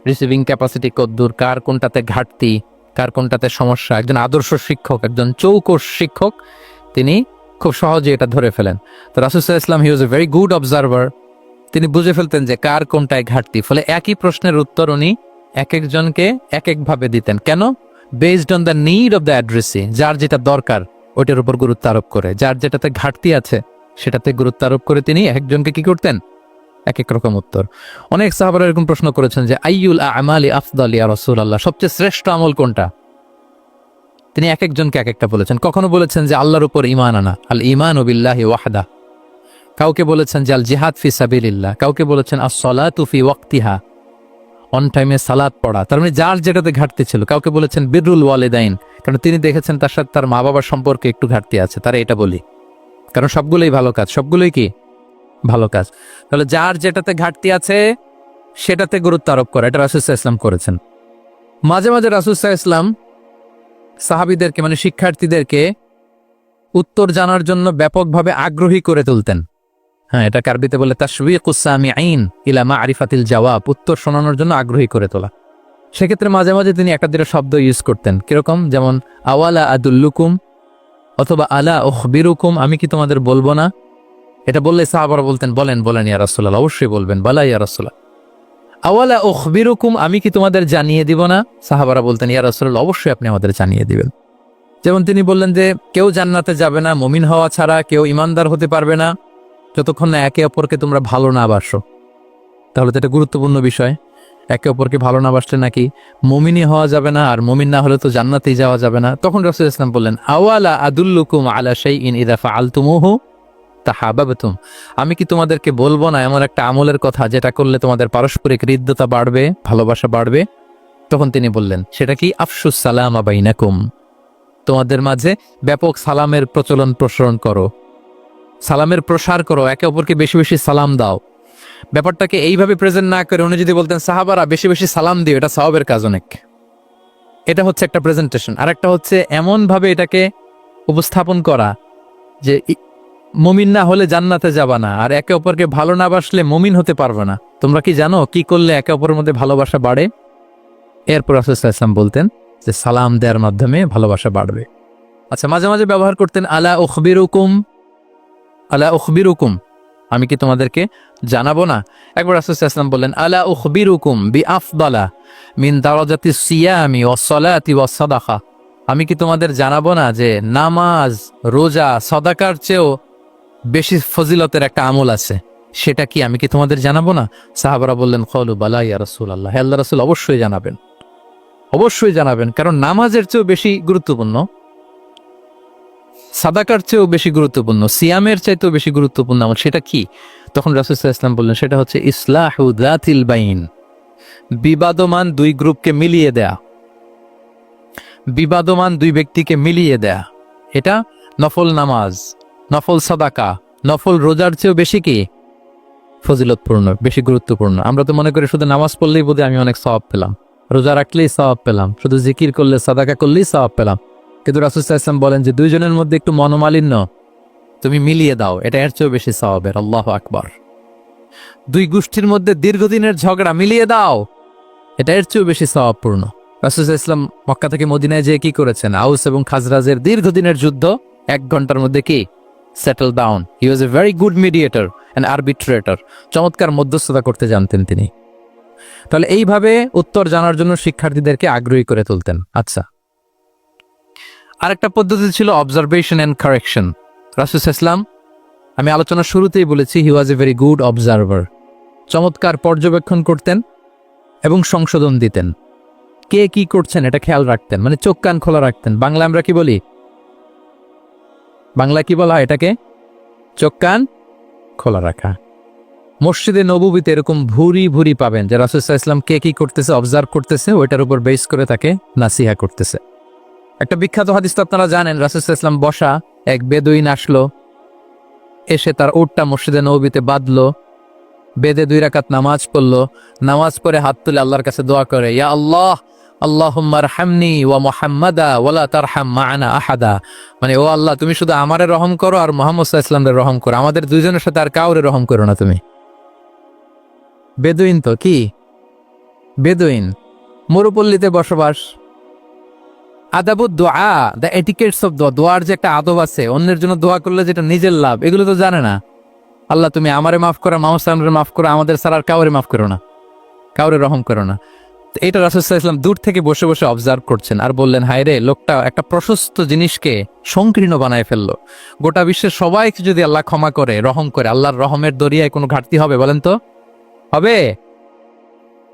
রিসিভিং ক্যাপাসিটি কতদূর, কার কোনটাতে ঘাটতি, কার কোনটাতে সমস্যা। একজন আদর্শ শিক্ষক, একজন চৌকস শিক্ষক, তিনি খুব সহজে এটা ধরে ফেলেন। তো রাসূল সাল্লাল্লাহু আলাইহি ওয়াসাল্লাম হি was a very good observer. তিনি বুঝে ফেলতেন যে কার কোনটায় ঘাটতি। ফলে একই প্রশ্নের উত্তর উনি এক একজনকে এক একভাবে দিতেন। কেন? Based on the need of the addressee, যার যেটা দরকার ওইটার উপর গুরুত্ব আরোপ করে, যার যেটাতে ঘাটতি আছে সেটাতে গুরুত্ব আরোপ করে তিনি একজনকে কি করতেন? এক এক রকম উত্তর। অনেক সাহাবারা এরকম প্রশ্ন করেছেন যে, আইয়ুল আমালি আফদাল ইয়া রাসূলুল্লাহ, সবচেয়ে শ্রেষ্ঠ আমল কোনটা? তিনি এক একজনকে এক একটা বলেছেন। কখনো বলেছেন যে আল্লাহর উপর ঈমান আনা, আল ঈমানু বিল্লাহি ওয়াহদা। কাউকে বলেছেন যে আল জিহাদ ফি সাবিলিল্লাহ, কাউকে বলেছেন আস-সালাতু ফি ওয়াক্তিহা, অন টাইমে সালাত পড়া। তার মানে যার যেটাতে ঘাটতি ছিল। কাউকে বলেছেন বিররুল ওয়ালিদাইন, কারণ তিনি দেখেছেন তার সাথে তার মা বাবার সম্পর্কে একটু ঘাটতি আছে, তারা এটা বলি, কারণ সবগুলোই ভালো কাজ, সবগুলোই কি ভালো কাজ। তাহলে যার যেটাতে ঘাটতি আছে সেটাতে গুরুত্ব আরোপ করা, এটা রাসূল সাল্লাল্লাহু আলাইহি ওয়াসাল্লাম করেছেন। মাঝে মাঝে রাসূল সাল্লাল্লাহু আলাইহি ওয়াসাল্লাম সাহাবীদেরকে, মানে শিক্ষার্থীদেরকে উত্তর জানার জন্য ব্যাপকভাবে আগ্রহী করে তুলতেন। হ্যাঁ, এটা আরবিতে বলে তাশওয়ীকুস সামিঈন ইলা মা'রিফাতিল জাওয়াব, উত্তর শোনানোর জন্য আগ্রহী করে তোলা। সেক্ষেত্রে মাঝে মাঝে তিনি একটা দুটো শব্দ ইউজ করতেন। কিরকম? যেমন আওয়ালা আদুল্লুকুম, অথবা আলা উখবিরুকুম, আমি কি তোমাদের বলবো না? এটা বললে সাহাবারা বলতেন, বলেন বলেন ইয়া রাসূলুল্লাহ, অবশ্যই বলবেন, বালা ইয়া রাসূলুল্লাহ। আওয়ালা উখবিরুকুম, আমি কি তোমাদের জানিয়ে দিব না? সাহাবারা বলতেন, ইয়া রাসূলুল্লাহ, অবশ্যই আপনি আমাদের জানিয়ে দিবেন। যেমন তিনি বললেন যে কেউ জান্নাতে যাবে না মুমিন হওয়া ছাড়া, কেউ ইমানদার হতে পারবে না, যতক্ষণ না একে অপরকে তোমরা ভালো না বাসো। তাহলে তো এটা গুরুত্বপূর্ণ বিষয়। একে অপরকে ভালো না বাসলে নাকি মুমিনই হওয়া যাবে না, আর মুমিন না হলে তো জান্নাতেই যাওয়া যাবে না। তখন রাসূলুল্লাহ সাল্লাল্লাহু আলাইহি ওয়াসাল্লাম বললেন, আওয়ালা আদুল্লুকুম আলা শাইইন ইযা ফাআলতুমুহু তাহাবাবতুম। আমি কি তোমাদেরকে বলবো না এমন একটা আমলের কথা যেটা করলে তোমাদের পারস্পরিক হৃদ্যতা বাড়বে, ভালোবাসা বাড়বে? তখন তিনি বললেন, সেটা কি? আফশুস সালামা বাইনাকুম, তোমাদের মাঝে ব্যাপক সালামের প্রসারণ করো, সালামের প্রসার করো, একে অপরকে বেশি বেশি সালাম দাও। ব্যাপারটাকে এইভাবে প্রেজেন্ট না করে উনি যদি বলতেন, সাহাবারা বেশি বেশি সালাম দিও, এটা সওয়াবের কাজ অনেক। এটা হচ্ছে একটা প্রেজেন্টেশন। আর একটা হচ্ছে এমন ভাবে এটাকে উপস্থাপন করা যে মুমিন না হলে জান্নাতে যাবা না, আর একে অপরকে ভালো না বাসলে মুমিন হতে পারবে না। তোমরা কি জানো কি করলে একে অপরের মধ্যে ভালোবাসা বাড়ে? এরপর রাসূলুল্লাহ সাল্লাল্লাহু আলাইহি ওয়াসাল্লাম বলতেন যে সালাম দেওয়ার মাধ্যমে ভালোবাসা বাড়বে। আচ্ছা, মাঝে মাঝে ব্যবহার করতেন আলা উখবিরুকুম, আলা উখবিরুকুম, আমি কি তোমাদেরকে জানাবো না? একবার রাসূলুল্লাহ সাল্লাল্লাহু আলাইহি ওয়াসাল্লাম বললেন, আলা উখবিরুকুম বিআফদালা মিন দারাজাতিস সিয়ামি ওয়াস সালাতি ওয়াস সাদাকা, আমি কি তোমাদের জানাবো না যে নামাজ, রোজা, সাদাকার চেয়েও বেশি ফজিলতের একটা আমল আছে, সেটা কি? আমি কি তোমাদের জানাবো না? সাহাবারা বললেন, ক্বালু বালা ইয়া রাসূলুল্লাহ, হে আল্লাহর রাসূল, অবশ্যই জানাবেন, অবশ্যই জানাবেন। কারণ নামাজের চেয়েও বেশি গুরুত্বপূর্ণ, সাদাকার চেয়েও বেশি গুরুত্বপূর্ণ, সিয়ামের চাইতেও বেশি গুরুত্বপূর্ণ আমল, সেটা কি? তখন রাসূল সাল্লাল্লাহু আলাইহি ওয়াসাল্লাম বললেন, সেটা হচ্ছে ইসলাহু যাতিল বাইন, বিবাদমান দুই গ্রুপকে মিলিয়ে দেয়া, বিবাদমান দুই ব্যক্তিকে মিলিয়ে দেয়া। এটা নফল নামাজ, নফল সাদাকা, নফল রোজার চেয়েও বেশি কি ফজিলতপূর্ণ, বেশি গুরুত্বপূর্ণ। আমরা তো মনে করি শুধু নামাজ পড়লেই বোধহয় আমি অনেক সওয়াব পেলাম, রোজা রাখলেই সওয়াব পেলাম, শুধু জিকির করলে, সাদাকা করলেই সওয়াব পেলাম। কিন্তু রাসূল সাল্লাল্লাহু আলাইহি ওয়াসাল্লাম বলেন যে দুইজনের মধ্যে একটু মনোমালিন্য তুমি মিলিয়ে দাও, এটা এর চেয়েও বেশি সওয়াবের। আল্লাহু আকবার। দুই গোষ্ঠীর মধ্যে দীর্ঘদিনের ঝগড়া মিলিয়ে দাও, এটা এর চেয়েও বেশি সওয়াবপূর্ণ। রাসূল সাল্লাল্লাহু আলাইহি ওয়াসাল্লাম মক্কা থেকে মদিনায় যেয়ে কি করেছেন? আউস এবং খাজরাজের দীর্ঘদিনের যুদ্ধ 1 ঘন্টার মধ্যে কি settle down. He was a very good mediator and arbitrator, চমৎকার মধ্যস্থতা করতে জানতেন তিনি। তাহলে এইভাবে উত্তর জানার জন্য শিক্ষার্থীদেরকে আগ্রহী করে তুলতেন। আচ্ছা, আরেকটা পদ্ধতি ছিল অবজারভেশন অ্যান্ড কারেকশন। রাসূল সাল্লাল্লাহু আলাইহি ওয়াসাল্লাম, আমি আলোচনার শুরুতেই বলেছি, হি was a very good observer, চমৎকার পর্যবেক্ষণ করতেন এবং সংশোধন দিতেন। কে কি করছেন এটা খেয়াল রাখতেন, মানে চোখ কান খোলা রাখতেন। বাংলা আমরা কি বলি? বাংলা কি বলা হয় এটাকে? চোখ কান খোলা রাখা। মসজিদে নববীতে এরকম ভুরি ভুরি পাবেন যে রাসূল সাল্লাল্লাহু আলাইহি ওয়াসাল্লাম কে কি করতেছে অবজার্ভ করতেছে, ওইটার উপর বেস করে তাকে নাসিহা করতেছে। একটা বিখ্যাত হাদিস তো আপনারা জানেন, রাসূল সাল্লাল্লাহু আলাইহি ওয়াসাল্লাম বসা, এক বেদুইন আসলো, এসে তার উটটা মসজিদে নববীতে বাঁধলো, বেদে 2 রাকাত নামাজ পড়লো, নামাজ পড়ে হাত তুলে আল্লাহর কাছে দোয়া করে, ইয়া আল্লাহ আল্লাহুম্মা আরহামনি ওয়া মুহাম্মাদা ওয়ালা তারহাম মা'ানা আহাদা, মানে ও আল্লাহ তুমি শুধু আমারে রহম করো আর মুহাম্মদ সাল্লাল্লাহু আলাইহি ওয়াসাল্লামের রহম করো, আমাদের দুইজনের সাথে আর কাউরে রহম করো না তুমি। বেদুইন তো কি, বেদুইন মরুপল্লীতে বসবাস। আদাবুদ দোয়া, দ্য এটিকেটস অফ দোয়া, দোয়ার যে একটা আদব আছে, অন্যের জন্য দোয়া করলে যেটা নিজের লাভ, এগুলো তো জানে না। আল্লাহ তুমি আমারে মাফ করো, মুহাম্মদ সাল্লাল্লাহু আলাইহি ওয়াসাল্লামকে মাফ করো, আমাদের ছাড়া আর কাউরে মাফ করো না, কাউরে রহম করো না। তো এটা রাসূল সাল্লাল্লাহু আলাইহি ওয়াসাল্লাম দূর থেকে বসে বসে অবজার্ভ করছেন আর বললেন, হায় রে, লোকটা একটা প্রশস্ত জিনিসকে সংকীর্ণ বানায় ফেললো। গোটা বিশ্বের সবাইকে যদি আল্লাহ ক্ষমা করে, রহম করে, আল্লাহর রহমের দরিয়ায় কোনো ঘাটতি হবে বলেন তো? হবে?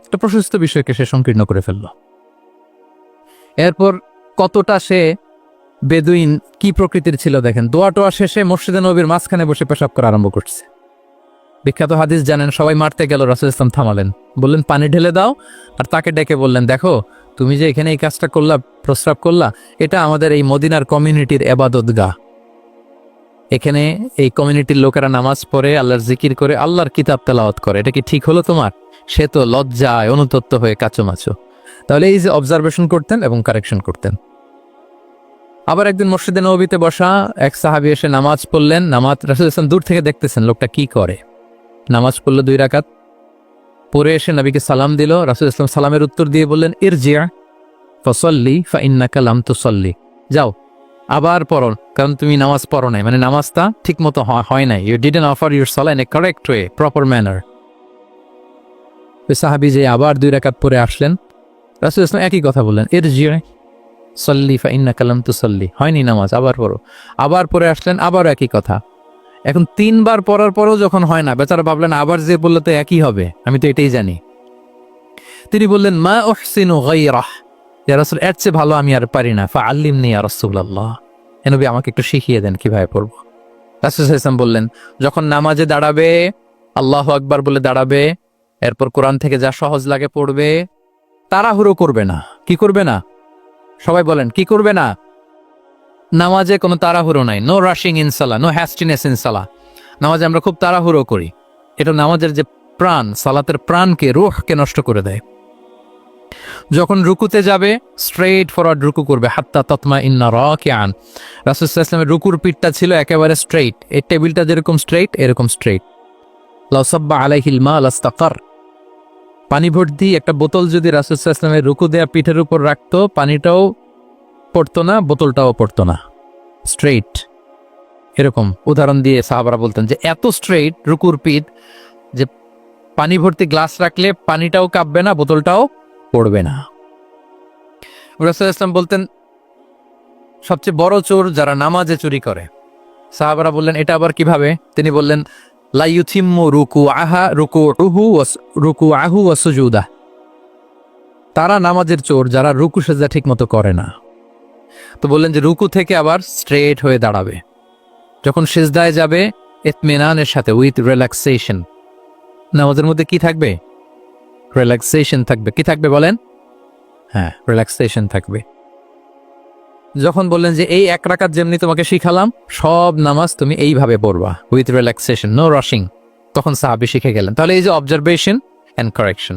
একটা প্রশস্ত বিষয়কে সে সংকীর্ণ করে ফেললো। এরপর কতটা সে বেদুইন কি প্রকৃতির ছিল দেখেন, দোয়া টোয়া শেষে মসজিদে নববীর মাঝখানে বসে পেশাব করা আরম্ভ করছে। বিখ্যাত হাদিস জানেন, সবাই মারতে গেল, রাসূল ইসলাম থামালেন, বললেন পানি ঢেলে দাও, আর তাকে ডেকে বললেন, দেখো তুমি যে এখানে এই কাজটা করলা, প্রস্রাব করলা, এটা আমাদের এই মদিনার কমিউনিটির ইবাদতগাহ। এখানে এই কমিউনিটির লোকেরা নামাজ পড়ে, আল্লাহর জিকির করে, আল্লাহর কিতাব তেলাওয়াত করে, এটা কি ঠিক হলো তোমার? সে তো লজ্জায় অনুতপ্ত হয়ে কাচুমাচু। তাহলে এই যে অবজারভেশন করতেন এবং কারেকশন করতেন। আবার একদিন মসজিদে নববীতে বসা এক সাহাবী এসে নামাজ পড়লেন, নামাজ রাসূল ইসলাম দূর থেকে দেখতেছেন লোকটা কি করে। নামাজ পড়লো 2 রাকাত, পরে এসে নবীকে সালাম দিল। রাসূল ইসলাম সালামের উত্তর দিয়ে বললেন, ইরজি' ফাসাল্লি ফাইন্নাকা লাম তুসাল্লি, যাও আবার পড়ো, কারণ তুমি নামাজ পড়ো নাই, মানে নামাজটা ঠিক মতো হয় নাই। ইউ ডিডন্ট অফার ইউর সালাহ in a correct way, proper manner. ওই সাহাবী যে আবার 2 রাকাত পরে আসলেন, রাসূল ইসলাম একই কথা বললেন, ইরজি' সাল্লি ফাইন্নাকা লাম তুসাল্লি, হয়নি নামাজ, আবার পড়ো। আবার পরে আসলেন, আবার একই কথা। এখন 3 বার পড়ার পরেও যখন হয় না, বেচারা ভাবলেন আবার যে বললে তো একই হবে, আমি তো এটাই জানি। তিনি বললেন মা উহসিনু গায়রাহ, ইয়া রাসূল এর চেয়ে ভালো আমি আর পারি না, ফাআল্লিমনি ইয়া রাসূলুল্লাহ, হে নবী আমাকে একটু শিখিয়ে দেন কিভাবে পড়বো। রাসূল সাল্লাল্লাহু আলাইহি ওয়াসাল্লাম বললেন, যখন নামাজে দাঁড়াবে আল্লাহু আকবার বলে দাঁড়াবে, এরপর কোরআন থেকে যা সহজ লাগে পড়বে, তাড়াহুড়ো করবে না। কি করবে না? সবাই বলেন কি করবে না? নামাজে কোনো তাড়াহুড়ো নাই, নো রাশিং ইন সালাহ, নো হ্যাস্টিনেস ইন সালাহ। নামাজে আমরা খুব তাড়াহুড়ো করি, এটা নামাজের যে প্রাণ, সালাতের প্রাণকে, রূহকে নষ্ট করে দেয়। যখন রুকুতে যাবে স্ট্রেইট ফরওয়ার্ড রুকু করবে, হাত্তা তাতমা ইন্না রাকিআন। রাসূল সাল্লাল্লাহু আলাইহি ওয়াসাল্লামের রুকুর পিঠটা ছিল একেবারে স্ট্রেইট, এই টেবিলটা যেরকম স্ট্রেইট এরকম স্ট্রেইট। লাউ সাব্বা আলাইহিল মা লাস্তাকার, পানি ভর্তি একটা বোতল যদি রাসূল সাল্লাল্লাহু আলাইহি ওয়াসাল্লামের রুকু দেয়া পিঠের উপর রাখতো, পানিটাও পড়তো না, বোতলটাও পড়তো না, স্ট্রেইট। এরকম উদাহরণ দিয়ে সাহাবারা বলতেন যে এত স্ট্রেইট রুকুর পিঠ যে পানি ভর্তি গ্লাস রাখলে পানিটাও কাঁপবে না, বোতলটাও পড়বে না। রাসূলুল্লাহ ইসলাম বলতেন সবচেয়ে বড় চোর যারা নামাজে চুরি করে। সাহাবারা বললেন এটা আবার কিভাবে? তিনি বললেন লা ইউতিম্মু রুকুআহু ওয়া সুজুদাহ, তারা নামাজের চোর যারা রুকু সেজদা ঠিক মতো করে না। তো বললেন যে রুকু থেকে আবার স্ট্রেট হয়ে দাঁড়াবে, যখন সিজদায় যাবে ইতমিনানের সাথে, উইথ রিল্যাক্সেশন। নামাজের মধ্যে কি থাকবে? রিল্যাক্সেশন থাকবে। কি থাকবে বলেন? হ্যাঁ, রিল্যাক্সেশন থাকবে। যখন বললেন যে এই 1 রাকাত যেমনি তোমাকে শিখালাম, সব নামাজ তুমি এইভাবে পড়বা, উইথ রিল্যাক্সেশন, নো রাশিং, তখন সাহাবী শিখে গেলেন। তাহলে এই যে অবজারভেশন এন্ড কারেকশন,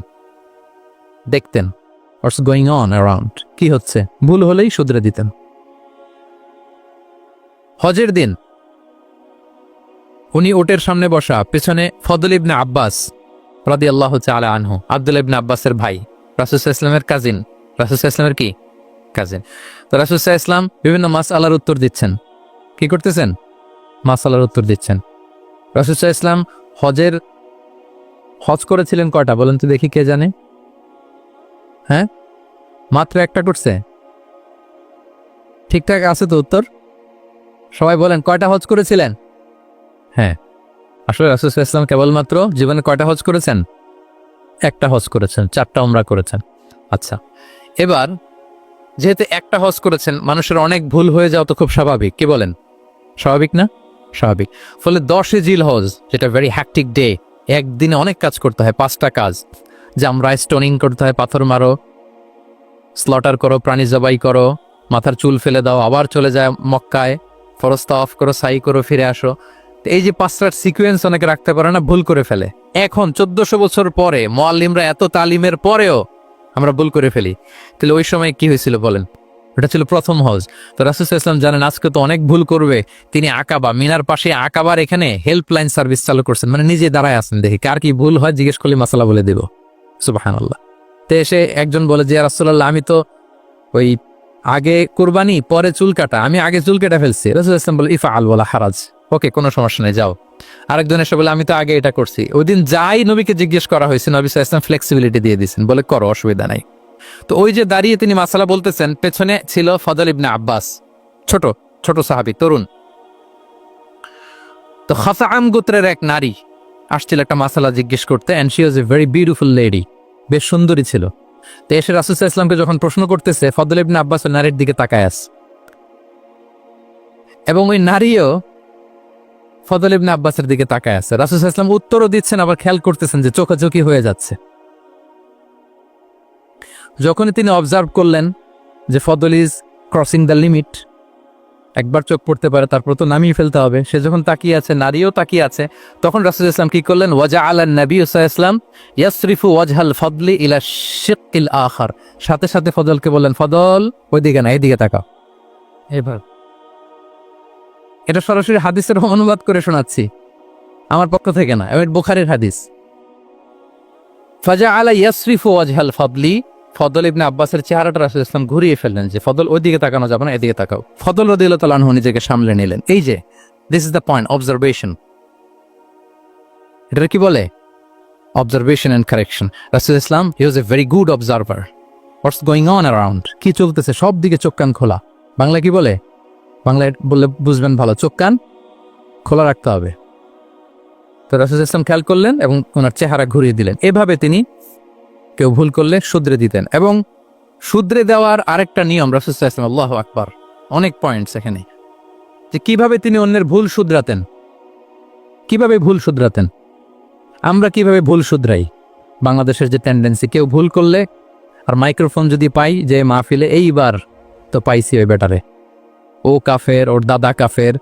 দেখতেন হোয়াটস গোয়িং অন অ্যারাউন্ড, কি হচ্ছে, ভুল হলেই শুধরে দিতেন। হজের দিন উনি ওটের সামনে বসা, পেছনে ফদল ইবনে আব্বাস রাদিয়াল্লাহু তাআলা আনহু, আব্দুল্লাহ ইবনে আব্বাসের ভাই, রাসূল সাল্লাল্লাহু আলাইহি ওয়াসাল্লামের কাজিন, রাসূল সাল্লাল্লাহু আলাইহি ওয়াসাল্লামের কি কাজিন। তো রাসূল সাল্লাল্লাহু আলাইহি ওয়াসাল্লাম বিভিন্ন মাসআলার উত্তর দিচ্ছেন। কি করতেছেন? মাসআলার উত্তর দিচ্ছেন। রাসূল সাল্লাল্লাহু আলাইহি ওয়াসাল্লাম হজ করেছিলেন কয়টা বলেন তো দেখি, কে জানে? হ্যাঁ, মাত্র একটা করছে। ঠিকঠাক আছে তো উত্তর? সবাই বলেন কয়টা হজ করেছিলেন? হ্যাঁ, আসলে রাসূল সাল্লাল্লাহু আলাইহি ওয়াসাল্লাম কেবলমাত্র জীবনে কয়টা হজ করেছেন? একটা হজ করেছেন, 4টা উমরা করেছেন। আচ্ছা, এবার যেহেতু একটা হজ করেছেন, মানুষের অনেক ভুল হয়ে যাওয়া তো খুব স্বাভাবিক। কি বলেন? স্বাভাবিক না? স্বাভাবিক। ফলে 10 জিলহজ, যেটা ভেরি হ্যাকটিক ডে, একদিনে অনেক কাজ করতে হয়, 5টা কাজ। জামরায় স্টোনিং করতে হয়, পাথর মারো, স্লটার করো, প্রাণী জবাই করো, মাথার চুল ফেলে দাও, আবার চলে যায় মক্কায়, ফরজ তাওয়াফ করো, সাই করো, ফিরে আসো। তো এই যে 5টার সিকোয়েন্স অনেকে রাখতে পারে না, ভুল করে ফেলে। এখন 1400 বছর পরে, মুআল্লিমরা এত তালিমের পরেও আমরা ভুল করে ফেলি। তাহলে ওই সময় কি হয়েছিল বলেন? এটা ছিল প্রথম হজ। তো রাসূল সাল্লাল্লাহু আলাইহি ওয়াসাল্লাম জানেন আজকে তো অনেক ভুল করবে, তিনি আকাবা, মিনার পাশে আকাবার এখানে হেল্পলাইন সার্ভিস চালু করছেন, মানে নিজে দাঁড়ায় আছেন, দেখি কার কি ভুল হয় জিজ্ঞেস করলে মাসালা বলে দেব। সুবহানাল্লাহ। তো এসে একজন বলে যে ইয়া রাসূলুল্লাহ, আমি তো ওই আগে কুরবানি পরে চুল কাটা, আমি আগে চুল কেটে ফেলছি। রাসূল সাল্লাল্লাহু আলাইহি ওয়াসাল্লাম বলে ইফআল ওয়ালা হারাজ, ওকে কোনো সমস্যা নেই, যাও। আরেকজন এসে বলে আমি তো আগে এটা করছি। ওই দিন যাই নবীকে জিজ্ঞেস করা হয়েছে, নবী সাল্লাল্লাহু আলাইহি ওয়াসাল্লাম ফ্লেক্সিবিলিটি দিয়ে দিয়েছেন, বলে করো, অসুবিধা নাই। তো ওই যে দাঁড়িয়ে তিনি মাসালা বলতেছেন, পেছনে ছিল ফদল ইবনে আব্বাস, ছোট ছোট সাহাবী, তরুণ। তো খাসাআম গোত্রের এক নারী আসছিল একটা মাসালা জিজ্ঞেস করতে, and she was a very beautiful lady, বেশ সুন্দরী ছিল। তো এসে রাসূল সাল্লাল্লাহু আলাইহি ওয়াসাল্লামকে যখন প্রশ্ন করতেছে, ফদল ইবনে আব্বাস ওই নারীর দিকে তাকায় আছে, এবং ওই নারীও ফদল ইবনে আব্বাসের দিকে তাকায় আছে। রাসূল সাল্লাল্লাহু আলাইহি ওয়াসাল্লাম উত্তরও দিচ্ছেন, আবার খেয়াল করতেছেন যে চোখাচোখি হয়ে যাচ্ছে। যখনই তিনি অবজার্ভ করলেন যে ফদল ইজ ক্রসিং দ্য লিমিট, একবার চোখ পড়তে পারে, তারপর তো নামিয়ে ফেলতে হবে, সে যখন তাকিয়ে আছে, নারীও তাকিয়ে আছে, তখন রাসূল সাল্লাল্লাহু আলাইহি ওয়াসাল্লাম কি করলেন? ওয়াজআলা নবী সাল্লাল্লাহু আলাইহি ওয়াসাল্লাম ইয়াসরিফু ওয়াজহাল ফদলি ইলা শিক্কিল আখার, সাথে সাথে ফদলকে বললেন, ফদল ওইদিকে না, এদিকে তাকাও। এবার এটা সরাসরি হাদিসের অনুবাদ করে শোনাচ্ছি, আমার পক্ষ থেকে না, এটা বুখারীর হাদিস। ফাজআলা ইয়াসরিফু ওয়াজহাল ফদলি, ফদল ইবনে আব্বাসের চেহারাটা রাসূল সাল্লাল্লাহু আলাইহি ওয়াসাল্লাম ঘুরিয়ে ফেললেন যে ফদল ওইদিকে তাকানো যাবে না, এদিকে তাকাও। ফদল রাদিয়াল্লাহু তাআলা আনহু নিজেকে সামলে নিলেন। এই যে this is the point, observation. এটা কি বলে? Observation and correction. রাসূল ইসলাম he was a very good observer, what's going on around, কি চলতেছে সব দিকে চোখ কান খোলা। বাংলা কি বলে? বাংলায় বললে বুঝবেন ভালো, চোখ কান খোলা রাখতে হবে। তো রাসূল ইসলাম খেয়াল করলেন এবং ওনার চেহারা ঘুরিয়ে দিলেন। এভাবে তিনি কেউ ভুল করলে শুধরে দিতেন। এবং শুধরে দেওয়ার আরেকটা নিয়ম রাসূল ইসলাম, আল্লাহু আকবার, অনেক পয়েন্টস এখানে, যে কিভাবে তিনি অন্যের ভুল শুধরাতেন। কিভাবে ভুল শুধরাতেন? আমরা কিভাবে ভুল শুধরাই? বাংলাদেশের যে টেন্ডেন্সি, কেউ ভুল করলে আর মাইক্রোফোন যদি পাই যে মাহফিলে, এইবার তো পাইছি ওই বেটারে, ও কাফের, ওর দাদা কাফের,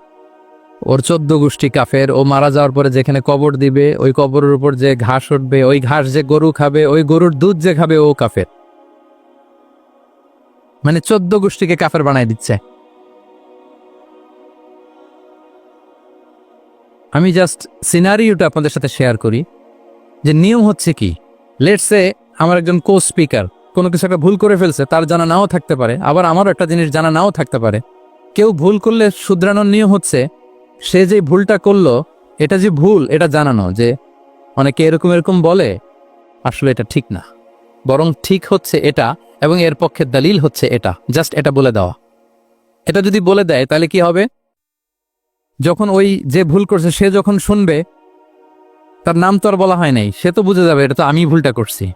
ওর 14 গোষ্ঠী কাফের, ও মারা যাওয়ার পরে যেখানে কবর দিবে ওই কবরের উপর যে ঘাস উঠবে, ওই ঘাস যে গরু খাবে, ওই গরুর দুধ যে খাবে ও কাফের। মানে 14 গোষ্ঠীকে কাফের বানায় দিচ্ছে। আমি জাস্ট সিনারিওটা আপনাদের সাথে শেয়ার করি যে নিয়ম হচ্ছে কি। লেটস সে আমার একজন কো স্পিকার কোনো কিছু একটা ভুল করে ফেলছে, তার জানা নাও থাকতে পারে, আবার আমারও একটা জিনিস জানা নাও থাকতে পারে। কেউ ভুল করলে শুধরানোর নিয়ম হচ্ছে সে যে ভুলটা করলো এটা যে ভুল এটা জানানো, যে অনেকে এরকম এরকম বলে, আসলে এটা ঠিক না, বরং ঠিক হচ্ছে এটা এবং এর পক্ষে দলিল হচ্ছে এটা, জাস্ট এটা বলে দেওয়া। এটা যদি বলে দেয় তাহলে কি হবে, যখন ওই যে ভুল করছে সে যখন শুনবে, তার নাম তো আর বলা হয় নাই, সে তো বুঝে যাবে এটা তো আমি ভুলটা করছি,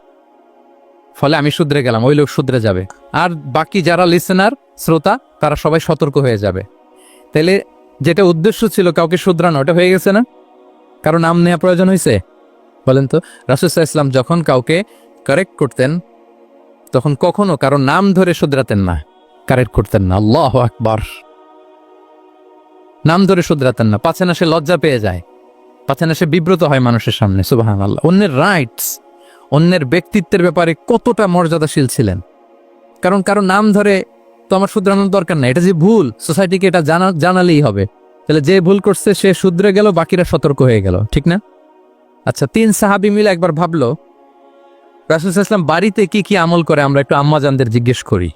ফলে আমি শুধরে গেলাম, ওই লোক শুধরে যাবে। আর বাকি যারা লিসেনার, শ্রোতা, তারা সবাই সতর্ক হয়ে যাবে। তাহলে যেটা উদ্দেশ্য ছিল কাউকে শুধরানো, ওটা হয়ে গেছে না? কারো নাম নেওয়া প্রয়োজন হয়েছে? বলেন তো। রাসূল সাল্লাল্লাহু আলাইহি ওয়াসাল্লাম যখন কাউকে কারেক্ট করতেন তখন কখনো কারো নাম ধরে শুধরাতেন না, কারেক্ট করতেন না। আল্লাহু আকবার। নাম ধরে শুধরাতেন না, পাছে না সে লজ্জা পেয়ে যায়, পাছে না সে বিব্রত হয় মানুষের সামনে। সুবহানাল্লাহ। অন্যের রাইটস, অন্যের ব্যক্তিত্বের ব্যাপারে কতটা মর্যাদাশীল ছিলেন। কারণ কারো নাম ধরে তো আমার শুধরানোর দরকার নাই, এটা যে ভুল সোসাইটিকে এটা জানালেই হবে। তাহলে যে ভুল করছে সে শুধরে গেল, বাকিরা সতর্ক হয়ে গেল, ঠিক না? আচ্ছা, 3 সাহাবী মিলে একবার ভাবলো রাসূল সাল্লাল্লাহু আলাইহি ওয়াসাল্লাম বাড়িতে কি কি আমল করে, আমরা একটু আম্মাজানদের জিজ্ঞেস করি,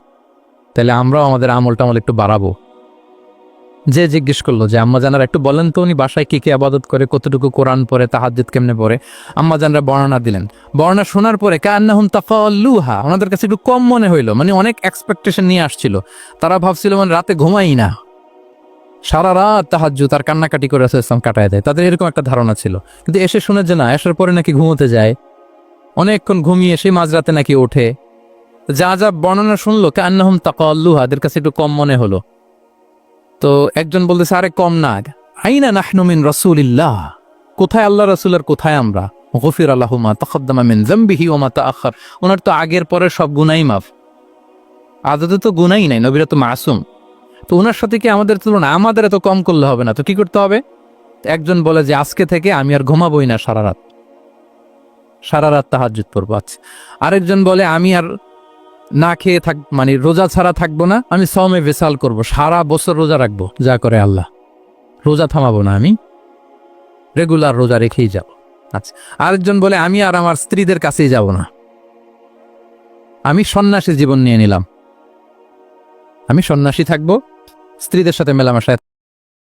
তাহলে আমরাও আমাদের আমলটা একটু বাড়াবো। যে জিজ্ঞেস করলো যে আম্মাজানারা একটু বলেন তো উনি বাসায় কি কি ইবাদত করে, কতটুকু কোরআন পড়ে, তাহাজ্জুদ কেমনে পড়ে। আম্মাজানরা বর্ণনা দিলেন। বর্ণনা শোনার পরে কান্নাহুম তাফাল্লুহা, ওনাদের কাছে একটু কম মনে হইলো, মানে অনেক এক্সপেকটেশন নিয়ে আসছিল। তারা ভাবছিল মানে রাতে ঘুমাই না, সারা রাত তাহাজ্জুদ আর কান্নাকাটি করে রাসূল ইসলাম কাটায় দেয়, তাদের এরকম একটা ধারণা ছিল। কিন্তু এসে শুনে যে না, আসার পরে নাকি ঘুমোতে যায়, অনেকক্ষণ ঘুমিয়ে সেই মাঝরাতে নাকি ওঠে। যা যা বর্ণনা শুনলো কান্নাহুম তাফাল্লুহা, এদের কাছে একটু কম মনে হলো। তো একজন বলতেছে, আরে কম না, আইনা নাহনু মিন রাসূলিল্লাহ, কোথায় আল্লাহ রাসূল আর কোথায় আমরা। গফিরা লাহু মা তাকাদ্দামা মিন যামবিহি ওয়া মা তাআখার, ওনার তো আগের পরের সব গুনাহই মাফ। আদতে তো গুনাহই নাই, নবীরা তো মাসুম। তো ওনার সাথে কি আমাদের তুলনা, আমাদের এত কম করলে হবে না, তো কি করতে হবে? একজন বলে যে আজকে থেকে আমি আর ঘুমাবোই না সারা রাত, সারা রাত তাহাজ্জুদ পড়বো। আচ্ছা, আরেকজন বলে আমি আর না খেয়ে মানে রোজা ছাড়া থাকবো না, আমি সওমে ভিসাল করব, সারা বছর রোজা রাখবো, যা করে আল্লাহ, রোজা থামাবো না, আমি রেগুলার রোজা রেখেই যাব। আচ্ছা, আরেকজন বলে আমি আর আমার স্ত্রীদের কাছেই যাব না, আমি সন্ন্যাসী জীবন নিয়ে নিলাম, আমি সন্ন্যাসী থাকবো, স্ত্রীদের সাথে মেলামেশায়